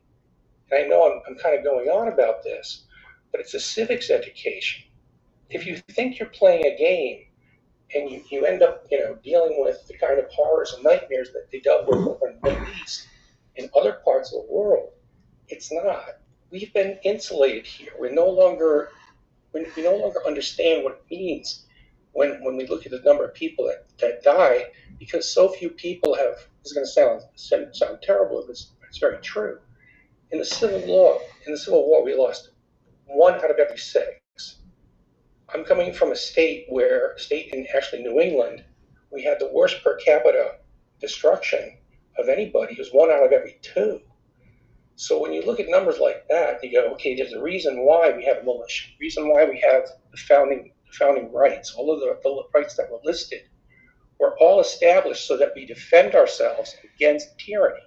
Speaker 10: And I know I'm kind of going on about this, but it's a civics education. If you think you're playing a game and you end up, dealing with the kind of horrors and nightmares that they dealt with over in the Middle East and other parts of the world, it's not. We've been insulated here. We no longer understand what it means when we look at the number of people that die, because so few people have. This is going to sound terrible, but it's very true. In the Civil War, we lost 1 out of every 6. I'm coming from a state in actually New England, we had the worst per capita destruction of anybody. It was 1 out of every 2. So when you look at numbers like that, you go, okay, there's a reason why we have a militia, reason why we have the founding rights, all of the rights that were listed were all established so that we defend ourselves against tyranny.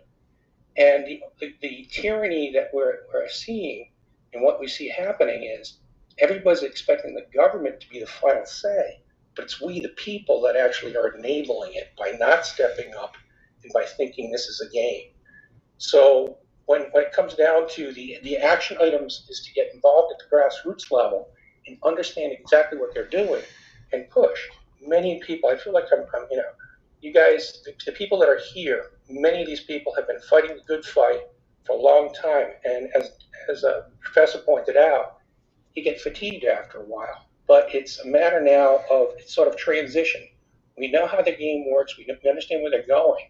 Speaker 10: And the tyranny that we're seeing and what we see happening is everybody's expecting the government to be the final say, but it's we, the people, that actually are enabling it by not stepping up and by thinking this is a game. So when it comes down to the action items is to get involved at the grassroots level and understand exactly what they're doing and push. Many people, I feel like I'm you guys, the people that are here, many of these people have been fighting the good fight for a long time. And as a professor pointed out, you get fatigued after a while. But it's a matter now of sort of transition. We know how the game works. We understand where they're going.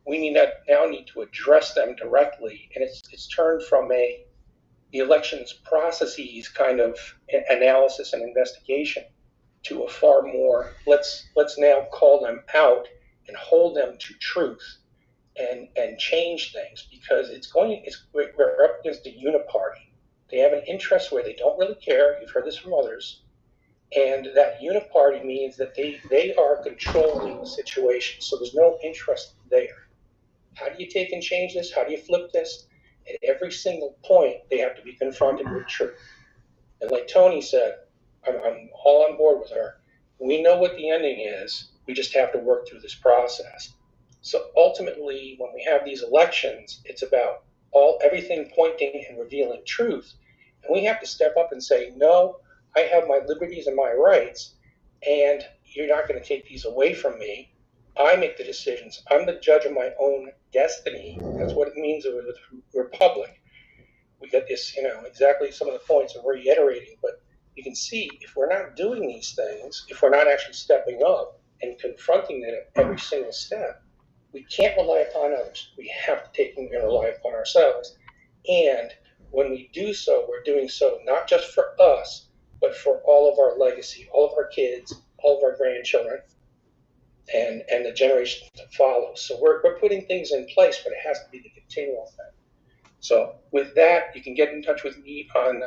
Speaker 10: We now need to address them directly. And it's turned from the elections processes kind of analysis and investigation to a far more, let's now call them out and hold them to truth and change things, because we're up against a uniparty. They have an interest where they don't really care. You've heard this from others. And that uniparty means that they are controlling the situation. So there's no interest there. How do you take and change this? How do you flip this? At every single point, they have to be confronted with truth. And like Tony said, I'm all on board with her. We know what the ending is. We just have to work through this process. So ultimately, when we have these elections, it's about everything pointing and revealing truth. And we have to step up and say, no, I have my liberties and my rights, and you're not going to take these away from me. I make the decisions. I'm the judge of my own destiny. That's what it means with a republic. We got this, exactly some of the points are reiterating, but you can see if we're not doing these things, if we're not actually stepping up and confronting them at every single step, we can't rely upon others. We have to take and rely upon ourselves. And when we do so, we're doing so not just for us, but for all of our legacy, all of our kids, all of our grandchildren, and the generations that follow. So we're putting things in place, but it has to be the continual thing. So with that, you can get in touch with me on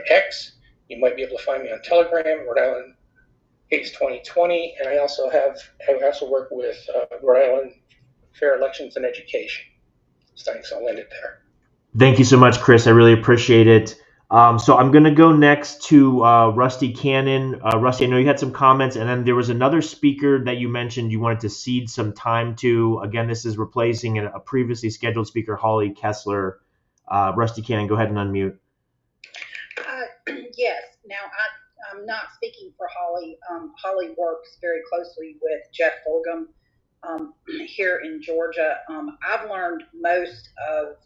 Speaker 10: X. You might be able to find me on Telegram, Rhode Island Case 2020, and I also work with Rhode Island Fair Elections and Education. Thanks. I'll end it there.
Speaker 1: Thank you so much, Chris. I really appreciate it. So I'm going to go next to Rusty Cannon. Rusty, I know you had some comments, and then there was another speaker that you mentioned you wanted to cede some time to. Again, this is replacing a previously scheduled speaker, Holly Kessler. Rusty Cannon, go ahead and unmute.
Speaker 11: Yes. Now, I'm not speaking for Holly. Holly works very closely with Jeff Fulgham here in Georgia. I've learned most of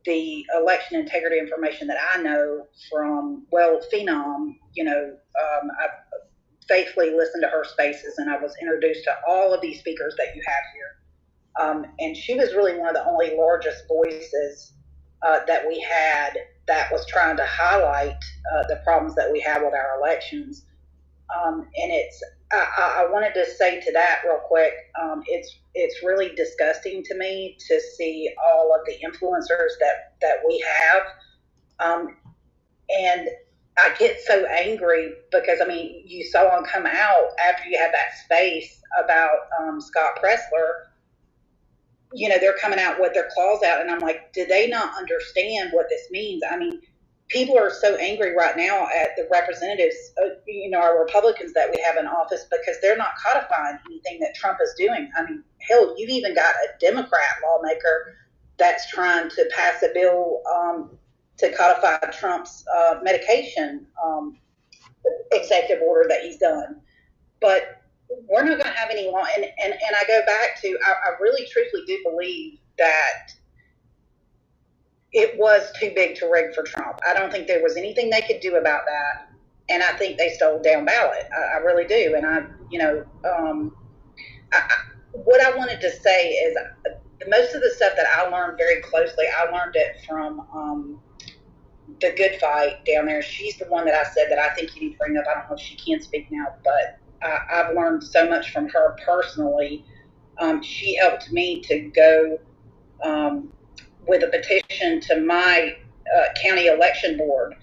Speaker 11: the election integrity information that I know from, well, Phenom. I've faithfully listened to her spaces, and I was introduced to all of these speakers that you have here. And she was really one of the only largest voices that we had that was trying to highlight the problems that we have with our elections. And I wanted to say to that real quick, it's really disgusting to me to see all of the influencers that we have. And I get so angry because, I mean, you saw them come out after you had that space about Scott Pressler. You know, they're coming out with their claws out, and I'm like, do they not understand what this means? I mean, people are so angry right now at the representatives, our Republicans that we have in office, because they're not codifying anything that Trump is doing. I mean, hell, you've even got a Democrat lawmaker that's trying to pass a bill to codify Trump's medication executive order that he's done. But we're not going to have any law. And I go back to, I really truthfully do believe that it was too big to rig for Trump. I don't think there was anything they could do about that. And I think they stole down ballot. I really do. And what I wanted to say is most of the stuff that I learned very closely, I learned it from the Good Fight down there. She's the one that I said that I think you need to bring up. I don't know if she can speak now, but I've learned so much from her personally. She helped me to go with a petition to my county election board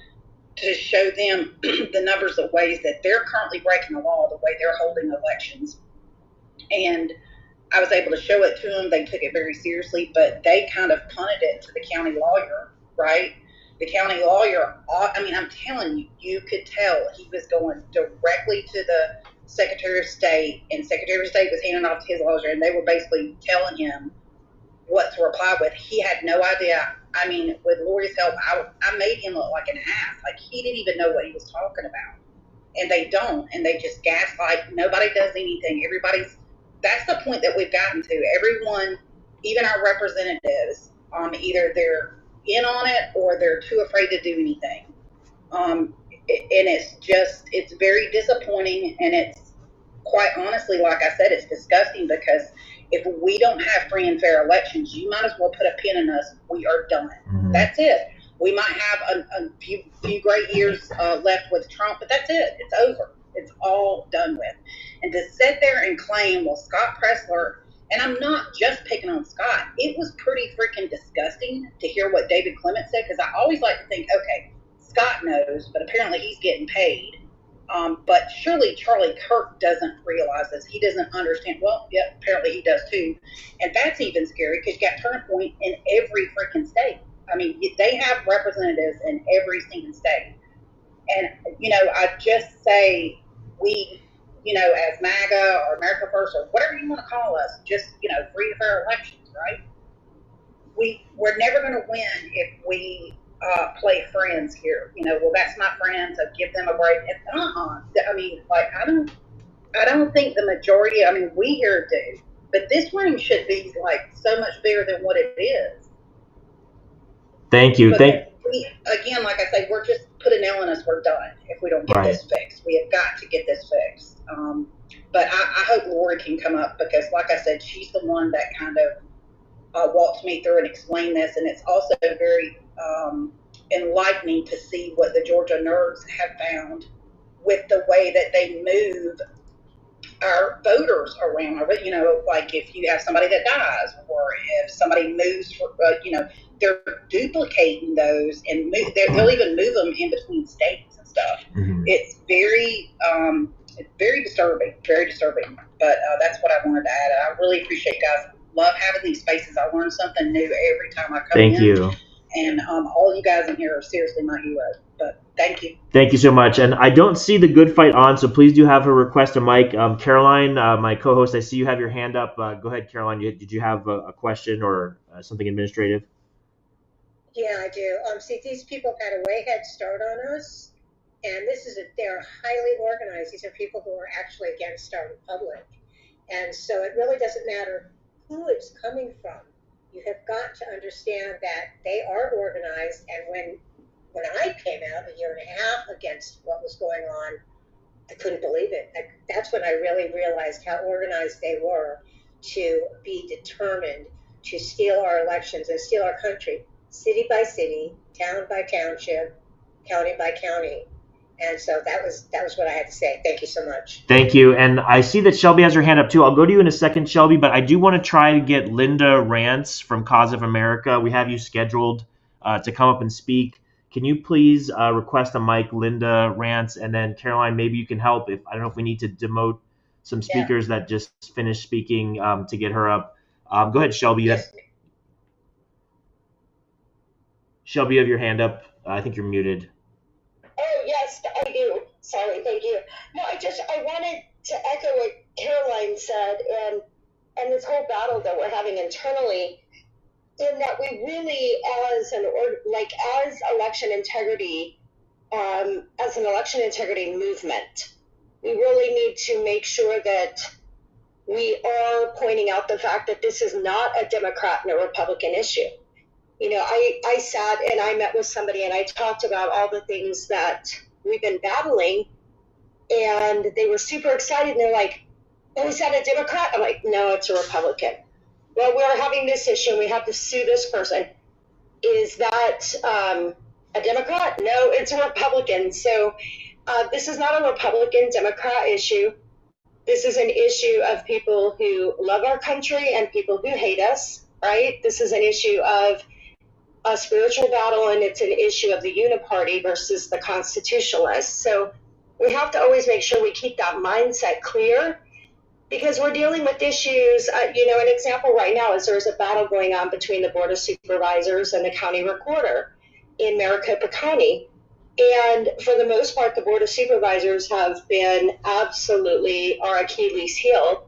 Speaker 11: to show them the numbers of ways that they're currently breaking the law, the way they're holding elections. And I was able to show it to them. They took it very seriously, but they kind of punted it to the county lawyer, right? The county lawyer, I mean, I'm telling you, you could tell he was going directly to the Secretary of State, and Secretary of State was handing off to his lawyer, and they were basically telling him what to reply with. He had no idea. I mean, with Lori's help, I made him look like an ass. Like, he didn't even know what he was talking about. And they don't, and they just gaslight. Nobody does anything. That's the point that we've gotten to. Everyone, even our representatives, either they're in on it or they're too afraid to do anything. And it's very disappointing, and it's quite honestly, like I said, it's disgusting, because if we don't have free and fair elections, you might as well put a pin in us. We are done. Mm-hmm. That's it. We might have a few great years left with Trump, but that's it. It's over. It's all done with. And to sit there and claim, well, Scott Pressler, and I'm not just picking on Scott, it was pretty freaking disgusting to hear what David Clement said, because I always like to think, okay, Scott knows, but apparently he's getting paid. But surely Charlie Kirk doesn't realize this. He doesn't understand. Well, yeah, apparently he does too. And that's even scary, because you got Turning Point in every freaking state. I mean, they have representatives in every single state. And, I just say we, as MAGA or America First or whatever you want to call us, just, free and fair elections, right? We're never going to win if we play friends here. Well, that's my friend, so give them a break. I mean, like, I don't think the majority, I mean, we here do, but this room should be like so much bigger than what it is.
Speaker 1: Thank you.
Speaker 11: Again, like I say, we're just put a nail in us. We're done if we don't get this fixed. We have got to get this fixed. But I hope Lori can come up, because, like I said, she's the one that kind of walked me through and explained this. And it's also very enlightening to see what the Georgia nerds have found with the way that they move our voters around. Like if you have somebody that dies, or if somebody moves, they're duplicating those, and they'll even move them in between states and stuff. Mm-hmm. It's very disturbing, very disturbing. But that's what I wanted to add. I really appreciate you guys. Love having these spaces. I learn something new every time I come in.
Speaker 1: Thank you.
Speaker 11: And all you guys in here are seriously my heroes. But thank you.
Speaker 1: Thank you so much. And I don't see the good fight on, so please do have her request a mic. Caroline, my co-host, I see you have your hand up. Go ahead, Caroline. Did you have a question or something administrative?
Speaker 6: Yeah, I do. See, these people had a way head start on us, and they're highly organized. These are people who are actually against our republic. And so it really doesn't matter who it's coming from. You have got to understand that they are organized, and when I came out a year and a half against what was going on, I couldn't believe it. That's when I really realized how organized they were to be determined to steal our elections and steal our country, city by city, town by township, county by county. And so that was what I had to say. Thank you so much.
Speaker 1: Thank you. And I see that Shelby has her hand up too. I'll go to you in a second, Shelby, but I do want to try to get Linda Rance from Cause of America. We have you scheduled to come up and speak. Can you please request a mic, Linda Rance, and then Caroline, maybe you can help. I don't know if we need to demote some speakers that just finished speaking to get her up. Go ahead, Shelby. Shelby, you have your hand up. I think you're muted.
Speaker 4: Oh, yes, I do. Sorry, thank you. No, I wanted to echo what Caroline said and this whole battle that we're having internally, in that we really, as election integrity, as an election integrity movement, we really need to make sure that we are pointing out the fact that this is not a Democrat and a Republican issue. You know, I sat and I met with somebody and I talked about all the things that we've been battling, and they were super excited. And they're like, "Oh, is that a Democrat?" I'm like, "No, it's a Republican." Well, we're having this issue and we have to sue this person. Is that a Democrat? No, it's a Republican. So this is not a Republican-Democrat issue. This is an issue of people who love our country and people who hate us, right? This is an issue of a spiritual battle, and it's an issue of the uniparty versus the constitutionalists. So we have to always make sure we keep that mindset clear, because we're dealing with issues. An example right now is there's a battle going on between the Board of Supervisors and the county recorder in Maricopa County. And for the most part, the Board of Supervisors have been absolutely our Achilles heel.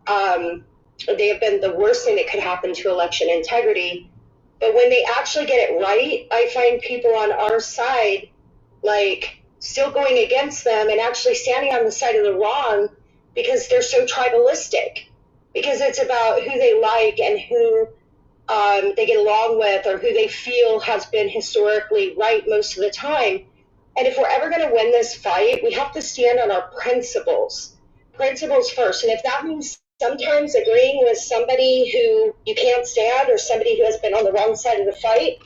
Speaker 4: They have been the worst thing that could happen to election integrity. But when they actually get it right, I find people on our side, still going against them and actually standing on the side of the wrong, because they're so tribalistic. Because it's about who they like and who they get along with, or who they feel has been historically right most of the time. And if we're ever going to win this fight, we have to stand on our principles. Principles first. And if that means sometimes agreeing with somebody who you can't stand, or somebody who has been on the wrong side of the fight,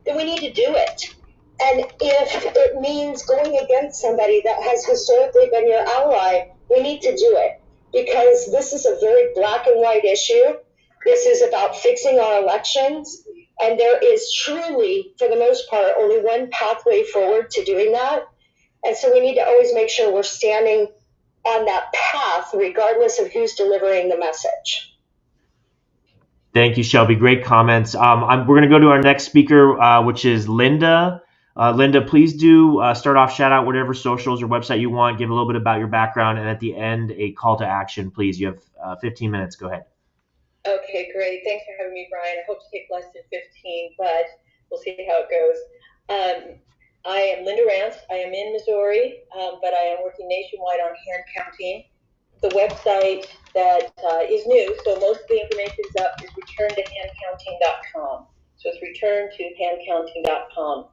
Speaker 4: then we need to do it. And if it means going against somebody that has historically been your ally, we need to do it. Because this is a very black and white issue. This is about fixing our elections. And there is truly, for the most part, only one pathway forward to doing that. And so we need to always make sure we're standing on that path, regardless of who's delivering the message.
Speaker 1: Thank you, Shelby. Great comments. We're going to go to our next speaker, which is Linda. Linda, please do start off, shout out whatever socials or website you want, give a little bit about your background, and at the end, a call to action, please. You have 15 minutes. Go ahead.
Speaker 12: Okay, great. Thanks for having me, Brian. I hope to take less than 15, but we'll see how it goes. I am Linda Rance. I am in Missouri, but I am working nationwide on hand counting. The website that is new, so most of the information is up, is returntohandcounting.com. So it's returntohandcounting.com.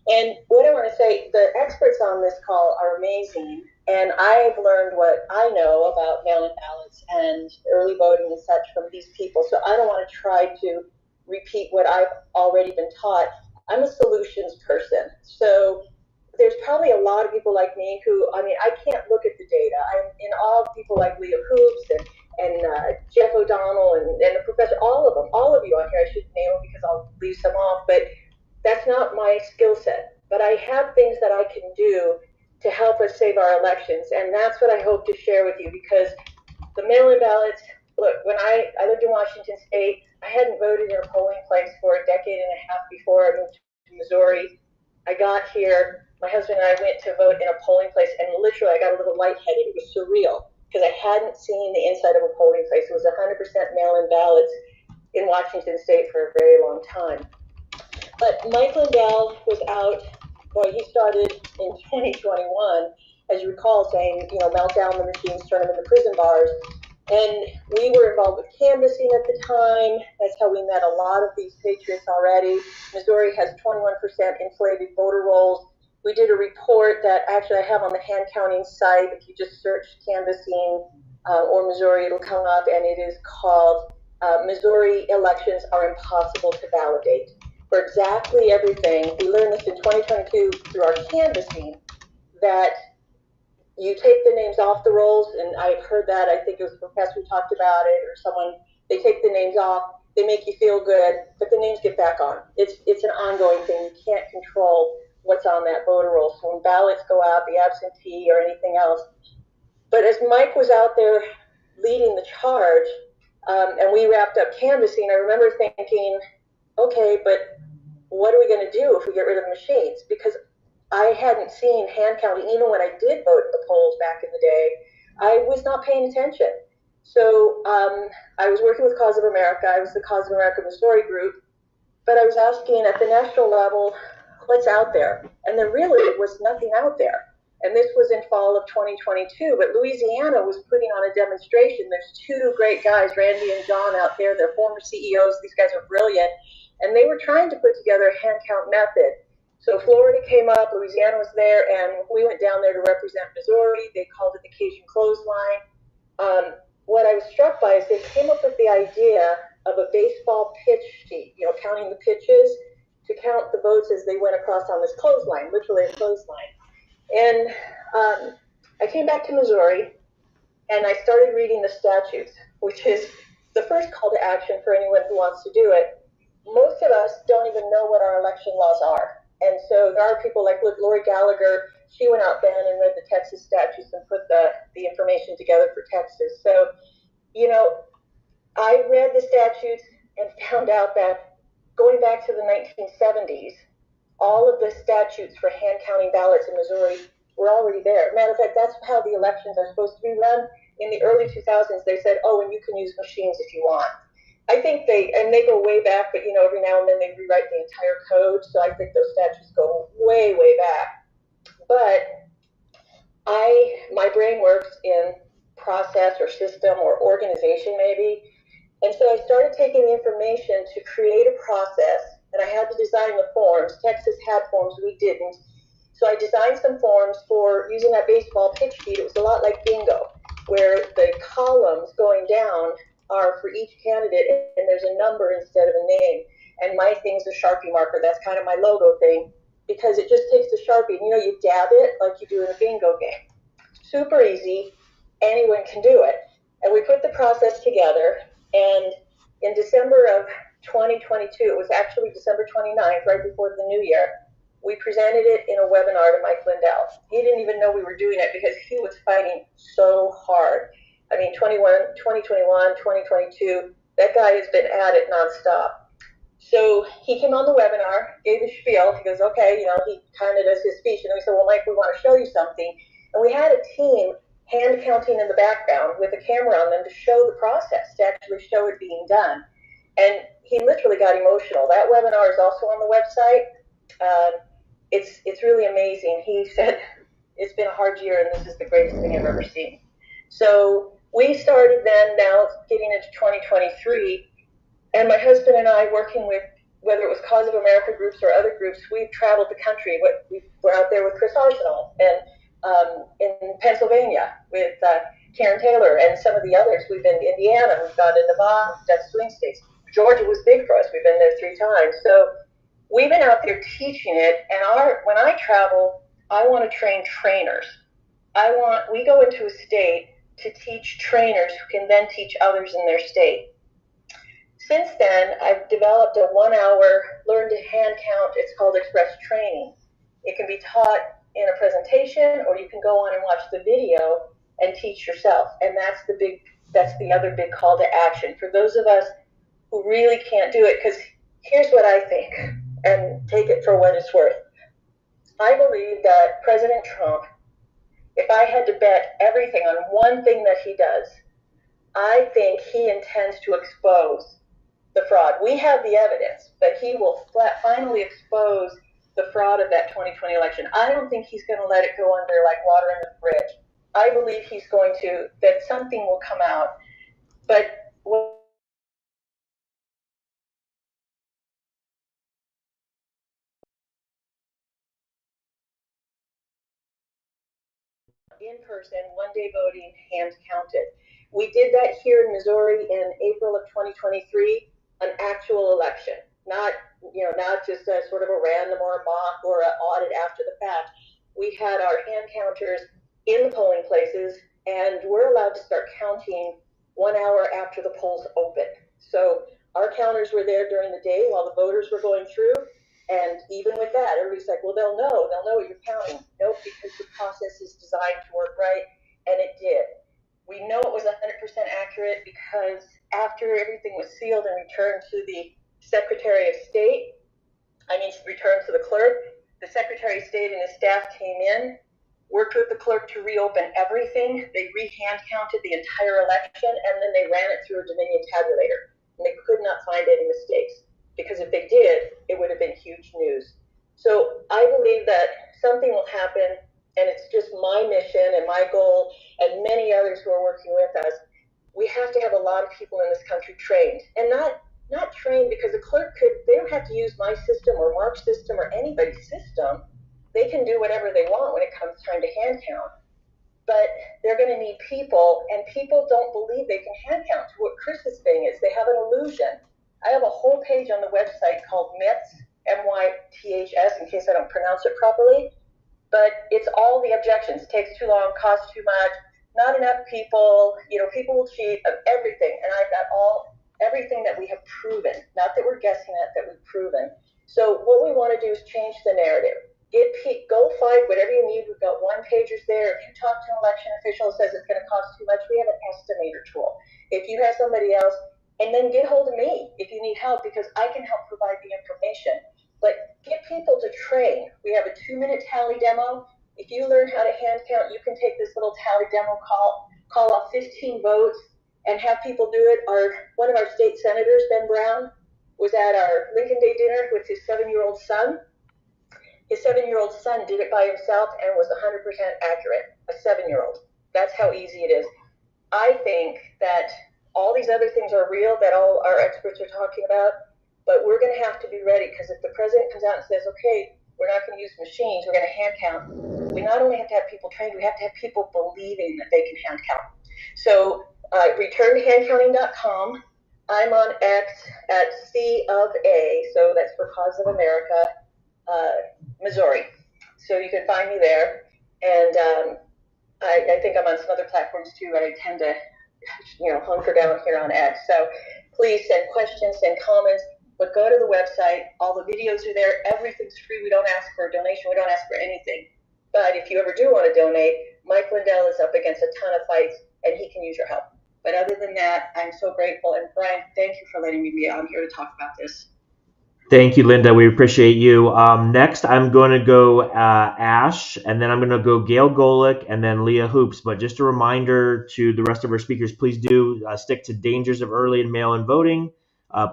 Speaker 12: And what I want to say, the experts on this call are amazing, and I've learned what I know about mail-in ballots and early voting and such from these people. So I don't want to try to repeat what I've already been taught. I'm a solutions person. So there's probably a lot of people like me who, I can't look at the data. I'm in awe of people like Leah Hoops and Jeff O'Donnell and the professor, all of them, all of you on here. I shouldn't name them because I'll leave some off, but that's not my skill set. But I have things that I can do to help us save our elections, and that's what I hope to share with you, because the mail-in ballots, look, when I lived in Washington State, I hadn't voted in a polling place for a decade and a half before I moved to Missouri. I got here, my husband and I went to vote in a polling place, and literally I got a little lightheaded. It was surreal because I hadn't seen the inside of a polling place. It was 100% mail-in ballots in Washington State for a very long time. But Mike Lindell was out, boy, he started in 2021, as you recall, saying, melt down the machines, turn them into prison bars. And we were involved with canvassing at the time. That's how we met a lot of these patriots already. Missouri has 21% inflated voter rolls. We did a report that actually I have on the hand counting site. If you just search canvassing or Missouri, it'll come up, and it is called Missouri Elections Are Impossible to Validate. For exactly everything, we learned this in 2022 through our canvassing, that you take the names off the rolls, and I've heard that, I think it was a professor who talked about it, or someone, they take the names off, they make you feel good, but the names get back on. It's an ongoing thing. You can't control what's on that voter roll. So when ballots go out, the absentee or anything else. But as Mike was out there leading the charge, and we wrapped up canvassing, I remember thinking, okay, but what are we going to do if we get rid of the machines? Because I hadn't seen hand counting. Even when I did vote at the polls back in the day, I was not paying attention. So I was working with Cause of America. I was the Cause of America Missouri group. But I was asking at the national level, what's out there? And there really was nothing out there. And this was in fall of 2022. But Louisiana was putting on a demonstration. There's two great guys, Randy and John, out there. They're former CEOs. These guys are brilliant. And they were trying to put together a hand count method. So Florida came up, Louisiana was there, and we went down there to represent Missouri. They called it the Cajun Clothesline. What I was struck by is they came up with the idea of a baseball pitch sheet, counting the pitches to count the votes as they went across on this clothesline, literally a clothesline. And I came back to Missouri, and I started reading the statutes, which is the first call to action for anyone who wants to do it. Most of us don't even know what our election laws are. And so there are people like Lori Gallagher. She went out then and read the Texas statutes and put the information together for Texas. So, I read the statutes and found out that going back to the 1970s, all of the statutes for hand counting ballots in Missouri were already there. Matter of fact, that's how the elections are supposed to be run. In the early 2000s, they said, and you can use machines if you want. I think they go way back, but every now and then they rewrite the entire code. So I think those statutes go way, way back. But my brain works in process or system or organization maybe. And so I started taking the information to create a process, and I had to design the forms. Texas had forms, we didn't. So I designed some forms for using that baseball pitch sheet. It was a lot like bingo, where the columns going down are for each candidate, and there's a number instead of a name. And my thing's a Sharpie marker. That's kind of my logo thing, because it just takes the Sharpie, and you dab it like you do in a bingo game. Super easy. Anyone can do it. And we put the process together, and in December of 2022, it was actually December 29th, right before the new year, we presented it in a webinar to Mike Lindell. He didn't even know we were doing it because he was fighting so hard. I mean, 2021, 2022, that guy has been at it nonstop. So he came on the webinar, gave his spiel. He goes, okay, he kind of does his speech. And we said, well, Mike, we want to show you something. And we had a team hand counting in the background with a camera on them to show the process, to actually show it being done. And he literally got emotional. That webinar is also on the website. It's really amazing. He said, it's been a hard year, and this is the greatest thing I've ever seen. So we started then, now getting into 2023, and my husband and I, working with, whether it was Cause of America groups or other groups, we've traveled the country. We were out there with Chris Arsenal, and in Pennsylvania with Karen Taylor and some of the others. We've been to Indiana, we've gone to Nevada, we've done swing states. Georgia was big for us. We've been there 3 times. So we've been out there teaching it, and when I travel, I want to train trainers. We go into a state to teach trainers who can then teach others in their state. Since then, I've developed a 1-hour learn to hand count. It's called Express Training. It can be taught in a presentation, or you can go on and watch the video and teach yourself. And that's the big That's the other big call to action for those of us who really can't do it. Because here's what I think, and take it for what it's worth. I believe that President Trump, if I had to bet everything on one thing that he does, I think he intends to expose the fraud. We have the evidence, but he will finally expose the fraud of that 2020 election. I don't think he's going to let it go under like water in the fridge. I believe he's going to, that something will come out. But in person, one-day voting, hand counted. We did that here in Missouri in April of 2023, an actual election, not just a sort of a random or a mock or an audit after the fact. We had our hand counters in the polling places, and we're allowed to start counting 1 hour after the polls open. So our counters were there during the day while the voters were going through. And even with that, everybody's like, well, they'll know what you're counting. Nope, because the process is designed to work right, and it did. We know it was 100% accurate because after everything was sealed and returned to the Secretary of State, returned to the clerk, the Secretary of State and his staff came in, worked with the clerk to reopen everything. They re-hand counted the entire election, and then they ran it through a Dominion tabulator. And they could not find any mistakes, because if they did, it would have been huge news. So I believe that something will happen, and it's just my mission and my goal, and many others who are working with us. We have to have a lot of people in this country trained, and not trained because the clerk they don't have to use my system or Mark's system or anybody's system. They can do whatever they want when it comes time to hand count. But they're going to need people, and people don't believe they can hand count. To what Chris's thing is, they have an illusion. I have a whole page on the website called MYTHS, MYTHS, in case I don't pronounce it properly. But it's all the objections. It takes too long, costs too much, not enough people, people will cheat, of everything. And I've got everything that we have proven, not that we're guessing at, that we've proven. So what we want to do is change the narrative. Go find whatever you need. We've got one-pagers there. If you talk to an election official who says it's going to cost too much, we have an estimator tool. If you have somebody else, and then get hold of me if you need help, because I can help provide the information. But get people to train. We have a 2-minute tally demo. If you learn how to hand count, you can take this little tally demo, call off 15 votes, and have people do it. One of our state senators, Ben Brown, was at our Lincoln Day dinner with his 7-year-old son. His 7-year-old son did it by himself and was 100% accurate. A 7-year-old. That's how easy it is. I think that all these other things are real that all our experts are talking about, but we're going to have to be ready, because if the president comes out and says, okay, we're not going to use machines, we're going to hand count, we not only have to have people trained, we have to have people believing that they can hand count. So returntohandcounting.com. I'm on X at C of A, so that's for Cause of America, Missouri. So you can find me there. And I think I'm on some other platforms too, but I tend to hunker down here on X. So please send questions, send comments, but go to the website. All the videos are there. Everything's free. We don't ask for a donation. We don't ask for anything. But if you ever do want to donate, Mike Lindell is up against a ton of fights, and he can use your help. But other than that, I'm so grateful. And Brian, thank you for letting me be on here to talk about this.
Speaker 1: Thank you, Linda. We appreciate you. Next, I'm going to go Ash, and then I'm going to go Gail Golick, and then Leah Hoops. But just a reminder to the rest of our speakers, please do stick to dangers of early and mail-in voting.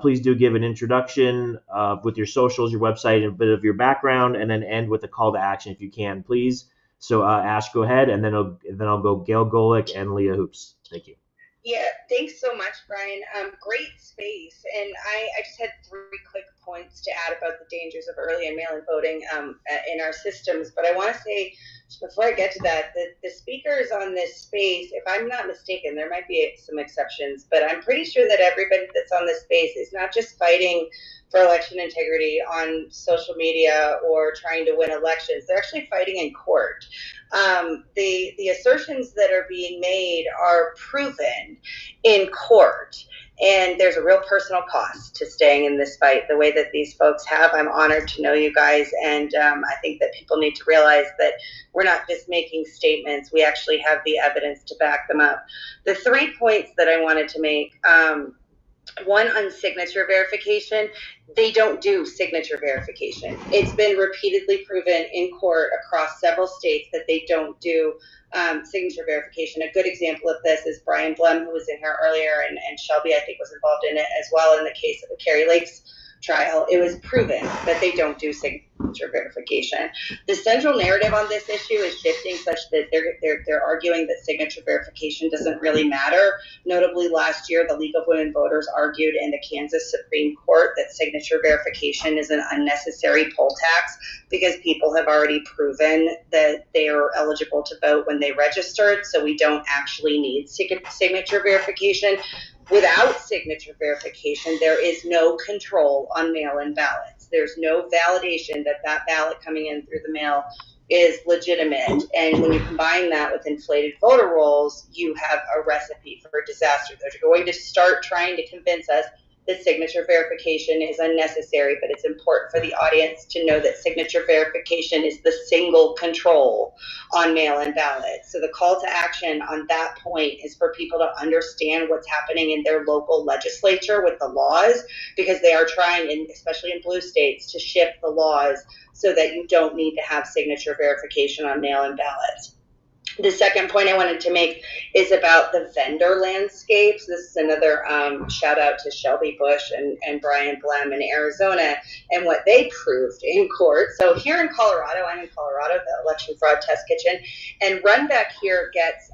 Speaker 1: Please do give an introduction with your socials, your website, and a bit of your background, and then end with a call to action if you can, please. So Ash, go ahead, and then I'll go Gail Golick and Leah Hoops. Thank you.
Speaker 13: Yeah, thanks so much, Brian. Great space. And I just had 3 quick points to add about the dangers of early and mail-in voting in our systems. But I want to say, before I get to that, the speakers on this space, if I'm not mistaken, there might be some exceptions, but I'm pretty sure that everybody that's on this space is not just fighting for election integrity on social media or trying to win elections. They're actually fighting in court. The assertions that are being made are proven in court. And there's a real personal cost to staying in this fight the way that these folks have. I'm honored to know you guys, and I think that people need to realize that we're not just making statements. We actually have the evidence to back them up. The 3 points that I wanted to make, one on signature verification, they don't do signature verification. It's been repeatedly proven in court across several states that they don't do signature verification. A good example of this is Brian Blum, who was in here earlier, and Shelby, I think, was involved in it as well in the case of the Kerry Lakes trial. It was proven that they don't do signature verification. The central narrative on this issue is shifting such that they're arguing that signature verification doesn't really matter. Notably, last year, the League of Women Voters argued in the Kansas Supreme Court that signature verification is an unnecessary poll tax because people have already proven that they are eligible to vote when they registered, so we don't actually need signature verification. Without signature verification, there is no control on mail-in ballots. There's no validation that that ballot coming in through the mail is legitimate. And when you combine that with inflated voter rolls, you have a recipe for disaster. They're going to start trying to convince us that signature verification is unnecessary, but it's important for the audience to know that signature verification is the single control on mail-in ballots. So the call to action on that point is for people to understand what's happening in their local legislature with the laws, because they are trying, especially in blue states, to shift the laws so that you don't need to have signature verification on mail-in ballots. The second point I wanted to make is about the vendor landscapes. This is another shout out to Shelby Bush and Brian Blum in Arizona and what they proved in court. So here in Colorado, I'm in Colorado, the Election Fraud Test Kitchen, and Runback here gets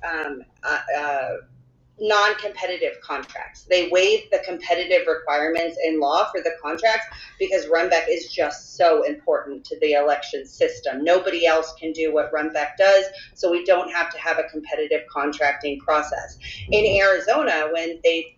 Speaker 13: non-competitive contracts. They waive the competitive requirements in law for the contracts because Runback is just so important to the election system. Nobody else can do what Runback does, so we don't have to have a competitive contracting process. In Arizona, when they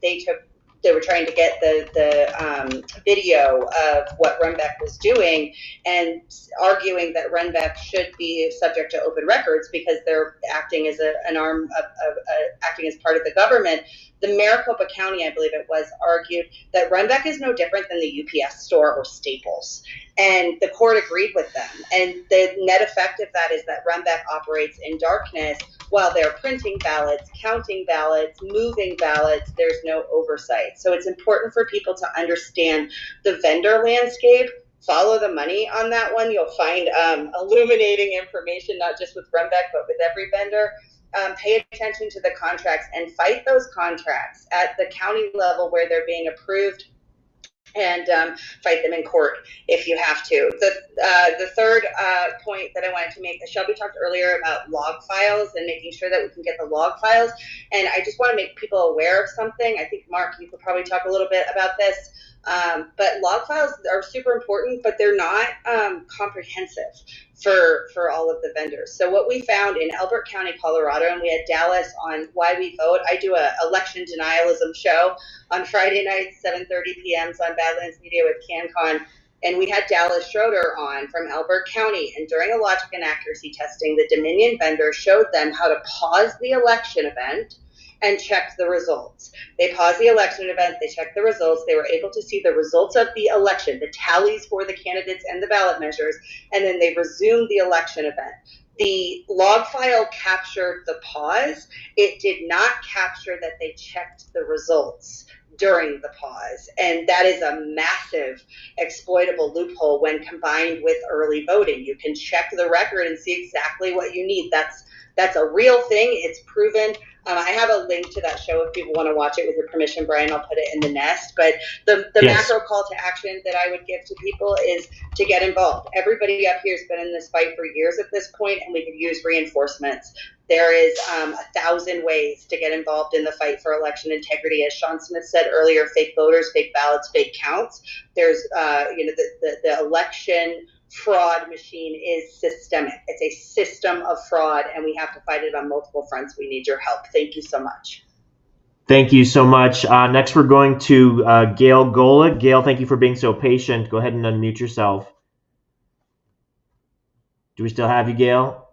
Speaker 13: were trying to get the video of what Runback was doing and arguing that Runback should be subject to open records because they're acting as an arm of acting as part of the government. The Maricopa County, I believe it was, argued that Runback is no different than the UPS store or Staples. And the court agreed with them. And the net effect of that is that Runback operates in darkness while they're printing ballots, counting ballots, moving ballots. There's no oversight. So it's important for people to understand the vendor landscape. Follow the money on that one. You'll find illuminating information, not just with Runback, but with every vendor. Pay attention to the contracts and fight those contracts at the county level where they're being approved, and fight them in court if you have to. The third point that I wanted to make, Shelby talked earlier about log files and making sure that we can get the log files. And I just want to make people aware of something. I think, Mark, you could probably talk a little bit about this. But log files are super important, but they're not comprehensive for all of the vendors. So what we found in Elbert County, Colorado, and we had Dallas on Why We Vote. I do a election denialism show on Friday nights, 7:30 p.m. on Badlands Media with CanCon. And we had Dallas Schroeder on from Elbert County. And during a logic and accuracy testing, the Dominion vendor showed them how to pause the election event and checked the results. They paused the election event, they checked the results, they were able to see the results of the election, the tallies for the candidates and the ballot measures, and then they resumed the election event. The log file captured the pause. It did not capture that they checked the results during the pause. And that is a massive exploitable loophole when combined with early voting. You can check the record and see exactly what you need. That's a real thing. It's proven. I have a link to that show if people want to watch it with your permission, Brian. I'll put it in the nest. But the yes. Macro call to action that I would give to people is to get involved. Everybody up here has been in this fight for years at this point, and we could use reinforcements. There is 1,000 ways to get involved in the fight for election integrity. As Sean Smith said earlier, fake voters, fake ballots, fake counts. There's, the election fraud machine is systemic. It's a system of fraud, and we have to fight it on multiple fronts. We need your help. Thank you so much.
Speaker 1: Thank you so much. Next, we're going to Gail Golick. Gail, thank you for being so patient. Go ahead and unmute yourself. Do we still have you, Gail?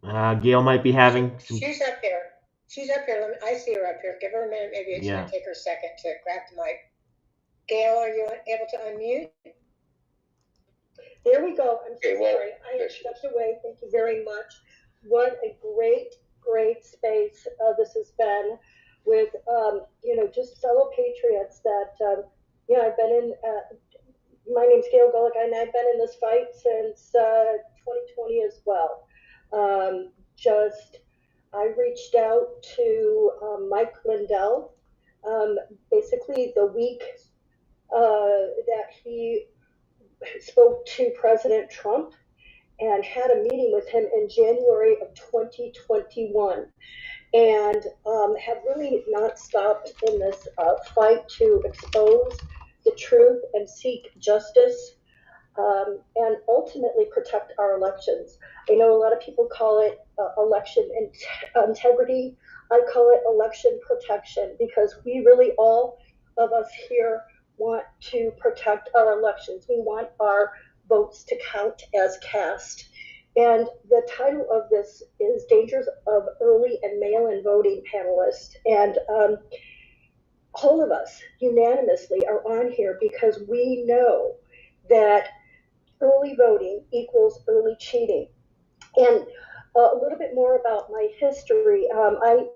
Speaker 1: Gail might be having some...
Speaker 6: She's up here. She's up here. I see her up here. Give her a minute. Maybe it's going to take her a second to grab the mic. Gail, are you able to unmute?
Speaker 14: There we go. I'm so sorry. I stepped away. Thank you very much. What a great space this has been with, just fellow patriots that, I've been in, my name's Gail Golick, and I've been in this fight since 2020 as well. I reached out to Mike Lindell, basically the week that he spoke to President Trump, and had a meeting with him in January of 2021, and have really not stopped in this fight to expose the truth and seek justice, and ultimately protect our elections. I know a lot of people call it election integrity. I call it election protection, because we really, all of us here, want to protect our elections. We want our votes to count as cast. And the title of this is Dangers of Early and Mail-in Voting, panelists. And all of us unanimously are on here because we know that early voting equals early cheating. And a little bit more about my history. I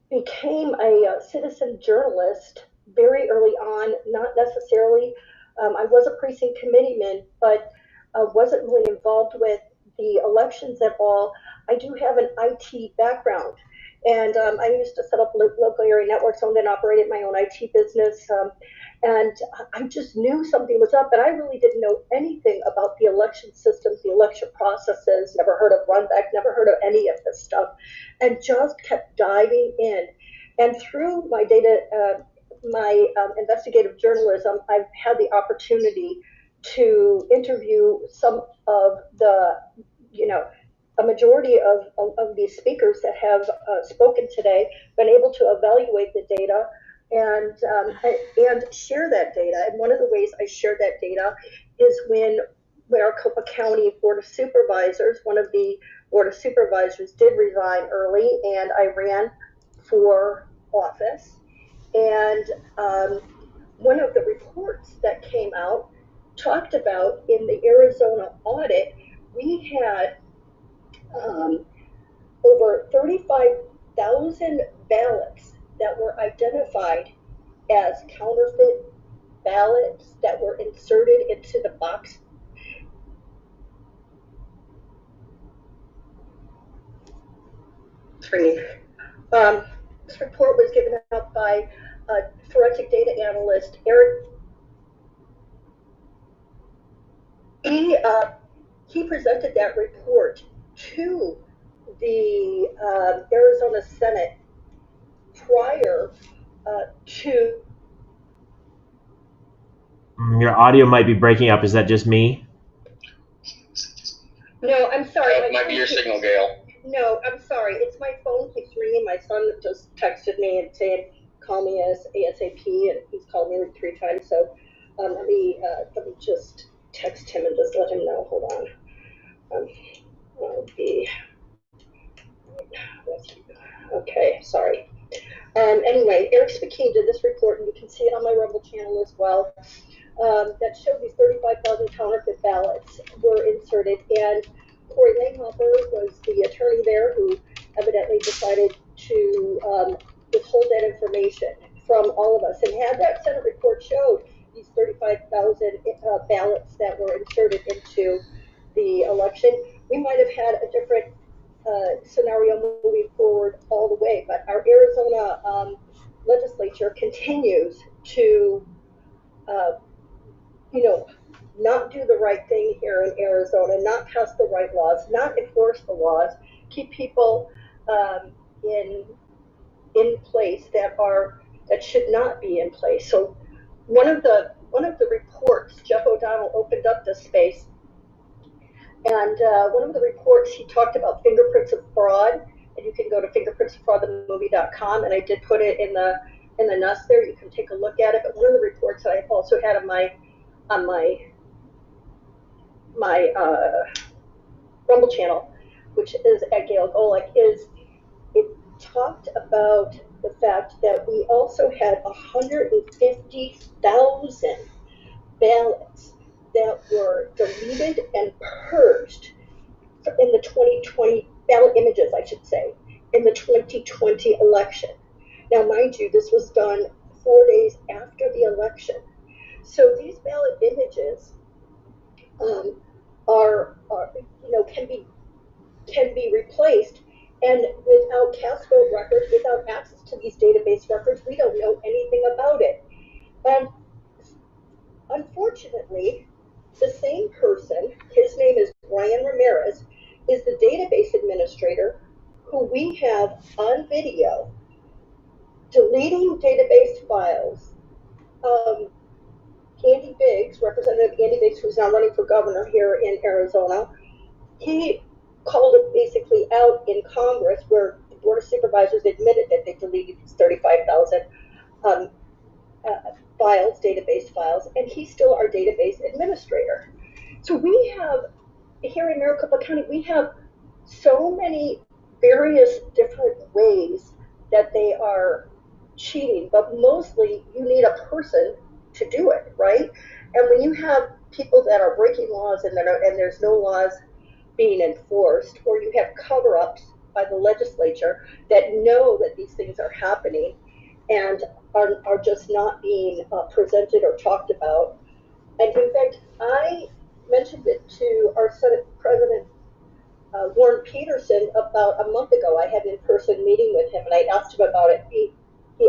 Speaker 14: became a citizen journalist very early on, not necessarily, I was a precinct committeeman, but wasn't really involved with the elections at all. I do have an IT background, and I used to set up local area networks, owned and operated my own IT business, and I just knew something was up, but I really didn't know anything about the election systems, the election processes, never heard of Runback, never heard of any of this stuff, and just kept diving in. And through my my investigative journalism, I've had the opportunity to interview some of the, a majority of these speakers that have spoken today, been able to evaluate the data and share that data. And one of the ways I share that data is when Maricopa County Board of Supervisors, one of the Board of Supervisors did resign early, and I ran for office. And one of the reports that came out talked about in the Arizona audit, we had over 35,000 ballots that were identified as counterfeit ballots that were inserted into the box. This report was given out by forensic data analyst Eric. He presented that report to the Arizona Senate prior to.
Speaker 1: Your audio might be breaking up. Is that just me?
Speaker 14: No, I'm sorry.
Speaker 5: It might be your signal, Gail.
Speaker 14: No, I'm sorry. It's my phone keeps ringing. My son just texted me and said, "Call me ASAP," and he's called me like 3 times. So let me just text him and just let him know. Hold on. Okay, sorry. Anyway, Eric Spickin did this report, and you can see it on my Rumble channel as well. That showed these 35,000 counterfeit ballots were inserted, and Corey Langhoffer was the attorney there who evidently decided to withhold that information from all of us. And had that Senate report showed these 35,000 ballots that were inserted into the election, we might have had a different scenario moving forward all the way. But our Arizona legislature continues to not do the right thing here in Arizona, not pass the right laws, not enforce the laws, keep people in place that should not be in place. So one of the reports, Jeff O'Donnell opened up this space, And one of the reports, he talked about fingerprints of fraud, and you can go to fingerprintsofraudthemovie.com, and I did put it in the NUS there. You can take a look at it. But one of the reports that I also had on my Rumble channel, which is at Gail Golick, is it talked about the fact that we also had 150,000 ballots that were deleted and purged in the 2020 ballot images, I should say, in the 2020 election. Now, mind you, this was done 4 days after the election. So these ballot images can be replaced, and without cast vote records, without access to these database records, we don't know anything about it. And unfortunately, the same person, his name is Brian Ramirez, is the database administrator who we have on video deleting database files. Andy Biggs, Representative Andy Biggs, who's now running for governor here in Arizona, he called it basically out in Congress, where the Board of Supervisors admitted that they deleted these 35,000 files, database files, and he's still our database administrator. So we have, here in Maricopa County, we have so many various different ways that they are cheating, but mostly you need a person to do it, right? And when you have people that are breaking laws and there's no laws being enforced, or you have cover-ups by the legislature that know that these things are happening and are just not being presented or talked about. And in fact, I mentioned it to our Senate President Warren Peterson about a month ago. I had an in-person meeting with him, and I asked him about it. He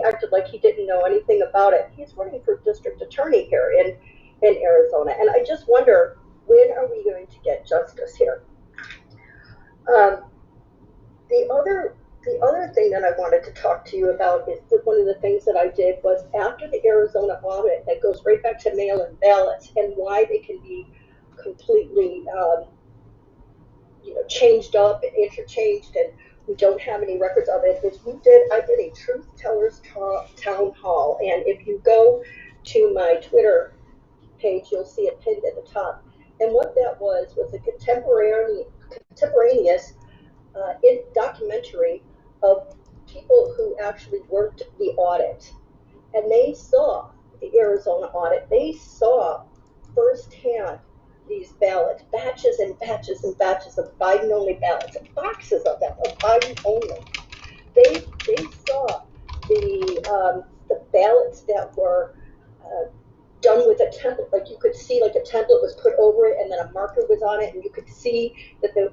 Speaker 14: acted like he didn't know anything about it. He's running for district attorney here in Arizona, and I just wonder, when are we going to get justice here? The other thing that I wanted to talk to you about is that one of the things that I did was, after the Arizona audit that goes right back to mail-in ballots and why they can be completely changed up and interchanged, and we don't have any records of it, is I did a Truth Tellers town hall, and if you go to my Twitter page, you'll see it pinned at the top. And what that was a contemporaneous documentary of people who actually worked the audit, and they saw the Arizona audit. They saw firsthand these ballots, batches and batches and batches of Biden-only ballots, boxes of them, of Biden only. They saw the ballots that were done with a template. Like, you could see, like, a template was put over it, and then a marker was on it, and you could see that the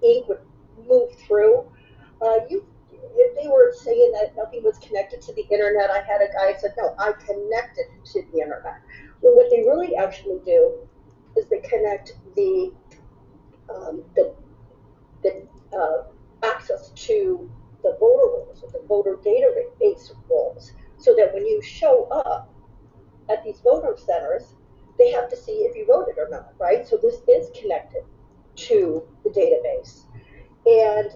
Speaker 14: ink would move through. If they were saying that nothing was connected to the internet, I had a guy who said, no, I connected to the internet. Well, what they really actually do is they connect the access to the voter rolls, or the voter database rolls, so that when you show up at these voter centers, they have to see if you voted or not, right? So this is connected to the database. And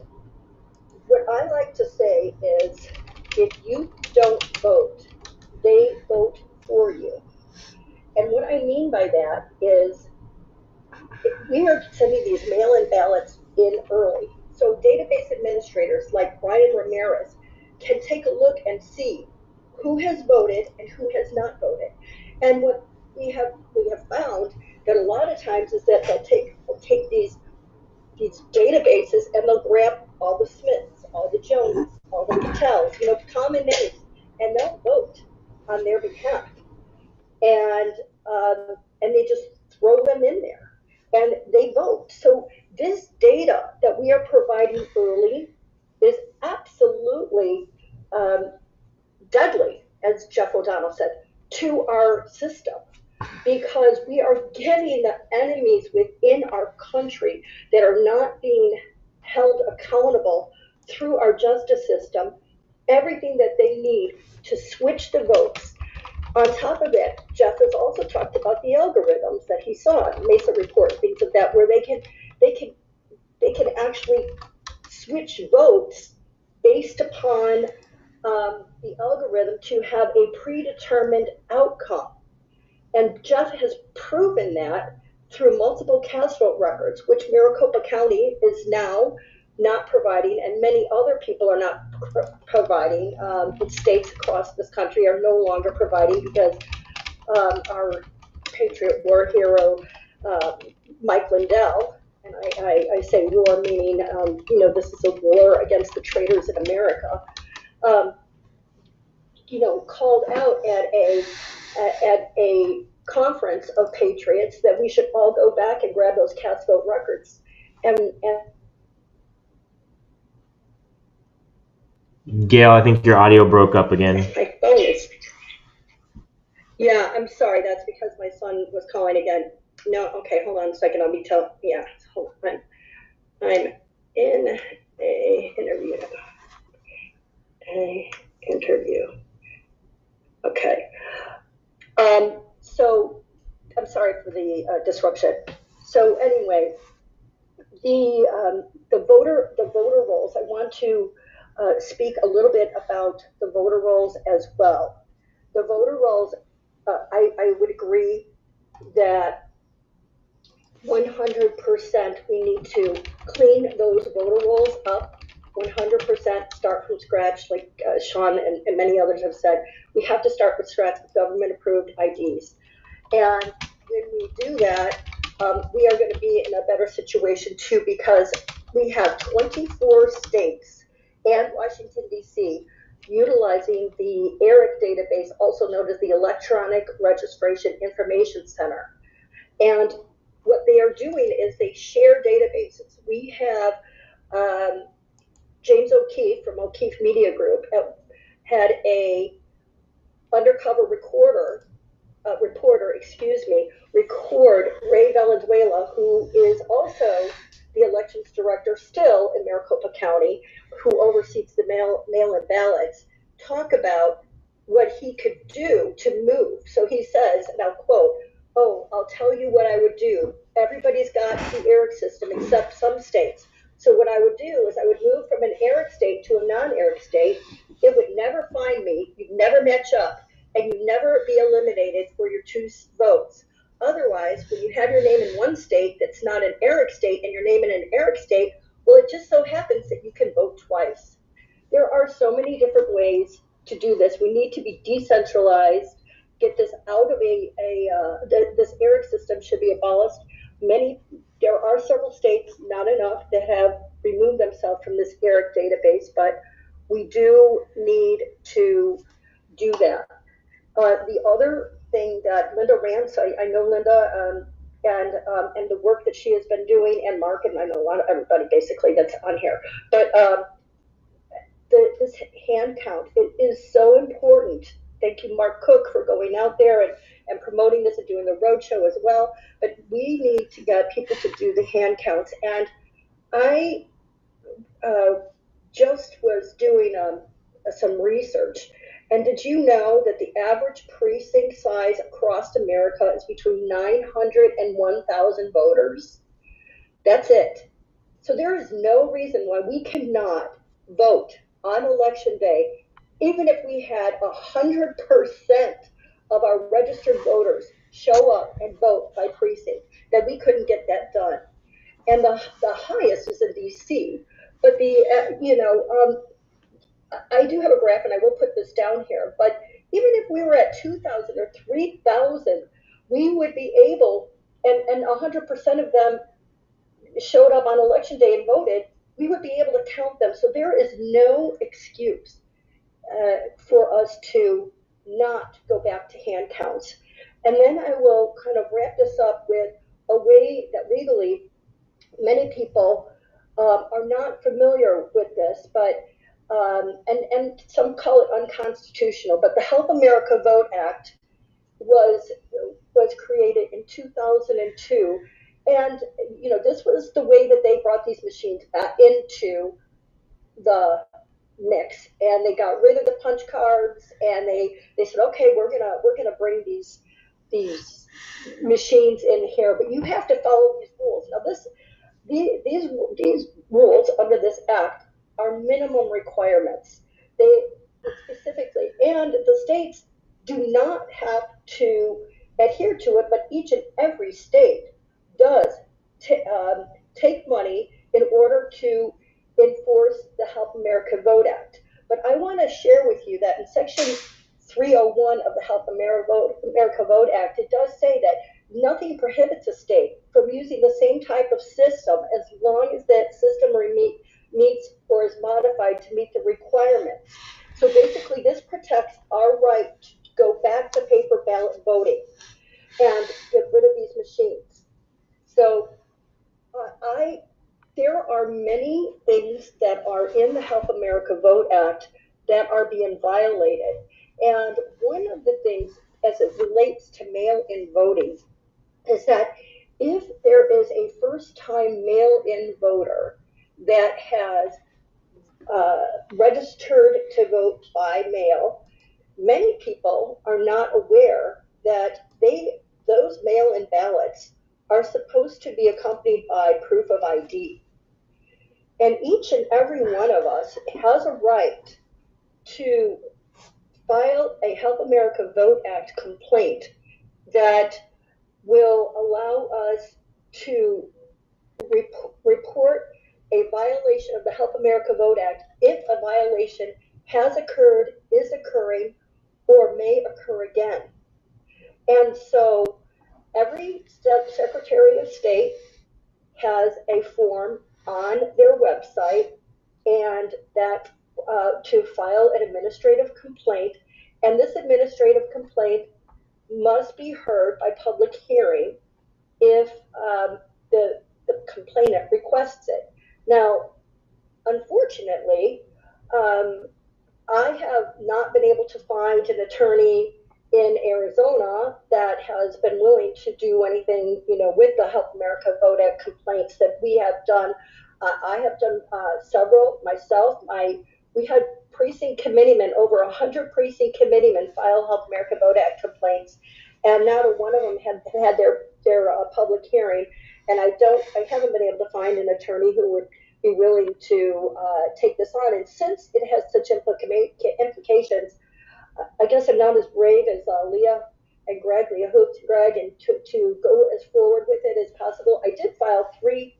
Speaker 14: what I like to say is, if you don't vote, they vote for you. And what I mean by that is, we are sending these mail-in ballots in early. So database administrators like Brian Ramirez can take a look and see who has voted and who has not voted. And what we have found that a lot of times is that they'll take these databases and they'll grab all the Smiths, all the Joneses, all the Patels, common names, and they'll vote on their behalf. And they just throw them in there, and they vote. So this data that we are providing early is absolutely deadly, as Jeff O'Donnell said, to our system, because we are getting the enemies within our country that are not being held accountable through our justice system, everything that they need to switch the votes, On top of it, Jeff has also talked about the algorithms that he saw, Mesa report, things of that, where they can actually switch votes based upon the algorithm to have a predetermined outcome. And Jeff has proven that through multiple cast vote records, which Maricopa County is now not providing, and many other people are not providing. States across this country are no longer providing because our Patriot War hero, Mike Lindell, and I say war meaning, this is a war against the traitors in America, called out at a conference of patriots that we should all go back and grab those cast vote records. And
Speaker 1: Gail, I think your audio broke up again.
Speaker 14: My phone is. Yeah, I'm sorry. That's because my son was calling again. No, okay, hold on a second. I'll be yeah, hold on. I'm in a interview. Okay. So I'm sorry for the disruption. So anyway, the voter rolls. I want to speak a little bit about the voter rolls as well. The voter rolls, I would agree that 100% we need to clean those voter rolls up. 100% start from scratch, like Sean and many others have said. We have to start from scratch with government-approved IDs. And when we do that, we are going to be in a better situation too, because we have 24 states and Washington, D.C. utilizing the ERIC database, also known as the Electronic Registration Information Center. And what they are doing is they share databases. We have James O'Keefe from O'Keefe Media Group had a undercover reporter, record Ray Valenzuela, who is also the elections director still in Maricopa County, who oversees the mail-in ballots, talk about what he could do to move. So he says, and I'll quote, "Oh, I'll tell you what I would do. Everybody's got the ERIC system except some states. So what I would do is I would move from an ERIC state to a non-ERIC state. It would never find me. You'd never match up. And you never be eliminated for your 2 votes. Otherwise, when you have your name in one state that's not an ERIC state and your name in an ERIC state, well, it just so happens that you can vote twice." There are so many different ways to do this. We need to be decentralized, get this out of this ERIC system should be abolished. There are several states, not enough, that have removed themselves from this ERIC database, but we do need to do that. The other thing that Linda Rance, I know Linda, and the work that she has been doing, and Mark, and I know a lot of everybody basically that's on here, but this hand count, it is so important. Thank you, Mark Cook, for going out there and promoting this and doing the roadshow as well. But we need to get people to do the hand counts. And I just was doing some research. And did you know that the average precinct size across America is between 900 and 1,000 voters? That's it. So there is no reason why we cannot vote on election day, even if we had 100% of our registered voters show up and vote by precinct, that we couldn't get that done. And the highest is in DC. But I do have a graph, and I will put this down here, but even if we were at 2,000 or 3,000, we would be able, and 100% of them showed up on election day and voted, we would be able to count them. So there is no excuse for us to not go back to hand counts. And then I will kind of wrap this up with a way that legally many people are not familiar with this, but and some call it unconstitutional, but the Help America Vote Act was created in 2002. And, this was the way that they brought these machines back into the mix, and they got rid of the punch cards, and they said, okay, we're gonna bring these machines in here, but you have to follow these rules. Now these rules under this act are minimum requirements. They specifically, and the states do not have to adhere to it, but each and every state does take money in order to enforce the Help America Vote Act. But I want to share with you that in Section 301 of the Help America Vote Act, it does say that nothing prohibits a state from using the same type of system as long as that system meets or is modified to meet the requirements. So basically, this protects our right to go back to paper ballot voting and get rid of these machines. So there are many things that are in the Help America Vote Act that are being violated. And one of the things, as it relates to mail-in voting, is that if there is a first-time mail-in voter that has registered to vote by mail, many people are not aware that those mail-in ballots are supposed to be accompanied by proof of ID. And each and every one of us has a right to file a Help America Vote Act complaint that will allow us to report a violation of the Help America Vote Act if a violation has occurred, is occurring, or may occur again. And so every Secretary of State has a form on their website, and that to file an administrative complaint. And this administrative complaint must be heard by public hearing if the complainant requests it. Now, unfortunately, I have not been able to find an attorney in Arizona that has been willing to do anything, with the Help America Vote Act complaints that we have done. I have done several myself. We had precinct committeemen, over 100 precinct committeemen file Help America Vote Act complaints, and not a one of them had their public hearing. And I haven't been able to find an attorney who would be willing to take this on. And since it has such implications, I guess I'm not as brave as Leah and Greg, Leah Hoops, Greg, and to go as forward with it as possible. I did file 3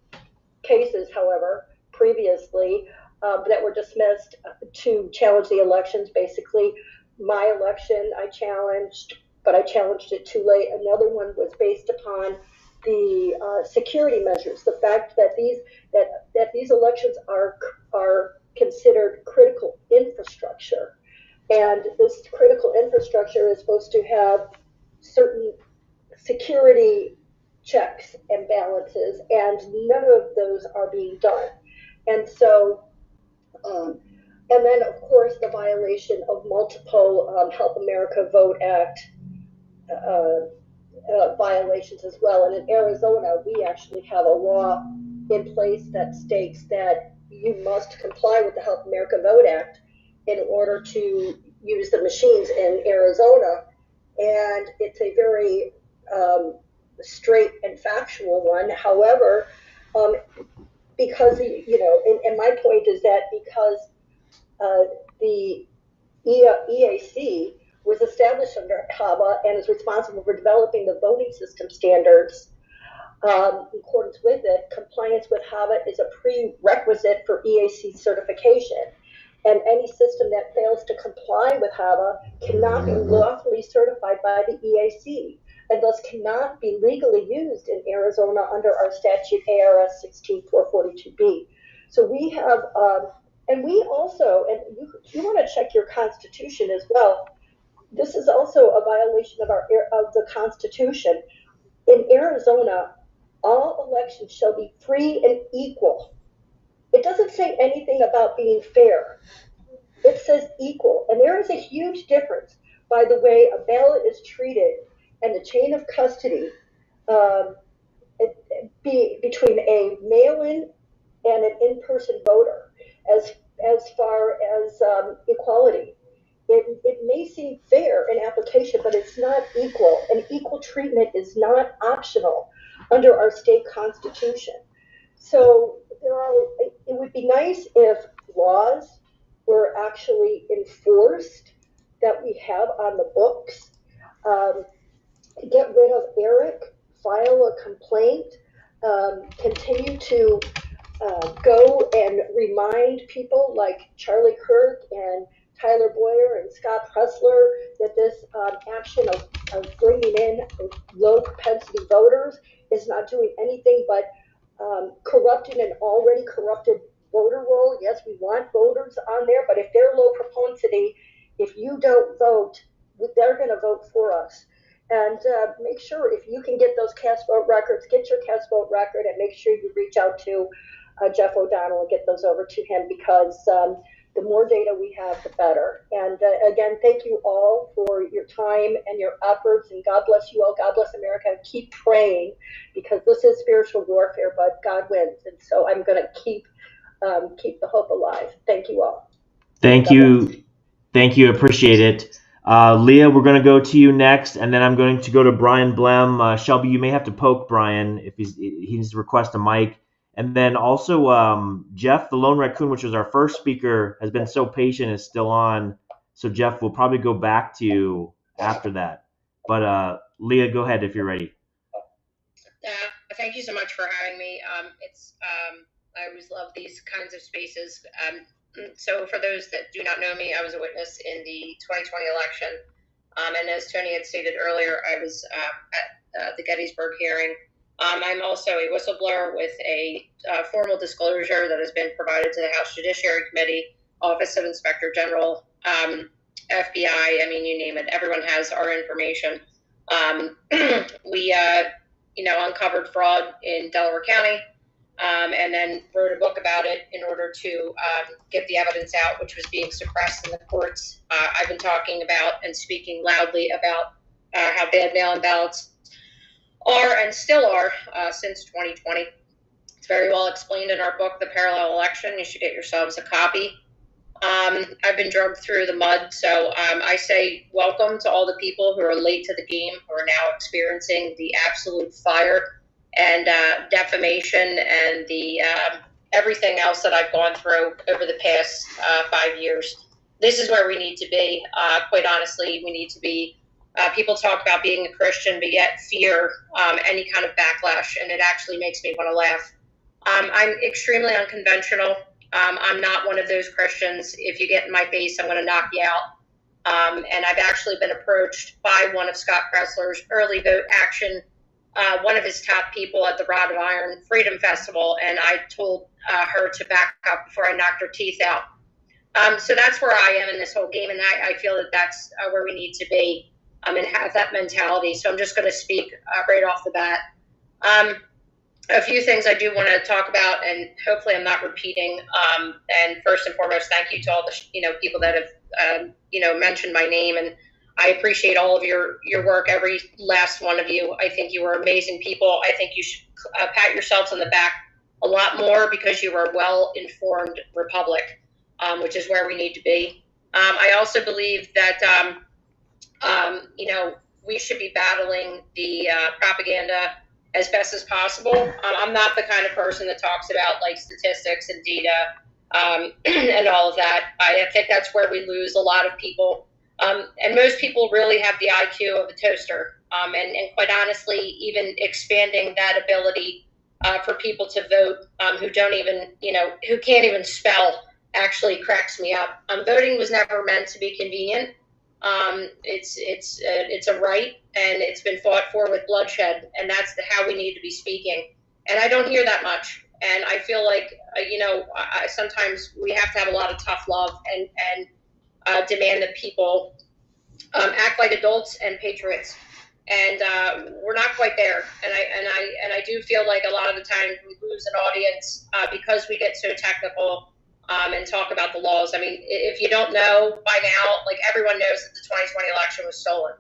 Speaker 14: cases, however, previously that were dismissed to challenge the elections. Basically, my election I challenged, but I challenged it too late. Another one was based upon the security measures, the fact that these elections are considered critical infrastructure. And this critical infrastructure is supposed to have certain security checks and balances, and none of those are being done. And so, and then of course the violation of multiple Help America Vote Act violations as well. And in Arizona, we actually have a law in place that states that you must comply with the Help America Vote Act in order to use the machines in Arizona. And it's a very straight and factual one. However, because, and my point is that because the EAC was established under HAVA and is responsible for developing the voting system standards, in accordance with it, compliance with HAVA is a prerequisite for EAC certification. And any system that fails to comply with HAVA cannot be lawfully certified by the EAC, and thus cannot be legally used in Arizona under our statute ARS 16442B. So we have, and we also, and you want to check your Constitution as well. This is also a violation of the Constitution. In Arizona, all elections shall be free and equal. It doesn't say anything about being fair. It says equal. And there is a huge difference by the way a ballot is treated and the chain of custody between a mail-in and an in-person voter. As as far as equality. It may seem fair in application, but it's not equal, and equal treatment is not optional under our state constitution. So it would be nice if laws were actually enforced that we have on the books. Get rid of Eric, file a complaint, continue to go and remind people like Charlie Kirk and Tyler Boyer and Scott Pressler that this action of bringing in low propensity voters is not doing anything but corrupting an already corrupted voter roll. Yes, we want voters on there, but if they're low propensity, if you don't vote, they're going to vote for us. And make sure if you can get those cast vote records, get your cast vote record, and make sure you reach out to Jeff O'Donnell and get those over to him, because the more data we have, the better. And again, thank you all for your time and your efforts, and God bless you all. God bless America. Keep praying, because this is spiritual warfare, but God wins. And so I'm going to keep the hope alive. Thank you all.
Speaker 1: Thank you. Thank you. Appreciate it. Leah, we're going to go to you next, and then I'm going to go to Brian Blem. Shelby, you may have to poke Brian if he needs to request a mic. And then also Jeff, the Lone Raccoon, which was our first speaker, has been so patient, is still on. So Jeff, we'll probably go back to you after that. But Leah, go ahead if you're ready.
Speaker 15: Thank you so much for having me. I always love these kinds of spaces. So for those that do not know me, I was a witness in the 2020 election. And as Tony had stated earlier, I was at the Gettysburg hearing. I'm also a whistleblower with a formal disclosure that has been provided to the House Judiciary Committee, Office of Inspector General, FBI, I mean, you name it. Everyone has our information. We uncovered fraud in Delaware County, and then wrote a book about it in order to get the evidence out, which was being suppressed in the courts. I've been talking about and speaking loudly about how bad mail-in ballots are and still are since 2020. It's very well explained in our book, The Parallel Election. You should get yourselves a copy. I've been drugged through the mud, so I say welcome to all the people who are late to the game, who are now experiencing the absolute fire and defamation and the everything else that I've gone through over the past 5 years. This is where we need to be. Quite honestly, we need to be. People talk about being a Christian, but yet fear any kind of backlash, and it actually makes me want to laugh. I'm extremely unconventional. I'm not one of those Christians. If you get in my face, I'm going to knock you out. And I've actually been approached by one of Scott Pressler's early vote action, one of his top people at the Rod of Iron Freedom Festival, and I told her to back up before I knocked her teeth out. So that's where I am in this whole game, and I feel that that's where we need to be and have that mentality. So I'm just going to speak right off the bat. A few things I do want to talk about, and hopefully I'm not repeating. And first and foremost, thank you to all the people that have mentioned my name, and I appreciate all of your work, every last one of you. I think you are amazing people. I think you should pat yourselves on the back a lot more, because you are a well-informed republic, which is where we need to be. I also believe that we should be battling the propaganda as best as possible. I'm not the kind of person that talks about like statistics and data and all of that. I think that's where we lose a lot of people. And most people really have the IQ of a toaster. And quite honestly, even expanding that ability for people to vote who don't even, who can't even spell actually cracks me up. Voting was never meant to be convenient. It's a right, and it's been fought for with bloodshed, and that's how we need to be speaking. And I don't hear that much, and I feel like sometimes we have to have a lot of tough love and demand that people act like adults and patriots. And we're not quite there, and I do feel like a lot of the time we lose an audience because we get so technical. And talk about the laws. I mean, if you don't know by now, like everyone knows that the 2020 election was stolen.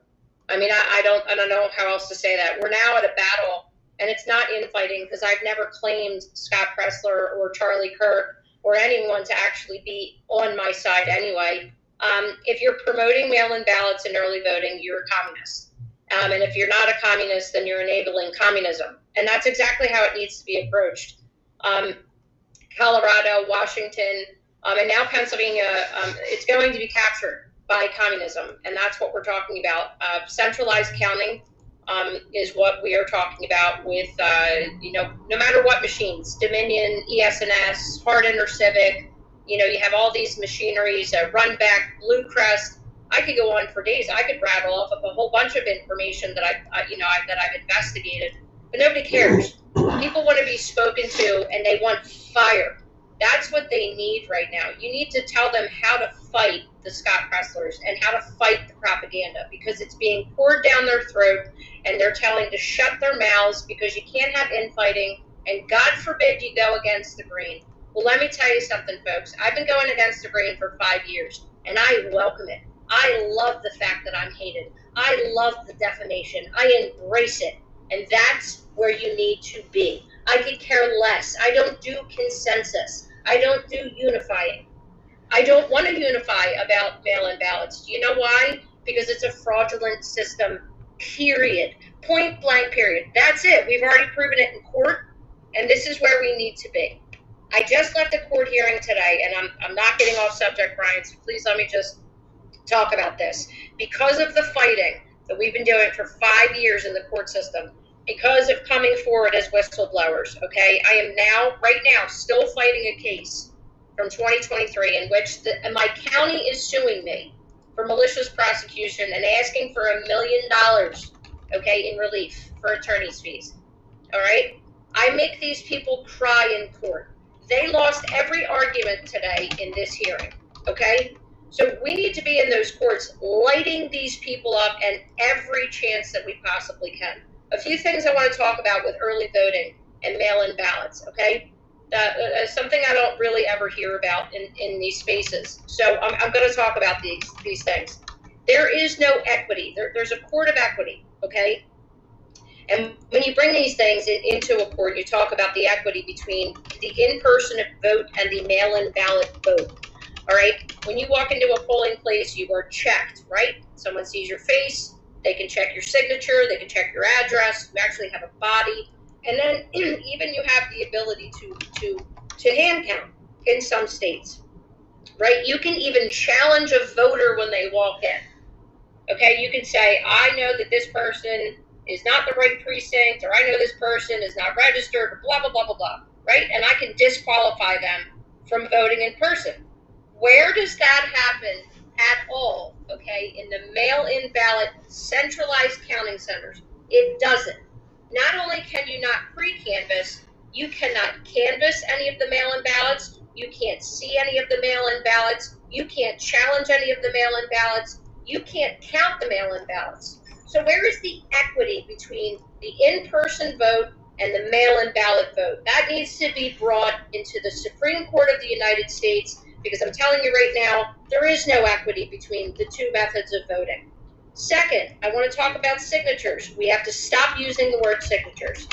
Speaker 15: I mean, I don't know how else to say that. We're now at a battle, and it's not infighting, because I've never claimed Scott Pressler or Charlie Kirk or anyone to actually be on my side anyway. If you're promoting mail-in ballots and early voting, you're a communist. And if you're not a communist, then you're enabling communism. And that's exactly how it needs to be approached. Colorado, Washington, and now Pennsylvania, it's going to be captured by communism. And that's what we're talking about. Centralized counting is what we are talking about with, no matter what machines, Dominion, ES&S, Hardin or Civic, you have all these machineries, Runback, Blue Crest. I could go on for days. I could rattle off of a whole bunch of information that I've investigated, but nobody cares. People want to be spoken to, and they want fire. That's what they need right now. You need to tell them how to fight the Scott Presslers and how to fight the propaganda, because it's being poured down their throat, and they're telling to shut their mouths because you can't have infighting, and God forbid you go against the grain. Well, let me tell you something, folks. I've been going against the grain for 5 years, and I welcome it. I love the fact that I'm hated. I love the defamation. I embrace it. And that's where you need to be. I could care less. I don't do consensus. I don't do unifying. I don't want to unify about mail-in ballots. Do you know why? Because it's a fraudulent system, period. Point blank, period. That's it. We've already proven it in court, and this is where we need to be. I just left a court hearing today, and I'm not getting off subject, Brian, so please let me just talk about this. Because of the fighting that we've been doing for 5 years in the court system, because of coming forward as whistleblowers, okay, I am now, right now, still fighting a case from 2023 in which my county is suing me for malicious prosecution and asking for $1 million, okay, in relief for attorney's fees, all right? I make these people cry in court. They lost every argument today in this hearing, okay? So we need to be in those courts lighting these people up and every chance that we possibly can. A few things I want to talk about with early voting and mail-in ballots, okay? Something I don't really ever hear about in these spaces. So I'm going to talk about these things. There is no equity. There's a court of equity, okay? And when you bring these things into a court, you talk about the equity between the in-person vote and the mail-in ballot vote. All right, when you walk into a polling place, you are checked, right? Someone sees your face, they can check your signature, they can check your address, you actually have a body, and then even you have the ability to hand count in some states, right? You can even challenge a voter when they walk in, okay? You can say, I know that this person is not the right precinct, or I know this person is not registered, or blah, blah, blah, blah, blah, right? And I can disqualify them from voting in person. Where does that happen at all, okay, in the mail-in ballot centralized counting centers? It doesn't. Not only can you not pre-canvass, you cannot canvass any of the mail-in ballots, you can't see any of the mail-in ballots, you can't challenge any of the mail-in ballots, you can't count the mail-in ballots. So where is the equity between the in-person vote and the mail-in ballot vote? That needs to be brought into the Supreme Court of the United States, because I'm telling you right now, there is no equity between the two methods of voting. Second, I want to talk about signatures. We have to stop using the word signatures.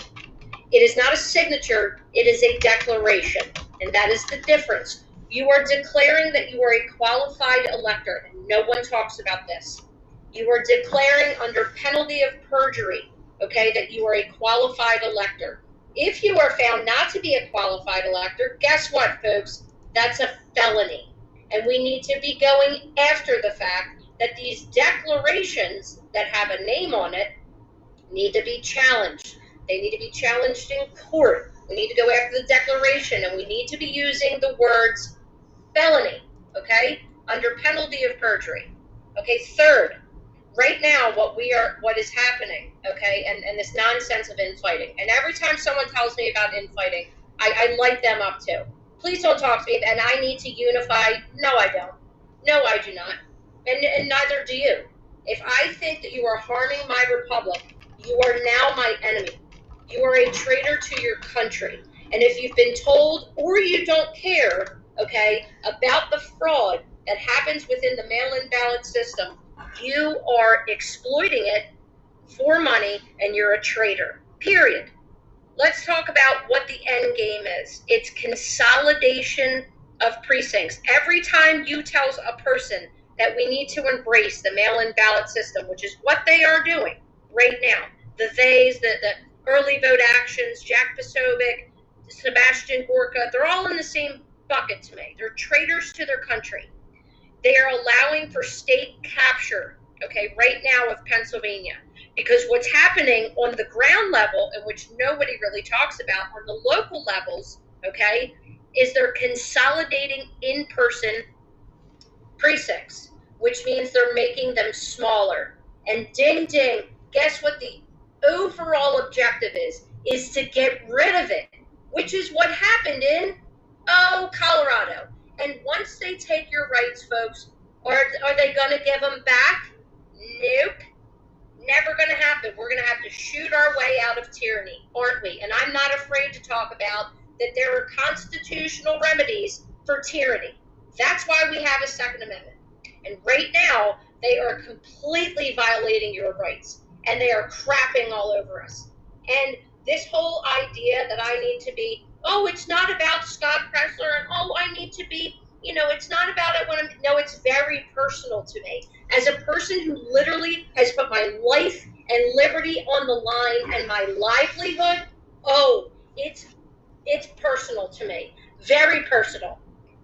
Speaker 15: It is not a signature, it is a declaration, and that is the difference. You are declaring that you are a qualified elector, and no one talks about this. You are declaring under penalty of perjury, okay, that you are a qualified elector. If you are found not to be a qualified elector, guess what, folks? That's a felony. And we need to be going after the fact that these declarations that have a name on it need to be challenged. They need to be challenged in court. We need to go after the declaration, and we need to be using the words felony, okay, under penalty of perjury. Okay, third, right now what is happening, okay, and this nonsense of infighting. And every time someone tells me about infighting, I light them up too. Please don't talk to me, and I need to unify. No, I don't. No, I do not. And neither do you. If I think that you are harming my republic, you are now my enemy. You are a traitor to your country. And if you've been told or you don't care, okay, about the fraud that happens within the mail-in ballot system, you are exploiting it for money, and you're a traitor, period. Let's talk about what the end game is. It's consolidation of precincts. Every time you tell a person that we need to embrace the mail-in ballot system, which is what they are doing right now, the early vote actions, Jack Posobiec, Sebastian Gorka, they're all in the same bucket to me. They're traitors to their country. They are allowing for state capture, okay, right now of Pennsylvania. Because what's happening on the ground level, and which nobody really talks about, on the local levels, okay, is they're consolidating in-person precincts, which means they're making them smaller. And ding, ding, guess what the overall objective is to get rid of it, which is what happened in, Colorado. And once they take your rights, folks, are they going to give them back? Nope. Never going to happen. We're going to have to shoot our way out of tyranny, aren't we? And I'm not afraid to talk about that there are constitutional remedies for tyranny. That's why we have a Second Amendment. And right now, they are completely violating your rights, and they are crapping all over us. And this whole idea that I need to be, it's not about Scott Pressler, and I need to be, it's not about it when I'm, no, it's very personal to me. As a person who literally has put my life and liberty on the line and my livelihood, it's personal to me, very personal.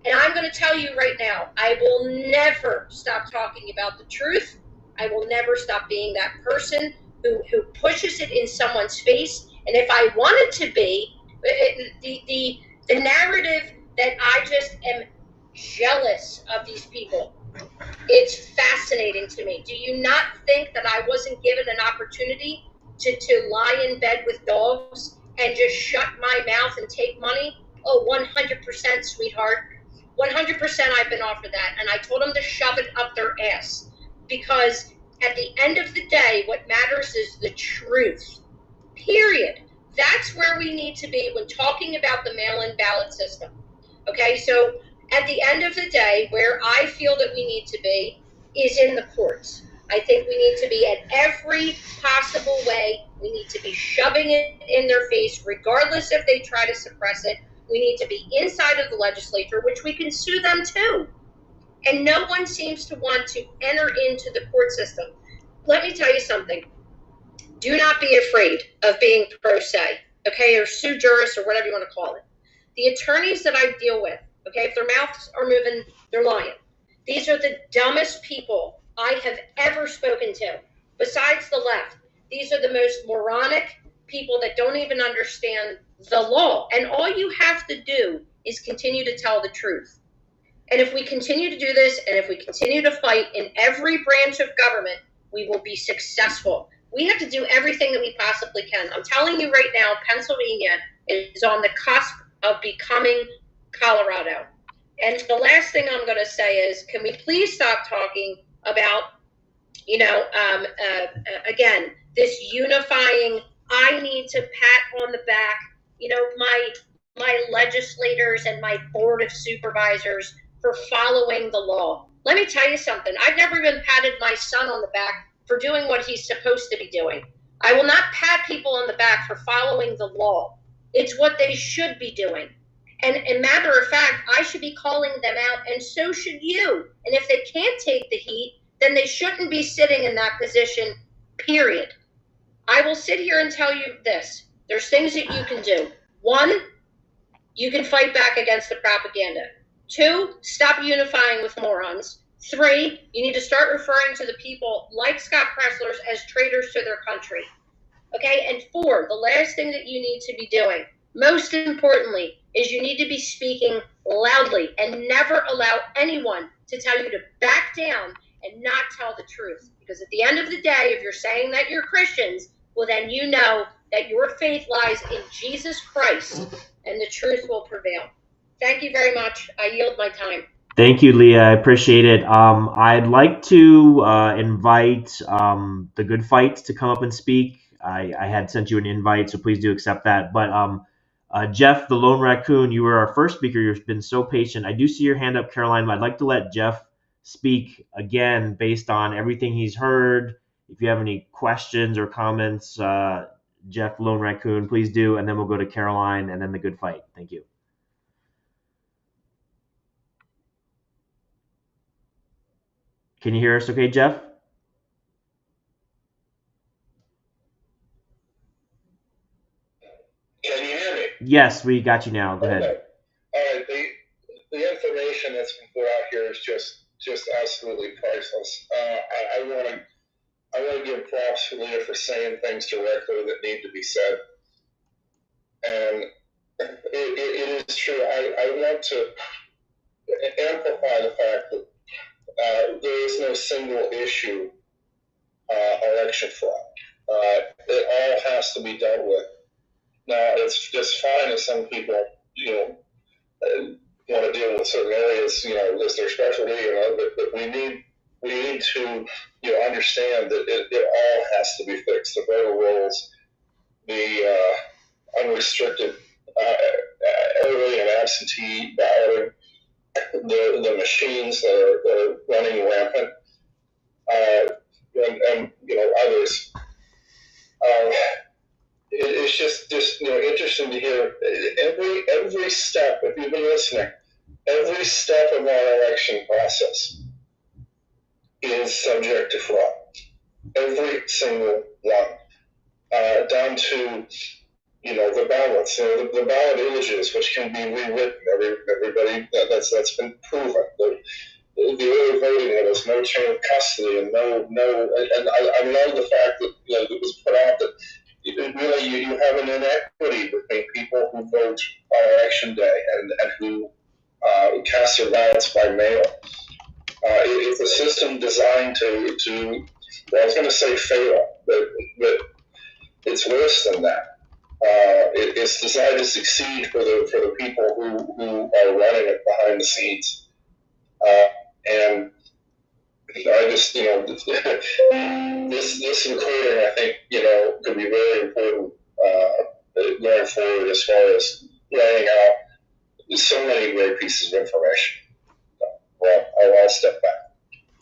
Speaker 15: And I'm going to tell you right now, I will never stop talking about the truth. I will never stop being that person who pushes it in someone's face. And if I wanted to be, the narrative that I just am jealous of these people, it's fascinating to me. Do you not think that I wasn't given an opportunity to lie in bed with dogs and just shut my mouth and take money? 100%, sweetheart. 100% I've been offered that. And I told them to shove it up their ass. Because at the end of the day, what matters is the truth. Period. That's where we need to be when talking about the mail-in ballot system. Okay, so at the end of the day, where I feel that we need to be is in the courts. I think we need to be at every possible way. We need to be shoving it in their face, regardless if they try to suppress it. We need to be inside of the legislature, which we can sue them too. And no one seems to want to enter into the court system. Let me tell you something. Do not be afraid of being pro se, okay, or sue juris or whatever you want to call it. The attorneys that I deal with, okay, if their mouths are moving, they're lying. These are the dumbest people I have ever spoken to, besides the left. These are the most moronic people that don't even understand the law. And all you have to do is continue to tell the truth. And if we continue to do this, and if we continue to fight in every branch of government, we will be successful. We have to do everything that we possibly can. I'm telling you right now, Pennsylvania is on the cusp of becoming Colorado. And the last thing I'm going to say is, can we please stop talking about, again, this unifying, I need to pat on the back, my legislators and my board of supervisors for following the law. Let me tell you something. I've never even patted my son on the back for doing what he's supposed to be doing. I will not pat people on the back for following the law. It's what they should be doing. And a matter of fact, I should be calling them out, and so should you. And if they can't take the heat, then they shouldn't be sitting in that position, period. I will sit here and tell you this. There's things that you can do. 1, you can fight back against the propaganda. 2, stop unifying with morons. 3, you need to start referring to the people like Scott Pressler as traitors to their country. Okay, and 4, the last thing that you need to be doing, most importantly, is you need to be speaking loudly and never allow anyone to tell you to back down and not tell the truth. Because at the end of the day, if you're saying that you're Christians, well, then you know that your faith lies in Jesus Christ and the truth will prevail. Thank you very much. I yield my time.
Speaker 1: Thank you, Leah. I appreciate it. I'd like to invite the Good Fight to come up and speak. I had sent you an invite, so please do accept that. But Jeff, the Lone Raccoon, you were our first speaker. You've been so patient. I do see your hand up, Caroline, but I'd like to let Jeff speak again based on everything he's heard. If you have any questions or comments, Jeff, Lone Raccoon, please do, and then we'll go to Caroline and then the Good Fight. Thank you. Can you hear us okay, Jeff?
Speaker 2: Can you hear me?
Speaker 1: Yes, we got you now. Go ahead.
Speaker 2: Okay. All right. The information that's been put out here is just absolutely priceless. I want to give props to Leah for saying things directly that need to be said. And it is true. I want to amplify the fact that there is no single issue election fraud. It all has to be dealt with. Now, it's just fine if some people, want to deal with certain areas, as their specialty, but we need to, understand that it all has to be fixed. The voter rolls, the unrestricted early and absentee balloting, the machines that are running rampant, and others. It's just interesting to hear every step. If you've been listening, every step of our election process is subject to fraud. Every single one, down to the ballots, the ballot images, which can be rewritten. Everybody that's been proven. The early voting, that there's no chain of custody and no. And I love the fact that it was put out that. Really, you have an inequity between people who vote on election day and who cast their ballots by mail. It's a system designed to well, I was going to say fail, but it's worse than that. It's designed to succeed for the people who are running it behind the scenes. And I just, this recording, I think, could be very important going forward as far as laying out so many great pieces of information. Well, I'll step back.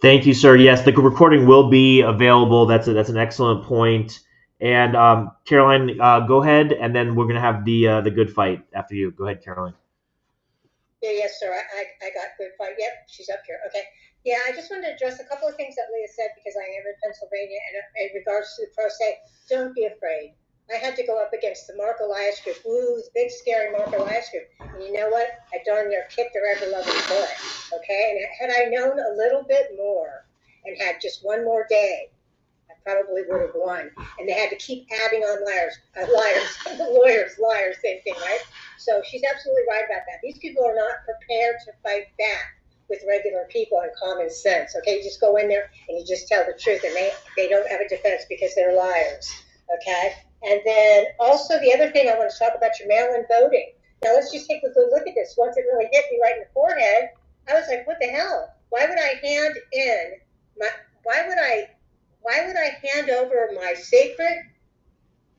Speaker 1: Thank you, sir. Yes, the recording will be available. That's an excellent point. And Caroline, go ahead, and then we're gonna have the good fight after you. Go ahead, Caroline.
Speaker 6: Yeah, yes, sir. I got good fight. Yep, she's up here. Okay. Yeah, I just wanted to address a couple of things that Leah said because I am in Pennsylvania, and in regards to the pro se, don't be afraid. I had to go up against the Mark Elias group, the big scary Mark Elias group. And you know what? I darn near kicked their ever-loving butt. Okay, and had I known a little bit more and had just one more day, I probably would have won. And they had to keep adding on liars, liars, same thing, right? So she's absolutely right about that. These people are not prepared to fight back with regular people and common sense. Okay, you just go in there and you just tell the truth, and they don't have a defense because they're liars. Okay, and then also the other thing I want to talk about your mail-in voting. Now let's just take a good look at this. Once it really hit me right in the forehead, I was like, what the hell? Why would I hand over my sacred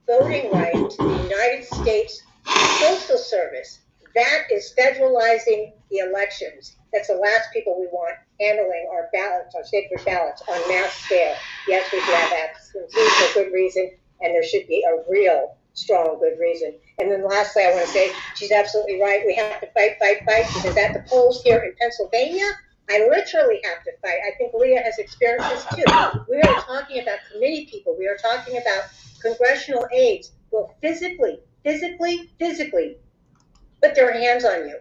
Speaker 6: voting right to the United States Postal Service? That is federalizing the elections. That's the last people we want handling our ballots, our sacred ballots, on mass scale. Yes, we should have absentee for good reason, and there should be a real strong good reason. And then lastly, I want to say she's absolutely right. We have to fight, because at the polls here in Pennsylvania, I literally have to fight. I think Leah has experienced this too. We are talking about committee people. We are talking about congressional aides will physically put their hands on you.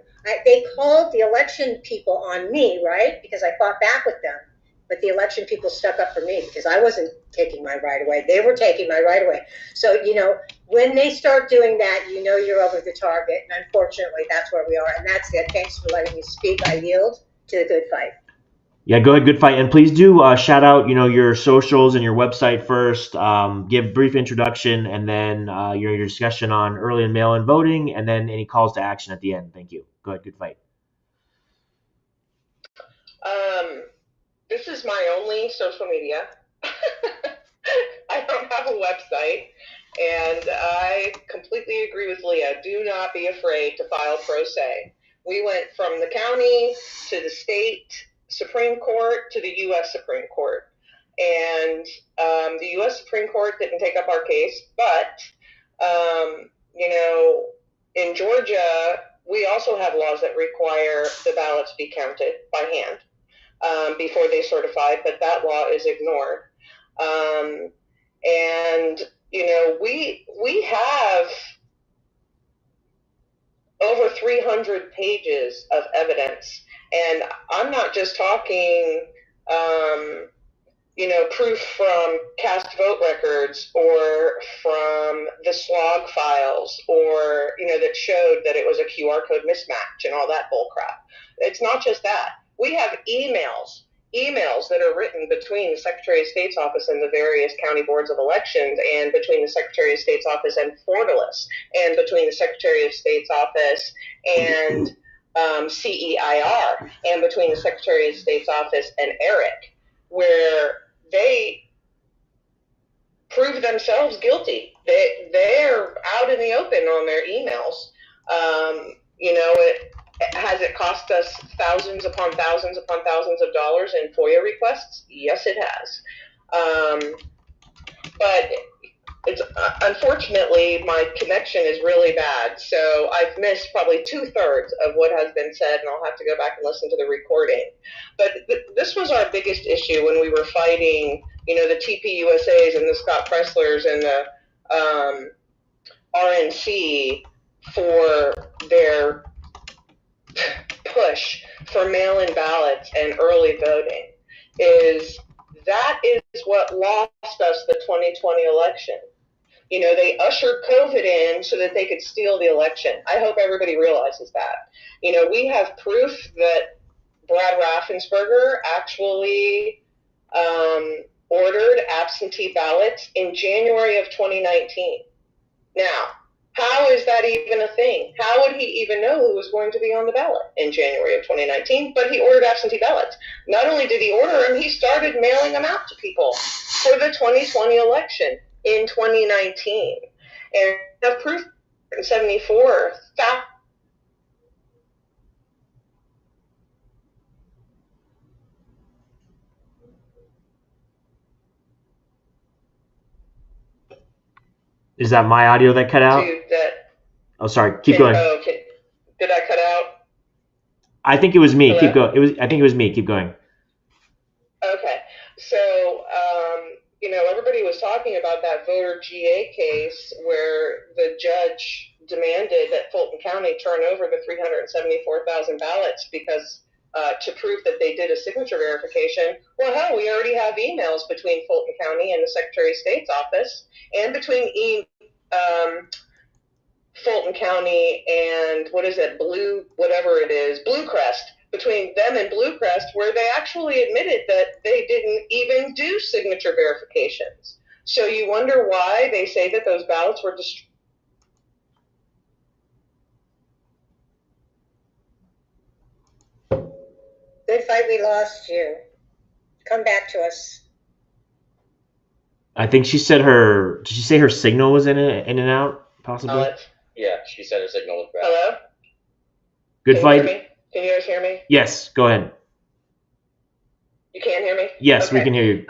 Speaker 6: They called the election people on me, right? Because I fought back with them. But the election people stuck up for me because I wasn't taking my right away. They were taking my right away. So, when they start doing that, you're over the target. And unfortunately, that's where we are. And that's it. Thanks for letting me speak. I yield to the good fight.
Speaker 1: Yeah, go ahead, good fight. And please do shout out, your socials and your website first. Give a brief introduction, and then your discussion on early and mail-in voting, and then any calls to action at the end. Thank you. Go ahead, good fight.
Speaker 16: This is my only social media. I don't have a website, and I completely agree with Leah. Do not be afraid to file pro se. We went from the county to the state Supreme Court to the U.S. Supreme Court. And the U.S. Supreme Court didn't take up our case, but, in Georgia, we also have laws that require the ballots be counted by hand. before they certified, but that law is ignored. And, you know, we have over 300 pages of evidence. And I'm not just talking, you know, proof from cast vote records or from the slog files, or, you know, that showed that it was a QR code mismatch and all that bull crap. It's not just that. We have emails that are written between the Secretary of State's office and the various county boards of elections, and between the Secretary of State's office and Fortalice, and between the Secretary of State's office and CEIR, and between the Secretary of State's office and ERIC, where they prove themselves guilty. They're out in the open on their emails. You know, has it cost us thousands upon thousands upon thousands of dollars in FOIA requests? Yes, it has. But it's unfortunately, my connection is really bad, so I've missed probably 2/3 of what has been said, and I'll have to go back and listen to the recording. But this was our biggest issue when we were fighting, you know, the TPUSAs and the Scott Presslers and the RNC for their push for mail-in ballots and early voting. That is what lost us the 2020 election. You know, they ushered COVID in so that they could steal the election. I hope everybody realizes that. You know, we have proof that Brad Raffensperger actually ordered absentee ballots in January of 2019. Now, how is that even a thing? How would he even know who was going to be on the ballot in January of 2019? But he ordered absentee ballots. Not only did he order them, he started mailing them out to people for the 2020 election in 2019. And the proof 74 fact.
Speaker 1: Is that my audio that cut out? Oh, sorry. Keep going.
Speaker 16: Did I cut out?
Speaker 1: I think it was me.
Speaker 16: Hello?
Speaker 1: Keep going. I think it was me. Keep going.
Speaker 16: Okay. So, you know, everybody was talking about that voter GA case where the judge demanded that Fulton County turn over the 374,000 ballots because to prove that they did a signature verification. Well, hell, we already have emails between Fulton County and the Secretary of State's office, and between Fulton County and Bluecrest, between them and Bluecrest, where they actually admitted that they didn't even do signature verifications. So you wonder why they say that those ballots were destroyed.
Speaker 6: Good fight, we lost you. Come back to us.
Speaker 1: I think she said did she say her signal was in and out, possibly?
Speaker 5: Yeah, she said her signal was bad.
Speaker 16: Hello?
Speaker 1: Good
Speaker 16: Can
Speaker 1: fight.
Speaker 16: you hear me? Can you guys hear me?
Speaker 1: Yes, go ahead.
Speaker 16: You can hear me?
Speaker 1: Yes,
Speaker 16: okay.
Speaker 1: We can hear you.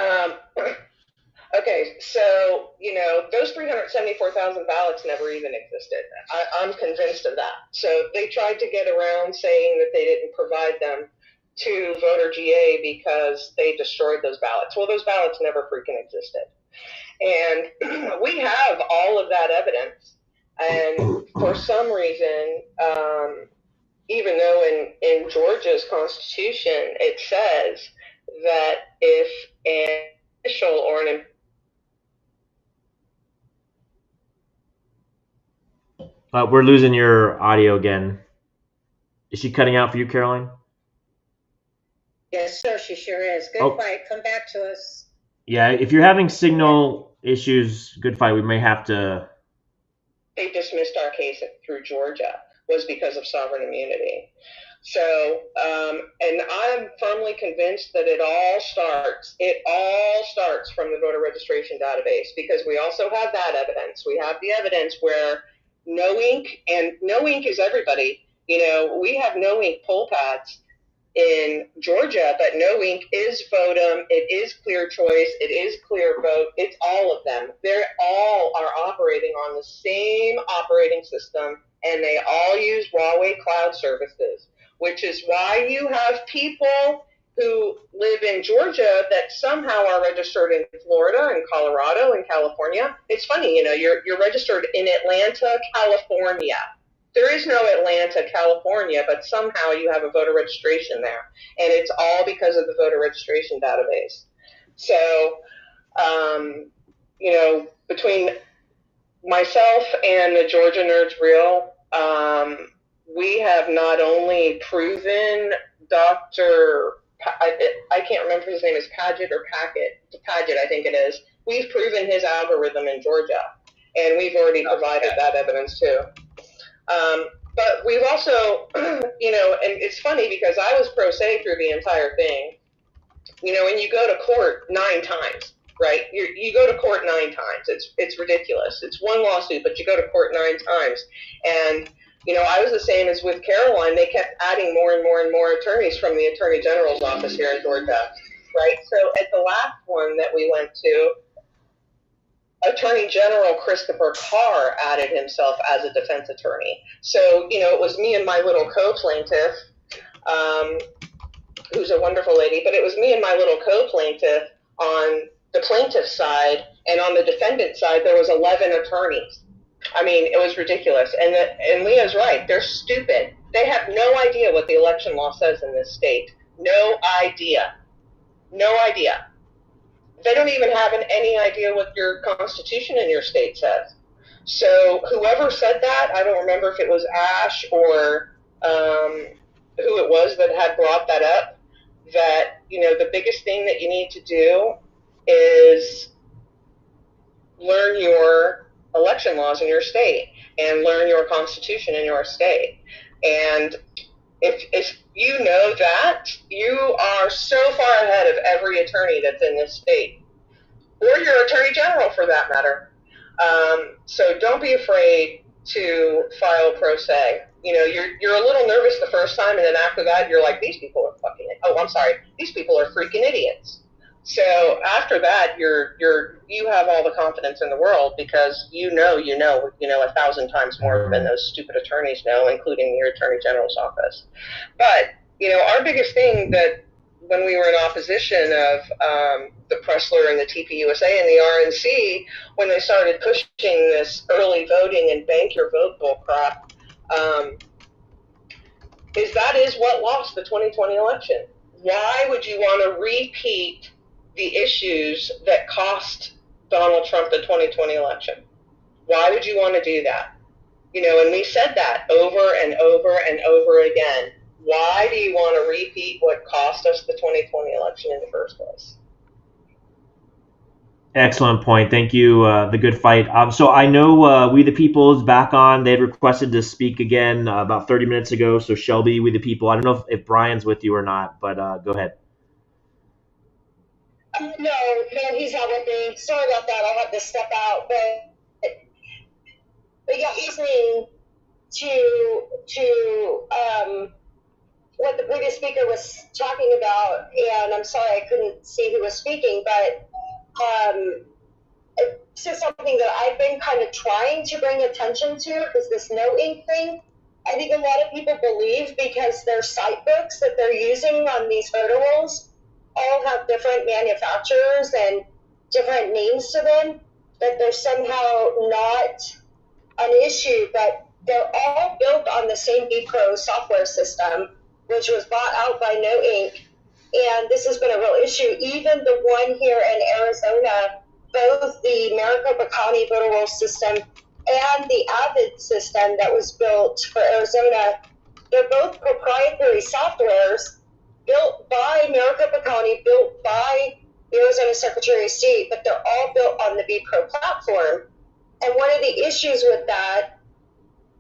Speaker 16: Okay, so, you know, those 374,000 ballots never even existed. I'm convinced of that. So they tried to get around saying that they didn't provide them to voter GA because they destroyed those ballots. Well, those ballots never freaking existed. And we have all of that evidence. And for some reason, even though in Georgia's constitution it says that if an official or an
Speaker 1: we're losing your audio again. Is she cutting out for you, Caroline?
Speaker 6: Yes, sir, she sure is. Good fight. Come back to us.
Speaker 1: Yeah, if you're having signal issues, good fight. We may have to.
Speaker 16: They dismissed our case through Georgia was because of sovereign immunity. So, and I'm firmly convinced that it all starts from the voter registration database, because we also have that evidence. We have the evidence where no ink, and no ink is everybody. You know, we have no ink poll pads in Georgia, but no ink is Votum, it is Clear Choice, it is Clear Vote, it's all of them. They all are operating on the same operating system, and they all use Huawei cloud services, which is why you have people who live in Georgia that somehow are registered in Florida and Colorado and California. It's funny, you're registered in Atlanta, California. There is no Atlanta, California, but somehow you have a voter registration there. And it's all because of the voter registration database. So, between myself and the Georgia Nerds Reel, we have not only proven Dr. I can't remember if his name is Paget or Paget, I think it is. We've proven his algorithm in Georgia, and we've already provided that evidence too. But we've also, and it's funny because I was pro se through the entire thing. When you go to court 9 times, right? You go to court 9 times. It's ridiculous. It's one lawsuit, but you go to court 9 times. And, I was the same as with Caroline. They kept adding more and more and more attorneys from the Attorney General's office here in Georgia, right? So at the last one that we went to, Attorney General Christopher Carr added himself as a defense attorney. So, it was me and my little co-plaintiff, who's a wonderful lady, but it was me and my little co-plaintiff on the plaintiff side, and on the defendant side, there was 11 attorneys. I mean, it was ridiculous. And Leah's right. They're stupid. They have no idea what the election law says in this state. No idea. No idea. They don't even have any idea what your constitution in your state says. So whoever said that, I don't remember if it was Ash or who it was that had brought that up, that, the biggest thing that you need to do is learn your election laws in your state and learn your constitution in your state. And if you know that, you are so far ahead of every attorney that's in this state, or your attorney general for that matter. So don't be afraid to file pro se. You're a little nervous the first time, and then after that, you're like, these people are these people are freaking idiots. So after that, you have all the confidence in the world because you know 1,000 times more than those stupid attorneys know, including your attorney general's office. But our biggest thing that when we were in opposition of the Pressler and the TPUSA and the RNC, when they started pushing this early voting and bank your vote bull crap, that is what lost the 2020 election. Why would you want to repeat the issues that cost Donald Trump the 2020 election? Why would you want to do that? And we said that over and over and over again. Why do you want to repeat what cost us the 2020 election in the first place?
Speaker 1: Excellent point. Thank you. The good fight. So I know We the People is back on. They had requested to speak again about 30 minutes ago. So Shelby, We the People. I don't know if Brian's with you or not, but go ahead.
Speaker 4: No, he's not with me. Sorry about that. I had to step out, but yeah, listening to what the previous speaker was talking about, and I'm sorry I couldn't see who was speaking, but this is something that I've been kind of trying to bring attention to, is this no ink thing. I think a lot of people believe because their site books that they're using on these photo rolls all have different manufacturers and different names to them, that they're somehow not an issue, but they're all built on the same BPro software system, which was bought out by No Ink. And this has been a real issue. Even the one here in Arizona, both the Maricopa County voter roll system and the Avid system that was built for Arizona, they're both proprietary softwares built by Maricopa County, built by the Arizona Secretary of State, but they're all built on the BPro platform. And one of the issues with that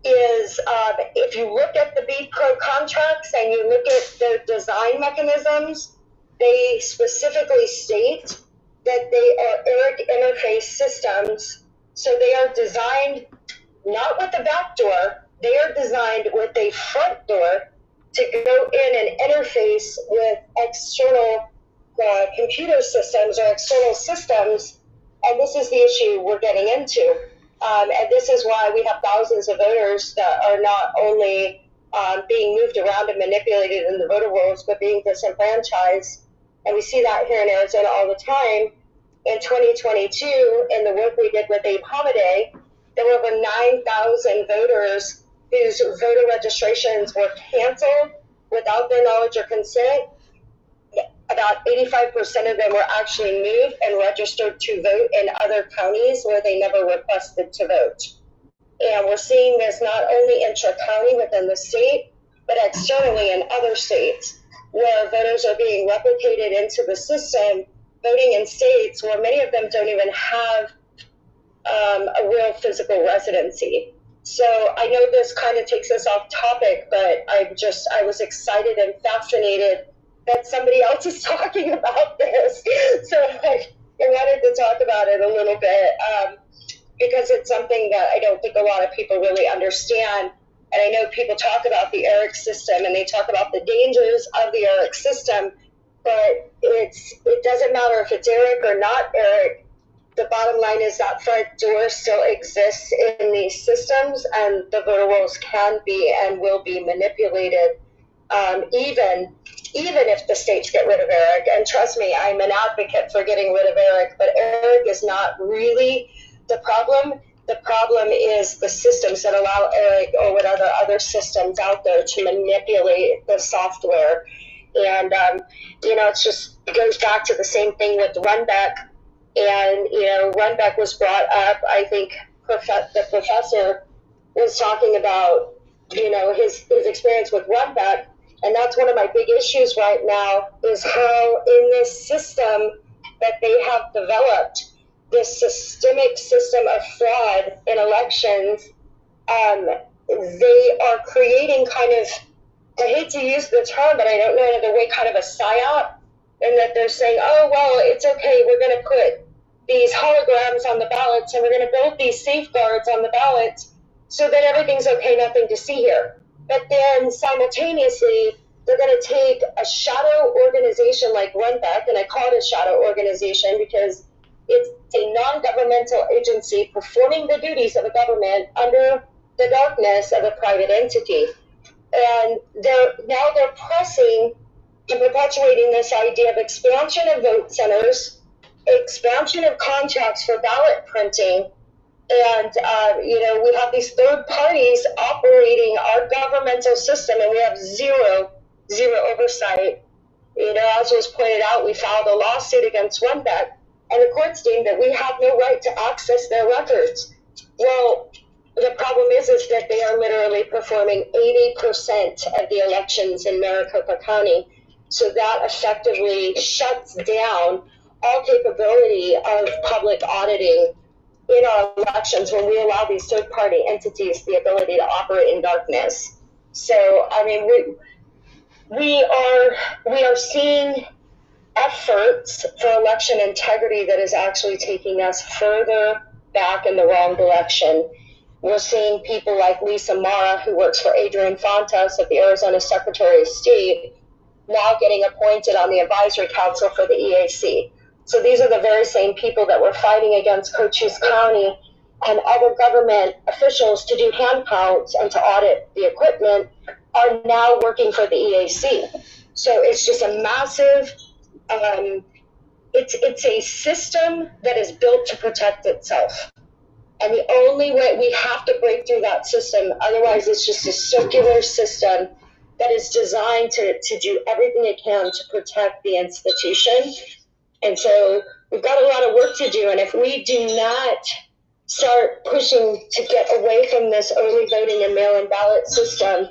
Speaker 4: is if you look at the BPro contracts and you look at the design mechanisms, they specifically state that they are ERIC interface systems. So they are designed not with a back door, they are designed with a front door to go in and interface with external computer systems or external systems. And this is the issue we're getting into. And this is why we have thousands of voters that are not only being moved around and manipulated in the voter rolls, but being disenfranchised. And we see that here in Arizona all the time. In 2022, in the work we did with Abe Holiday, there were over 9,000 voters whose voter registrations were canceled without their knowledge or consent. About 85% of them were actually moved and registered to vote in other counties where they never requested to vote. And we're seeing this not only intra-county within the state, but externally in other states, where voters are being replicated into the system, voting in states where many of them don't even have a real physical residency. So I know this kind of takes us off topic, but I was excited and fascinated that somebody else is talking about this. So I wanted to talk about it a little bit because it's something that I don't think a lot of people really understand. And I know people talk about the ERIC system and they talk about the dangers of the ERIC system, but it doesn't matter if it's ERIC or not ERIC. The bottom line is that front door still exists in these systems, and the voter rolls can be and will be manipulated, even if the states get rid of ERIC. And trust me, I'm an advocate for getting rid of ERIC, but ERIC is not really the problem. The problem is the systems that allow ERIC or what other systems out there to manipulate the software. And, it goes back to the same thing with Runback. And, Runback was brought up. I think the professor was talking about, his experience with Runback. And that's one of my big issues right now is how in this system that they have developed, this systemic system of fraud in elections, they are creating kind of, I hate to use the term, but I don't know another way, kind of a psyop, and that they're saying, oh, well, it's okay, we're going to put these holograms on the ballots, and we're going to build these safeguards on the ballots so that everything's okay, nothing to see here. But then simultaneously, they're going to take a shadow organization like Runback, and I call it a shadow organization because it's a non-governmental agency performing the duties of a government under the darkness of a private entity. And they're pressing and perpetuating this idea of expansion of vote centers, expansion of contracts for ballot printing, and we have these third parties operating our governmental system, and we have zero oversight. As was pointed out, we filed a lawsuit against Runback, and the courts deemed that we have no right to access their records. Well, the problem is that they are literally performing 80% of the elections in Maricopa County. So that effectively shuts down all capability of public auditing in our elections when we allow these third-party entities the ability to operate in darkness. So, I mean, we are seeing efforts for election integrity that is actually taking us further back in the wrong direction. We're seeing people like Lisa Mara, who works for Adrian Fontes at the Arizona Secretary of State, now getting appointed on the advisory council for the EAC. So these are the very same people that were fighting against Cochise County and other government officials to do hand counts and to audit the equipment are now working for the EAC. So it's just a massive, it's a system that is built to protect itself. And the only way, we have to break through that system, otherwise it's just a circular system that is designed to do everything it can to protect the institution. And so we've got a lot of work to do, and if we do not start pushing to get away from this early voting and mail-in ballot system,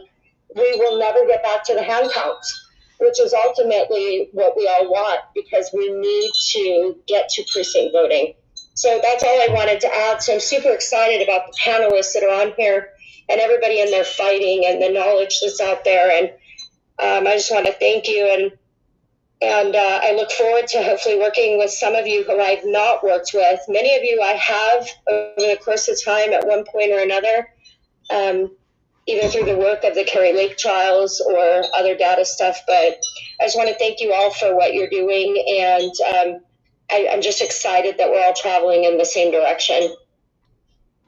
Speaker 4: we will never get back to the hand counts, which is ultimately what we all want, because we need to get to precinct voting. So that's all I wanted to add. So I'm super excited about the panelists that are on here and everybody in there fighting and the knowledge that's out there. And I just want to thank you. And I look forward to hopefully working with some of you who I've not worked with. Many of you I have over the course of time at one point or another, either through the work of the Kerry Lake trials or other data stuff. But I just want to thank you all for what you're doing. And I'm just excited that we're all traveling in the same direction.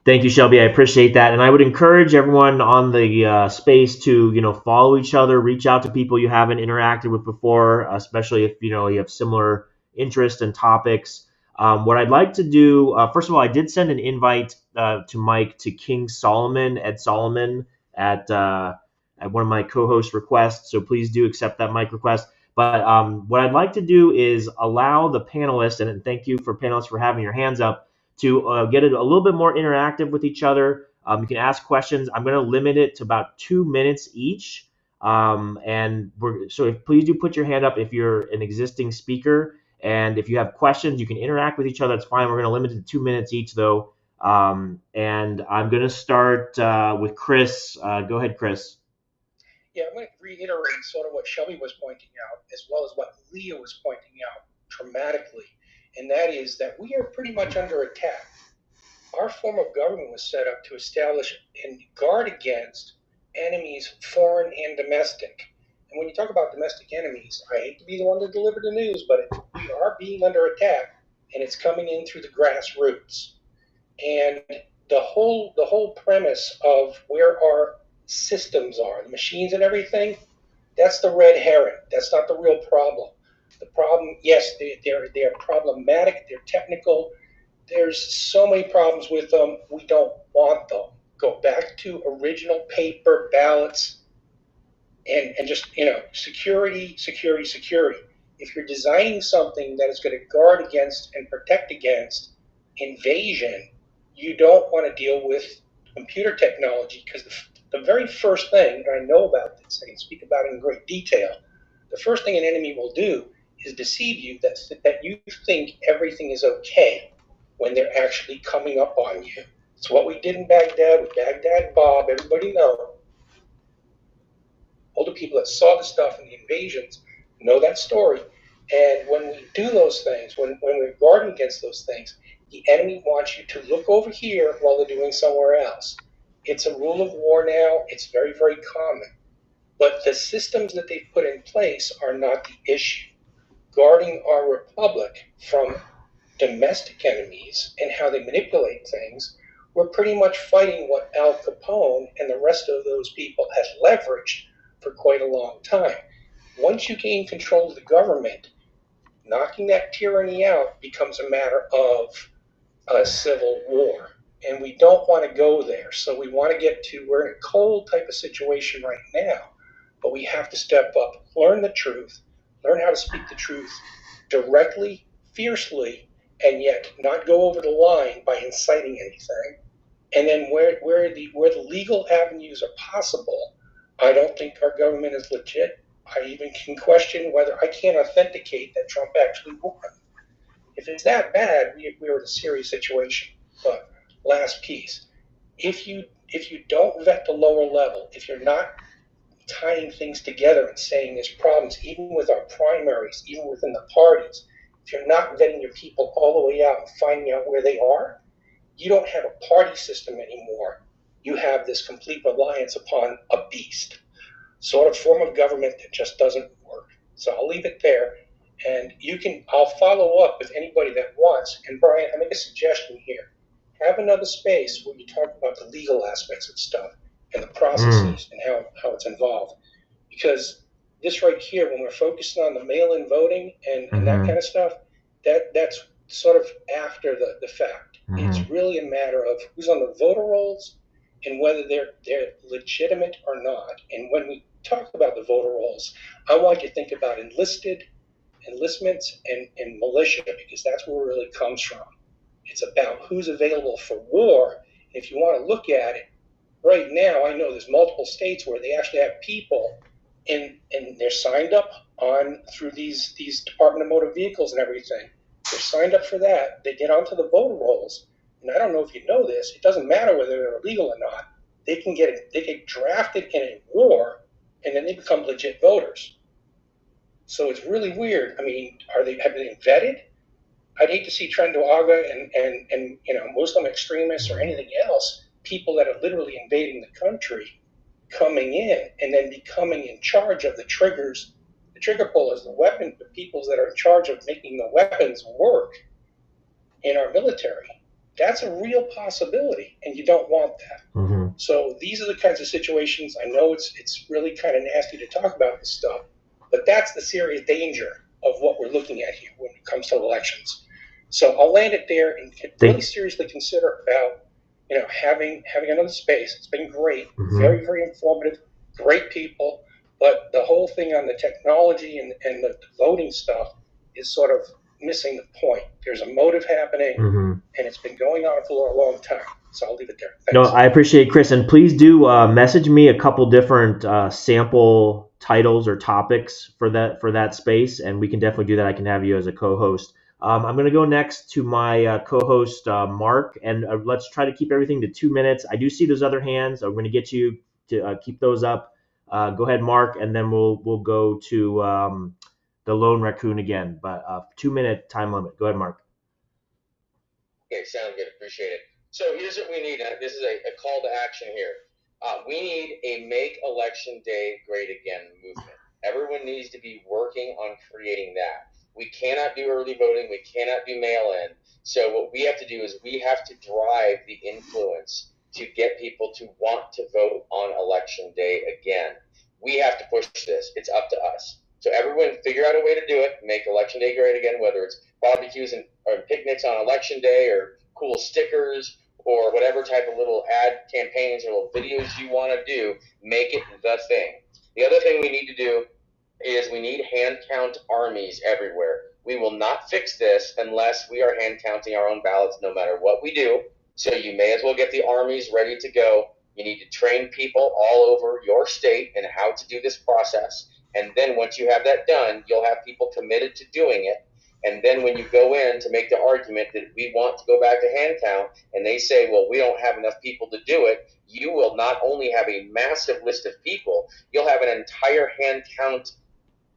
Speaker 1: Thank you, Shelby. I appreciate that, and I would encourage everyone on the space to follow each other, reach out to people you haven't interacted with before, especially if you have similar interests and topics. What I'd like to do, first of all, I did send an invite to Mike to King Solomon, Ed Solomon, at one of my co-host requests. So please do accept that Mike request. But what I'd like to do is allow the panelists, and thank you for panelists for having your hands up, to get it a little bit more interactive with each other. You can ask questions. I'm going to limit it to about 2 minutes each. Please do put your hand up if you're an existing speaker. And if you have questions, you can interact with each other. That's fine. We're going to limit it to 2 minutes each, though. And I'm going to start with Chris. Go ahead, Chris.
Speaker 10: Yeah, I'm going to reiterate sort of what Shelby was pointing out, as well as what Leah was pointing out dramatically, and that is that we are pretty much under attack. Our form of government was set up to establish and guard against enemies, foreign and domestic. And when you talk about domestic enemies, I hate to be the one to deliver the news, but we are being under attack, and it's coming in through the grassroots. And the whole premise of where our systems are, the machines and everything, that's the red herring. That's not the real problem. The problem, yes, they're problematic, they're technical. There's so many problems with them. We don't want them. Go back to original paper ballots and just, security. If you're designing something that is going to guard against and protect against invasion, you don't want to deal with computer technology, because the very first thing, and I know about this, I can speak about it in great detail, the first thing an enemy will do is deceive you that you think everything is okay when they're actually coming up on you. It's what we did in Baghdad with Baghdad Bob. Everybody knows. All the people that saw the stuff in the invasions know that story. And when we do those things, when we're guarding against those things, the enemy wants you to look over here while they're doing somewhere else. It's a rule of war now. It's very, very common. But the systems that they've put in place are not the issue. Guarding our republic from domestic enemies and how they manipulate things, we're pretty much fighting what Al Capone and the rest of those people has leveraged for quite a long time. Once you gain control of the government, knocking that tyranny out becomes a matter of a civil war. And we don't want to go there. So we want to get to, we're in a cold type of situation right now, but we have to step up, learn the truth, learn how to speak the truth directly, fiercely, and yet not go over the line by inciting anything. And then where the legal avenues are possible, I don't think our government is legit. I even can question whether I can't authenticate that Trump actually won. If it's that bad, we're in a serious situation. But last piece, if you don't vet the lower level, if you're not tying things together and saying there's problems, even with our primaries, even within the parties, if you're not vetting your people all the way out and finding out where they are, you don't have a party system anymore. You have this complete reliance upon a beast, sort of form of government that just doesn't work. So I'll leave it there. And I'll follow up with anybody that wants. And Brian, I make a suggestion here. Have another space where you talk about the legal aspects of stuff and the processes and how it's involved. Because this right here, when we're focusing on the mail-in voting and that kind of stuff, that's sort of after the fact. It's really a matter of who's on the voter rolls and whether they're legitimate or not. And when we talk about the voter rolls, I want you to think about enlistments and militia, because that's where it really comes from. It's about who's available for war. If you want to look at it, right now, I know there's multiple states where they actually have people and they're signed up through these Department of Motor Vehicles and everything. They're signed up for that. They get onto the voter rolls. And I don't know if you know this, it doesn't matter whether they're illegal or not. They get drafted in a war, and then they become legit voters. So it's really weird. I mean, have they been vetted? I'd hate to see Trendo Aga and Muslim extremists or anything else, people that are literally invading the country, coming in and then becoming in charge of the triggers, the trigger pullers, the people that are in charge of making the weapons work in our military. That's a real possibility, and you don't want that.
Speaker 1: Mm-hmm.
Speaker 10: So these are the kinds of situations. I know it's really kind of nasty to talk about this stuff, but that's the serious danger of what we're looking at here when it comes to elections. So I'll land it there and really seriously consider about having another space. It's been great, very, very informative, great people, but the whole thing on the technology and the voting stuff is sort of missing the point. There's a motive happening, and it's been going on for a long time. So I'll leave it there. Thanks.
Speaker 1: No, I appreciate it, Chris, and please do message me a couple different sample titles or topics for that space, and we can definitely do that. I can have you as a co-host. I'm going to go next to my co-host Mark, and let's try to keep everything to 2 minutes. I do see those other hands. I'm going to get you to keep those up. Go ahead, Mark, and then we'll go to the lone raccoon again. But 2 minute time limit. Go ahead, Mark.
Speaker 5: Okay, sound good. Appreciate it. So here's what we need. This is a call to action here. We need a Make Election Day Great Again movement. Everyone needs to be working on creating that. We cannot do early voting. We cannot do mail-in. So what we have to do is we have to drive the influence to get people to want to vote on Election Day again. We have to push this. It's up to us. So everyone figure out a way to do it. Make Election Day great again, whether it's barbecues or picnics on Election Day or cool stickers or whatever type of little ad campaigns or little videos you want to do. Make it the thing. The other thing we need to do is we need hand count armies everywhere. We will not fix this unless we are hand counting our own ballots no matter what we do. So you may as well get the armies ready to go. You need to train people all over your state in how to do this process. And then once you have that done, you'll have people committed to doing it. And then when you go in to make the argument that we want to go back to hand count, and they say, well, we don't have enough people to do it, you will not only have a massive list of people, you'll have an entire hand count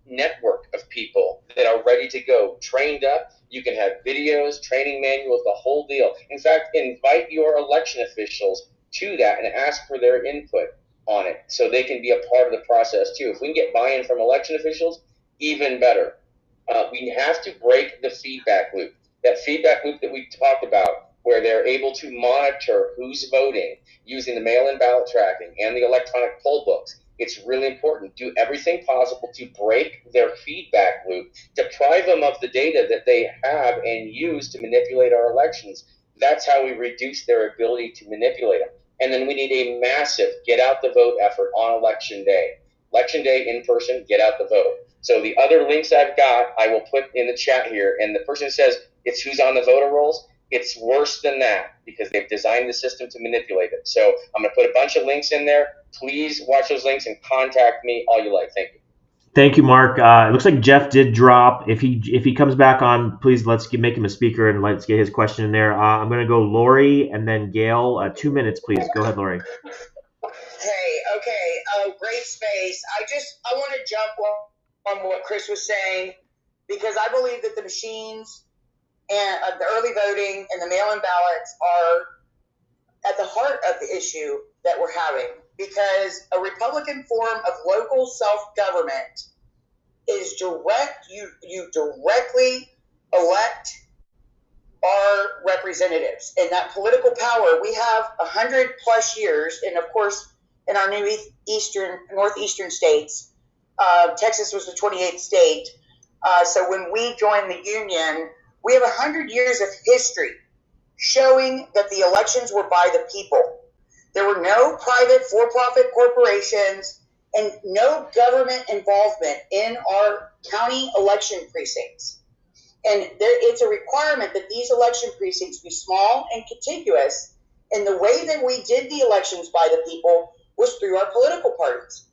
Speaker 5: network of people that are ready to go, trained up. You can have videos, training manuals, the whole deal. In fact, invite your election officials to that and ask for their input on it so they can be a part of the process too. If we can get buy-in from election officials, even better. We have to break the feedback loop. That feedback loop that we talked about, where they're able to monitor who's voting using the mail-in ballot tracking and the electronic poll books. It's really important. Do everything possible to break their feedback loop, deprive them of the data that they have and use to manipulate our elections. That's how we reduce their ability to manipulate them. And then we need a massive get out the vote effort on Election Day. Election Day in person, get out the vote. So the other links I've got, I will put in the chat here. And the person says it's who's on the voter rolls. It's worse than that because they've designed the system to manipulate it. So I'm going to put a bunch of links in there. Please watch those links and contact me all you like. Thank you.
Speaker 1: Thank you, Mark. It looks like Jeff did drop. If he comes back on, please make him a speaker and let's get his question in there. I'm going to go Lori and then Gail. 2 minutes, please. Go ahead, Lori.
Speaker 3: Hey, okay, great space. I want to jump on what Chris was saying because I believe that the machines and the early voting and the mail-in ballots are at the heart of the issue that we're having, because a Republican form of local self-government is direct. You directly elect our representatives, and that political power we have 100+ years. And of course, in our new northeastern states, Texas was the 28th state. So when we joined the union, we have 100 years of history showing that the elections were by the people. There were no private for-profit corporations and no government involvement in our county election precincts. And it's a requirement that these election precincts be small and contiguous. And the way that we did the elections by the people was through our political parties.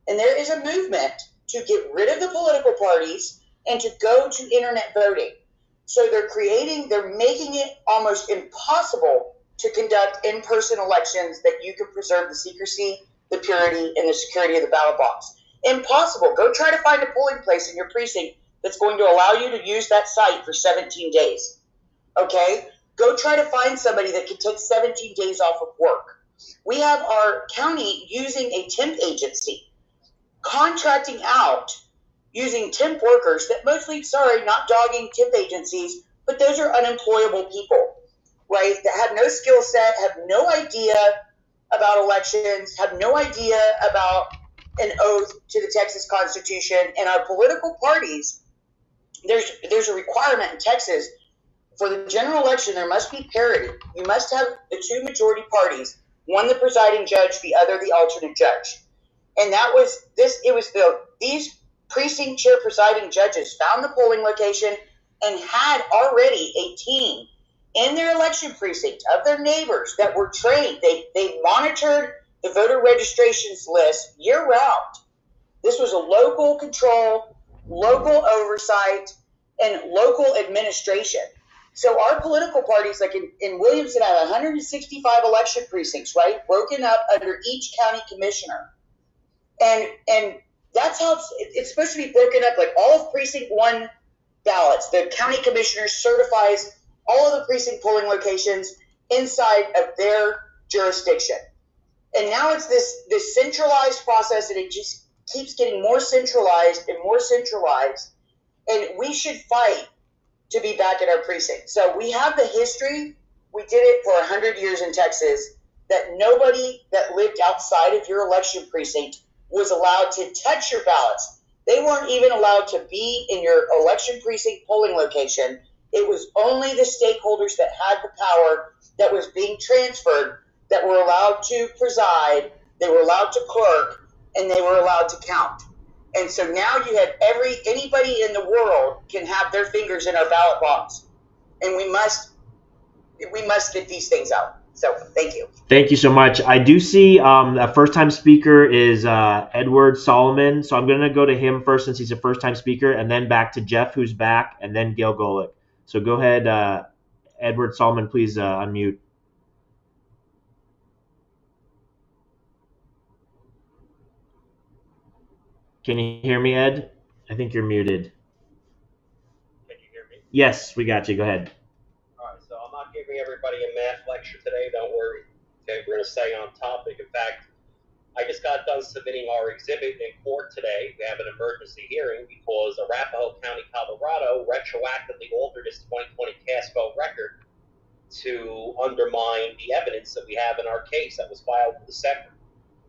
Speaker 3: And there is a movement to get rid of the political parties and to go to internet voting. So they're making it almost impossible to conduct in-person elections that you can preserve the secrecy, the purity, and the security of the ballot box. Impossible. Go try to find a polling place in your precinct that's going to allow you to use that site for 17 days. Okay? Go try to find somebody that can take 17 days off of work. We have our county using a temp agency, contracting out using temp workers that mostly, not dogging temp agencies, but those are unemployable people. right, that have no skill set, have no idea about elections, have no idea about an oath to the Texas Constitution. And our political parties, there's a requirement in Texas for the general election. There must be parity. You must have the two majority parties, one the presiding judge, the other the alternate judge. And that was this. It was these precinct chair presiding judges found the polling location and had already a team in their election precinct of their neighbors that were trained. They monitored the voter registrations list year round. This was a local control, local oversight, and local administration. So our political parties, like in Williamson, have 165 election precincts, right, broken up under each county commissioner. And that's how it's supposed to be broken up. Like all of precinct 1 ballots, the county commissioner certifies all of the precinct polling locations inside of their jurisdiction. And now it's this centralized process, and it just keeps getting more centralized and more centralized. And we should fight to be back at our precinct. So we have the history. We did it for 100 years in Texas, that nobody that lived outside of your election precinct was allowed to touch your ballots. They weren't even allowed to be in your election precinct polling location. It was only the stakeholders that had the power that was being transferred that were allowed to preside, they were allowed to clerk, and they were allowed to count. And so now you have anybody in the world can have their fingers in our ballot box. And we must get these things out. So thank you.
Speaker 1: Thank you so much. I do see a first-time speaker is Edward Solomon. So I'm going to go to him first since he's a first-time speaker, and then back to Jeff, who's back, and then Gail Golick. So go ahead, Edward Solomon, please unmute. Can you hear me, Ed? I think you're muted.
Speaker 17: Can you hear me?
Speaker 1: Yes, we got you. Go ahead.
Speaker 17: All right, so I'm not giving everybody a math lecture today. Don't worry. Okay, we're going to stay on topic. In fact, I just got done submitting our exhibit in court today. We have an emergency hearing because Arapahoe County, Colorado retroactively altered its 2020 cast vote record to undermine the evidence that we have in our case that was filed in December.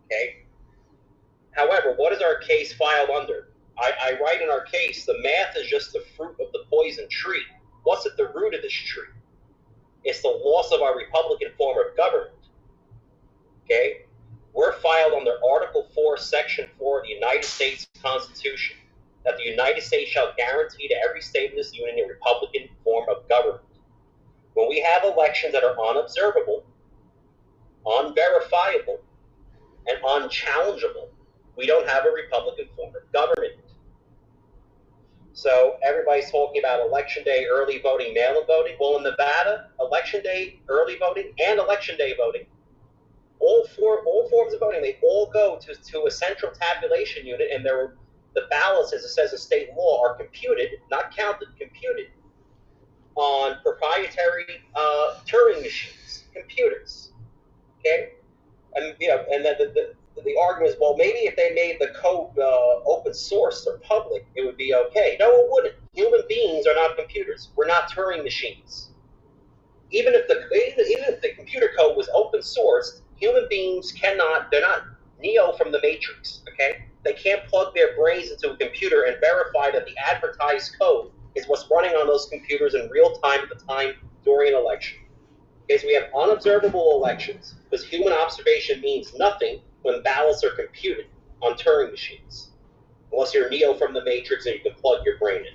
Speaker 17: Okay. However, what is our case filed under? I write in our case, the math is just the fruit of the poison tree. What's at the root of this tree? It's the loss of our Republican form of government. Okay? We're filed under Article 4, Section 4 of the United States Constitution, that the United States shall guarantee to every state in this union a Republican form of government. When we have elections that are unobservable, unverifiable, and unchallengeable, we don't have a Republican form of government. So everybody's talking about election day, early voting, mail-in voting. Well, in Nevada, election day, early voting, and election day voting, all forms of voting, they all go to a central tabulation unit, and the ballots, as it says in state law, are computed, not counted, computed on proprietary Turing machines, computers. Okay, and and then the argument is, well, maybe if they made the code open source or public, it would be okay. No, it wouldn't. Human beings are not computers. We're not Turing machines. Even if the computer code was open sourced, human beings cannot. They're not Neo from the Matrix. Okay, they can't plug their brains into a computer and verify that the advertised code is what's running on those computers in real time at the time during an election. Okay, so we have unobservable elections because human observation means nothing when ballots are computed on Turing machines, unless you're Neo from the Matrix and you can plug your brain in.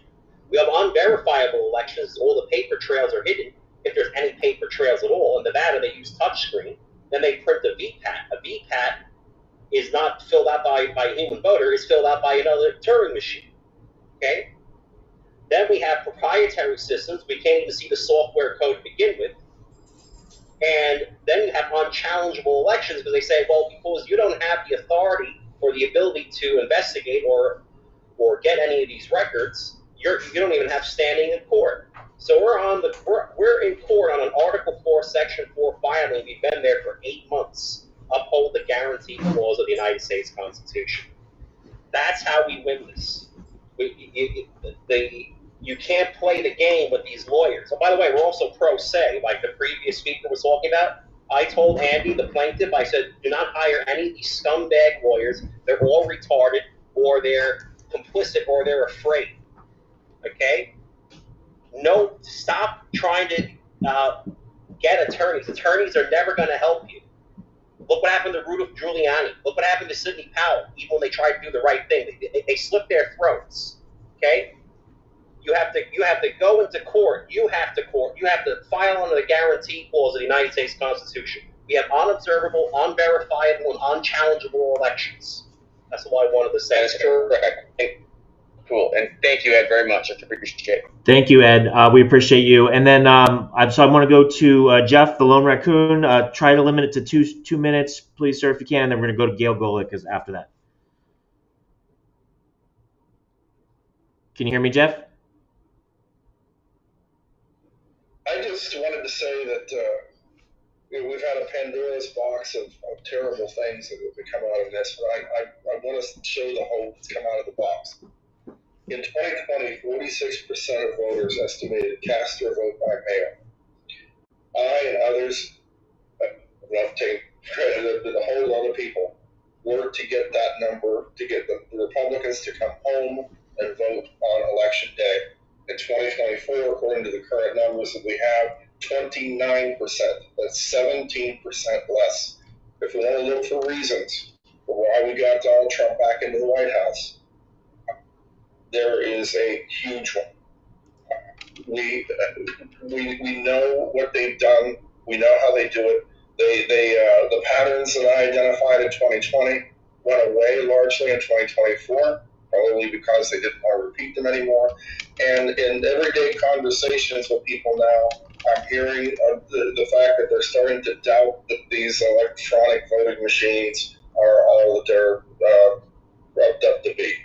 Speaker 17: We have unverifiable elections. All the paper trails are hidden, if there's any paper trails at all. In Nevada, they use touchscreen. Then they print a VPAT. A VPAT is not filled out by a human voter. It's filled out by another Turing machine. Okay? Then we have proprietary systems. We can't even see the software code to begin with. And then you have unchallengeable elections because they say, well, because you don't have the authority or the ability to investigate or get any of these records, you don't even have standing in court. So we're in court on an Article 4, Section 4 filing. We've been there for 8 months. Uphold the guarantee clause of the United States Constitution. That's how we win this. The You can't play the game with these lawyers. And by the way, we're also pro se, like the previous speaker was talking about. I told Andy, the plaintiff, I said, do not hire any of these scumbag lawyers. They're all retarded, or they're complicit, or they're afraid. Okay? No, stop trying to get attorneys. Attorneys are never going to help you. Look what happened to Rudolph Giuliani. Look what happened to Sidney Powell, even when they tried to do the right thing. They slit their throats. Okay? You have to go into court. You have to file under the guarantee clause of the United States Constitution. We have unobservable, unverifiable, and unchallengeable elections. That's all I wanted to say.
Speaker 5: That's correct. Cool. And thank you, Ed, very much. I appreciate it.
Speaker 1: Thank you, Ed. We appreciate you. And then so I want to go to Jeff, the Lone Raccoon. Try to limit it to two minutes, please, sir, if you can. And then we're going to go to Gail Golick after that. Can you hear me, Jeff?
Speaker 2: I just wanted to say that we've had a Pandora's box of terrible things that have come out of this, but I want to show the hope that's come out of the box. In 2020, 46% of voters estimated cast their vote by mail. I and others, I'm not taking credit, but a whole lot of people worked to get that number, to get the Republicans to come home and vote on Election Day. In 2024, according to the current numbers that we have, 29%. That's 17% less. If we want to look for reasons for why we got Donald Trump back into the White House, there is a huge one. We know what they've done. We know how they do it. The patterns that I identified in 2020 went away largely in 2024, probably because they didn't want to repeat them anymore. And in everyday conversations with people now, I'm hearing the fact that they're starting to doubt that these electronic voting machines are all that they're rubbed up to be.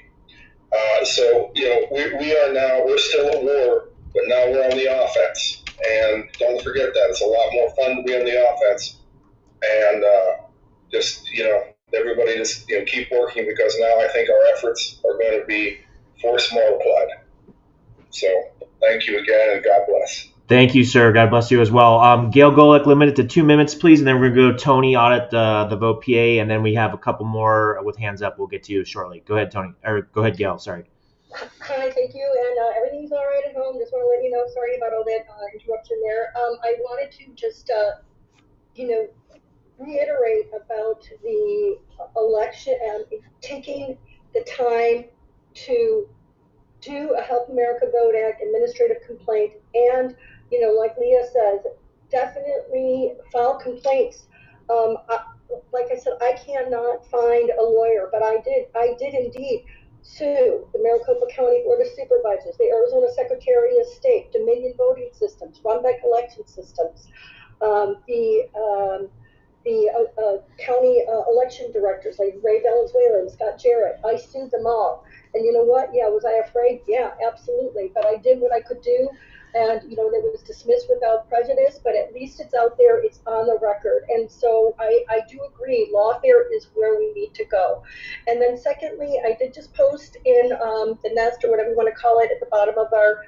Speaker 2: So, we're still at war, but now we're on the offense. And don't forget that. It's a lot more fun to be on the offense. And everybody just keep working, because now I think our efforts are going to be force multiplied. So thank you again, and God bless.
Speaker 1: Thank you, sir. God bless you as well. Gail Golick, limited to 2 minutes, please, and then we're going to go to Tony audit the vote PA, and then we have a couple more with hands up. We'll get to you shortly. Go ahead, Tony. Or go ahead, Gail. Sorry.
Speaker 14: Hi, thank you, and everything's all right at home. Just want to let you know, sorry about all that interruption there. I wanted to just, reiterate about the election and taking the time to do a Help America Vote Act administrative complaint, and like Leah says, definitely file complaints. Like I said, I cannot find a lawyer, but I did indeed sue the Maricopa County Board of Supervisors, the Arizona Secretary of State, Dominion Voting Systems, Runback Election Systems, the county election directors like Ray Valenzuela and Scott Jarrett. I sued them all. And you know what? Yeah, was I afraid? Yeah, absolutely. But I did what I could do. And, it was dismissed without prejudice, but at least it's out there, it's on the record. And so I do agree, lawfare is where we need to go. And then secondly, I did just post in the nest, or whatever you want to call it, at the bottom of our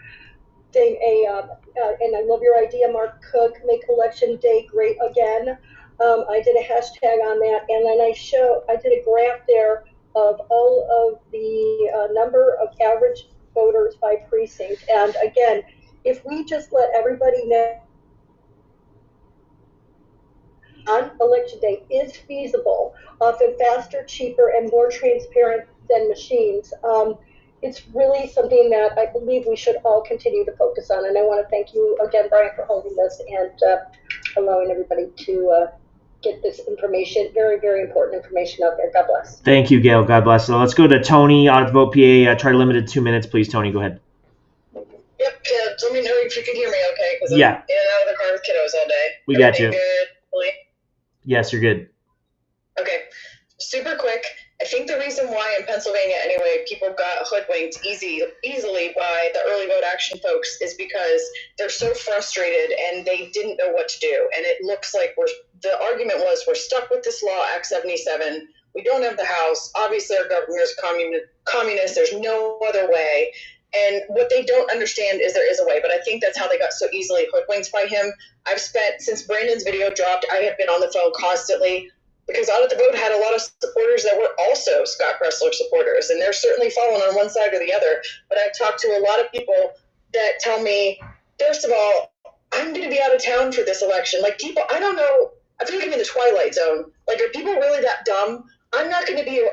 Speaker 14: thing, and I love your idea, Mark Cook, make Election Day great again. I did a hashtag on that, and then I did a graph there of all of the number of average voters by precinct. And again, if we just let everybody know on Election Day is feasible, often faster, cheaper, and more transparent than machines, it's really something that I believe we should all continue to focus on. And I want to thank you again, Brian, for holding this and allowing everybody to get this information, very, very important information out there. God bless.
Speaker 1: Thank you, Gail. God bless. So let's go to Tony, audit vote PA. Try to limit it to 2 minutes, please. Tony, go ahead.
Speaker 18: Yep, let me know if you can hear me okay, because I'm
Speaker 1: yeah.
Speaker 18: in and out of the car with kiddos all day.
Speaker 1: We got you.
Speaker 18: Good, Billy?
Speaker 1: Yes, you're good.
Speaker 18: Okay, super quick. I think the reason why in Pennsylvania, anyway, people got hoodwinked easily by the early vote action folks is because they're so frustrated and they didn't know what to do. And it looks like the argument was we're stuck with this law, Act 77. We don't have the House. Obviously, our governor is communist. There's no other way. And what they don't understand is there is a way, but I think that's how they got so easily hoodwinked by him. I've spent, since Brandon's video dropped, I have been on the phone constantly because Out at the Vote had a lot of supporters that were also Scott Kressler supporters, and they're certainly falling on one side or the other. But I've talked to a lot of people that tell me, first of all, I'm going to be out of town for this election. Like, people, I don't know, I feel like I'm in the twilight zone. Like, are people really that dumb? I'm not going to be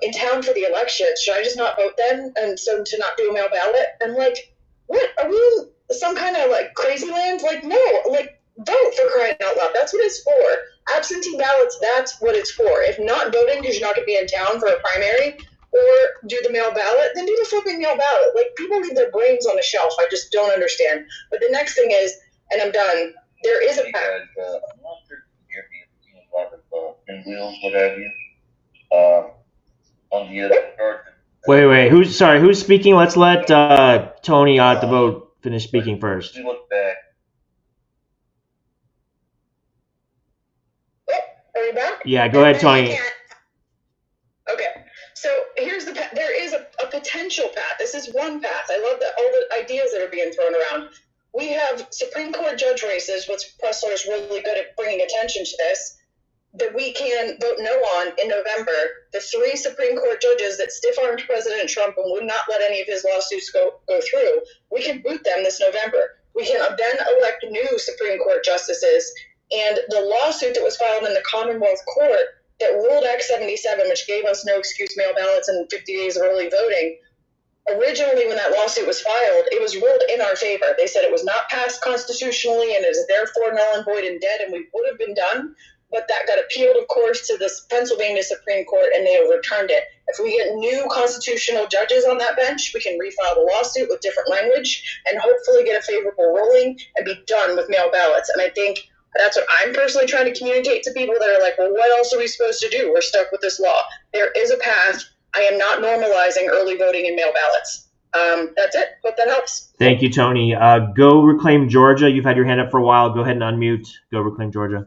Speaker 18: in town for the election. Should I just not vote then? And so to not do a mail ballot? And like, what? Are we in some kind of like crazy land? Like, no, like, vote, for crying out loud. That's what it's for. Absentee ballots, that's what it's for. If not voting because you're not going to be in town for a primary or do the mail ballot, then do the fucking mail ballot. Like, people leave their brains on the shelf. I just don't understand. But the next thing is, and I'm done, there is a path.
Speaker 19: I'm not sure if you hear me, a lot of pinwheels, what have you. On the other part.
Speaker 1: Wait. Who's speaking? Let's let Tony Out at the Vote finish speaking first.
Speaker 19: We look back.
Speaker 18: Are we back?
Speaker 1: Yeah, go ahead, Tony.
Speaker 18: Okay, so here's the path. There is a potential path. This is one path. I love that all the ideas that are being thrown around. We have Supreme Court judge races, which Pressler is really good at bringing attention to this, that we can vote no on in November. The 3 Supreme Court judges that stiff-armed President Trump and would not let any of his lawsuits go through, we can boot them this November. We can then elect new Supreme Court justices. And the lawsuit that was filed in the Commonwealth Court that ruled Act 77, which gave us no excuse mail ballots and 50 days of early voting, originally when that lawsuit was filed, it was ruled in our favor. They said it was not passed constitutionally and is therefore null and void and dead, and we would have been done. But that got appealed, of course, to the Pennsylvania Supreme Court, and they overturned it. If we get new constitutional judges on that bench, we can refile the lawsuit with different language and hopefully get a favorable ruling and be done with mail ballots. And I think that's what I'm personally trying to communicate to people that are like, well, what else are we supposed to do? We're stuck with this law. There is a path. I am not normalizing early voting and mail ballots. That's it. Hope that helps.
Speaker 1: Thank you, Tony. Go Reclaim Georgia. You've had your hand up for a while. Go ahead and unmute. Go Reclaim Georgia.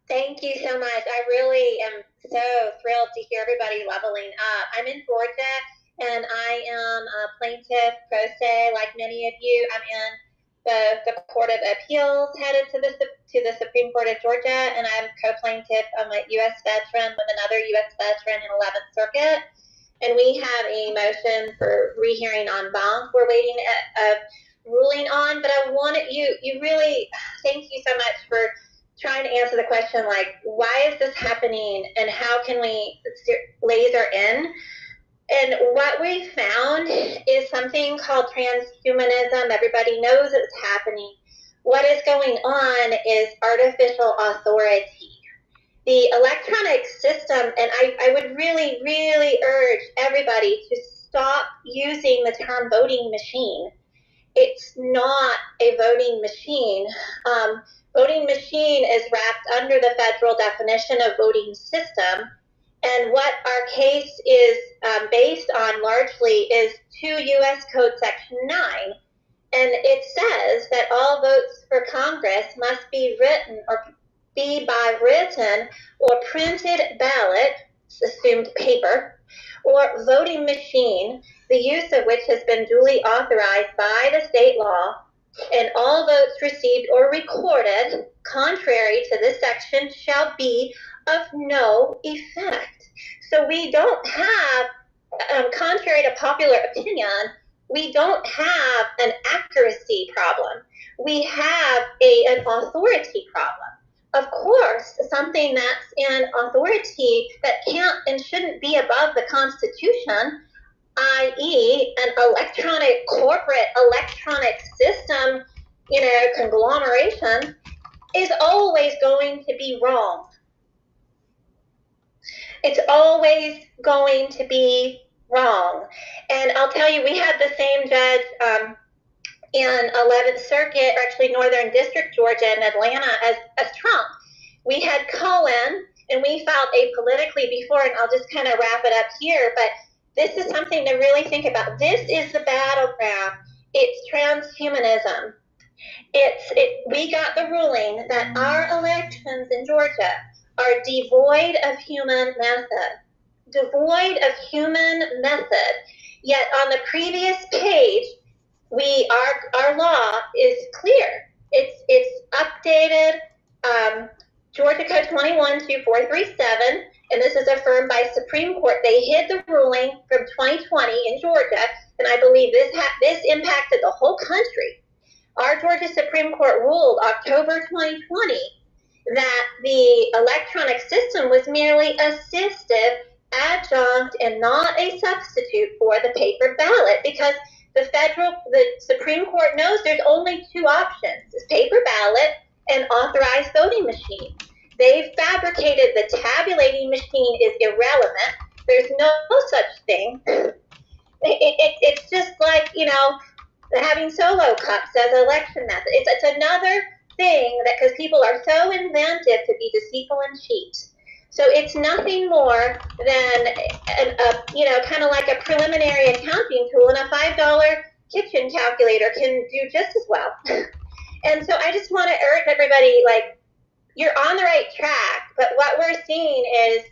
Speaker 20: Thank you so much. I really am so thrilled to hear everybody leveling up. I'm in Georgia, and I am a plaintiff pro se, like many of you. I'm in the Court of Appeals headed to the Supreme Court of Georgia, and I'm co-plaintiff. I'm a U.S. veteran with another U.S. veteran in 11th Circuit, and we have a motion for rehearing en banc we're waiting a ruling on. But I wanted you really, thank you so much for trying to answer the question, like, why is this happening and how can we laser in? And what we found is something called transhumanism. Everybody knows it's happening. What is going on is artificial authority. The electronic system, and I would really, really urge everybody to stop using the term voting machine. It's not a voting machine. Voting machine is wrapped under the federal definition of voting system. And what our case is based on largely is 2 U.S. Code Section 9. And it says that all votes for Congress must be written or be by written or printed ballot, assumed paper, or voting machine, the use of which has been duly authorized by the state law, and all votes received or recorded contrary to this section shall be of no effect. So we don't have, contrary to popular opinion, we don't have an accuracy problem. We have an authority problem. Of course, something that's in authority that can't and shouldn't be above the Constitution, i.e. an corporate electronic system, conglomeration, is always going to be wrong. It's always going to be wrong. And I'll tell you, we had the same judge in 11th Circuit, or actually Northern District, Georgia, in Atlanta, as Trump. We had Cohen, and we filed apolitically before, and I'll just kind of wrap it up here, but this is something to really think about. This is the battleground. It's transhumanism. We got the ruling that our elections in Georgia are devoid of human method. Devoid of human method. Yet on the previous page, our law is clear. It's updated, Georgia Code 212437, and this is affirmed by Supreme Court. They hid the ruling from 2020 in Georgia, and I believe this impacted the whole country. Our Georgia Supreme Court ruled October 2020 that the electronic system was merely assistive, adjunct, and not a substitute for the paper ballot, because the Supreme Court knows there's only two options: paper ballot and authorized voting machine. They've fabricated the tabulating machine is irrelevant. There's no such thing. It's just like, having solo cups as an election method. It's another thing that, because people are so inventive to be deceitful and cheat. So it's nothing more than kind of like a preliminary accounting tool, and a $5 kitchen calculator can do just as well. And so I just want to urge everybody, you're on the right track, but what we're seeing is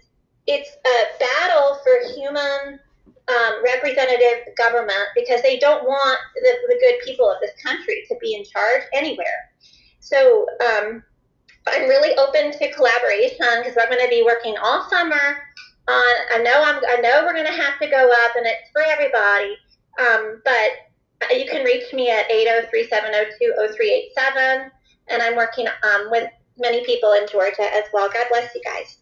Speaker 20: it's a battle for human representative government, because they don't want the good people of this country to be in charge anywhere. So I'm really open to collaboration, because we're going to be working all summer on. I know we're going to have to go up, and it's for everybody. But you can reach me at 803-702-0387, and I'm working with many people in Georgia as well. God bless you guys.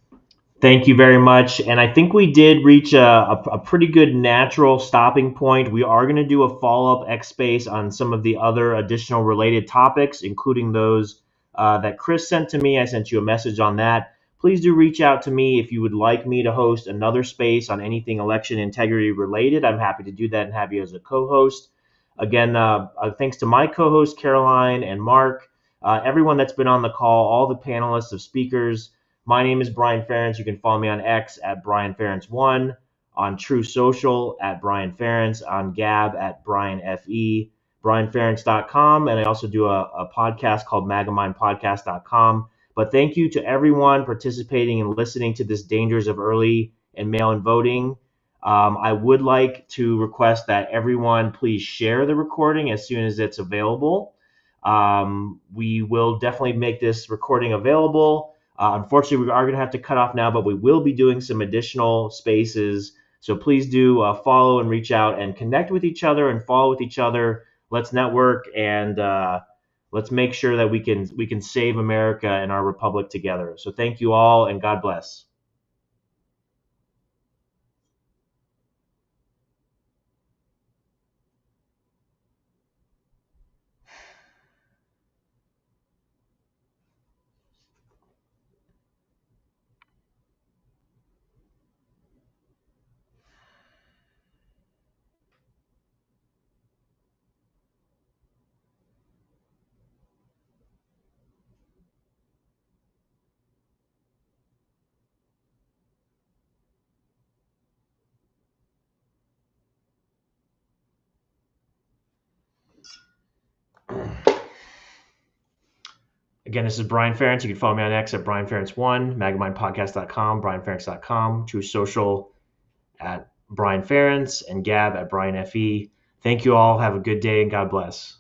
Speaker 1: Thank you very much. And I think we did reach a pretty good natural stopping point. We are going to do a follow-up X Space on some of the other additional related topics, including those that Chris sent to me. I sent you a message on that. Please do reach out to me if you would like me to host another space on anything election integrity related. I'm happy to do that and have you as a co-host. Again, thanks to my co-hosts, Caroline and Mark, everyone that's been on the call, all the panelists of speakers. My name is Brian Ference. You can follow me on X at Brian Ference1, on True Social at Brian Ference, on Gab at Brian FE, BrianFerence.com, and I also do a podcast called MAGAMindPodcast.com. But thank you to everyone participating and listening to this Dangers of Early and Mail-in Voting. I would like to request that everyone please share the recording as soon as it's available. We will definitely make this recording available. Unfortunately, we are going to have to cut off now, but we will be doing some additional spaces. So please do follow and reach out and connect with each other and follow with each other. Let's network, and let's make sure that we can save America and our republic together. So thank you all, and God bless. Again, this is Brian Ference. You can follow me on X at BrianFerence1, MAGAMindPodcast.com, BrianFerence.com, True Social at Brian Ference, and Gab at Brian FE. Thank you all. Have a good day, and God bless.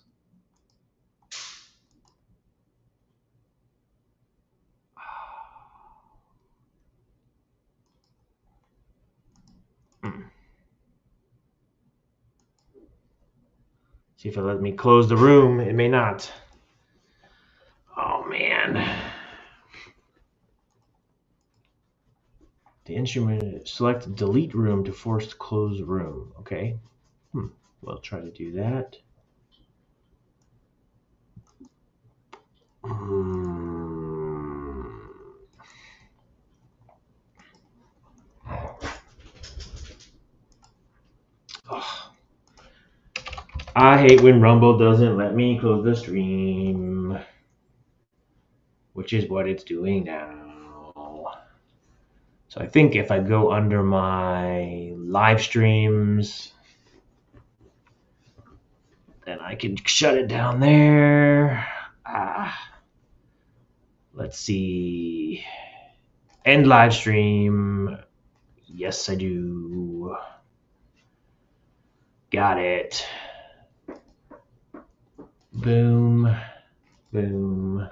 Speaker 1: See if it let me close the room. It may not. Oh, man. The instrument, select delete room to force close room. Okay. We'll try to do that. I hate when Rumble doesn't let me close the stream, which is what it's doing now. So I think if I go under my live streams, then I can shut it down there. Let's see. End live stream. Yes, I do. Got it. Boom, boom.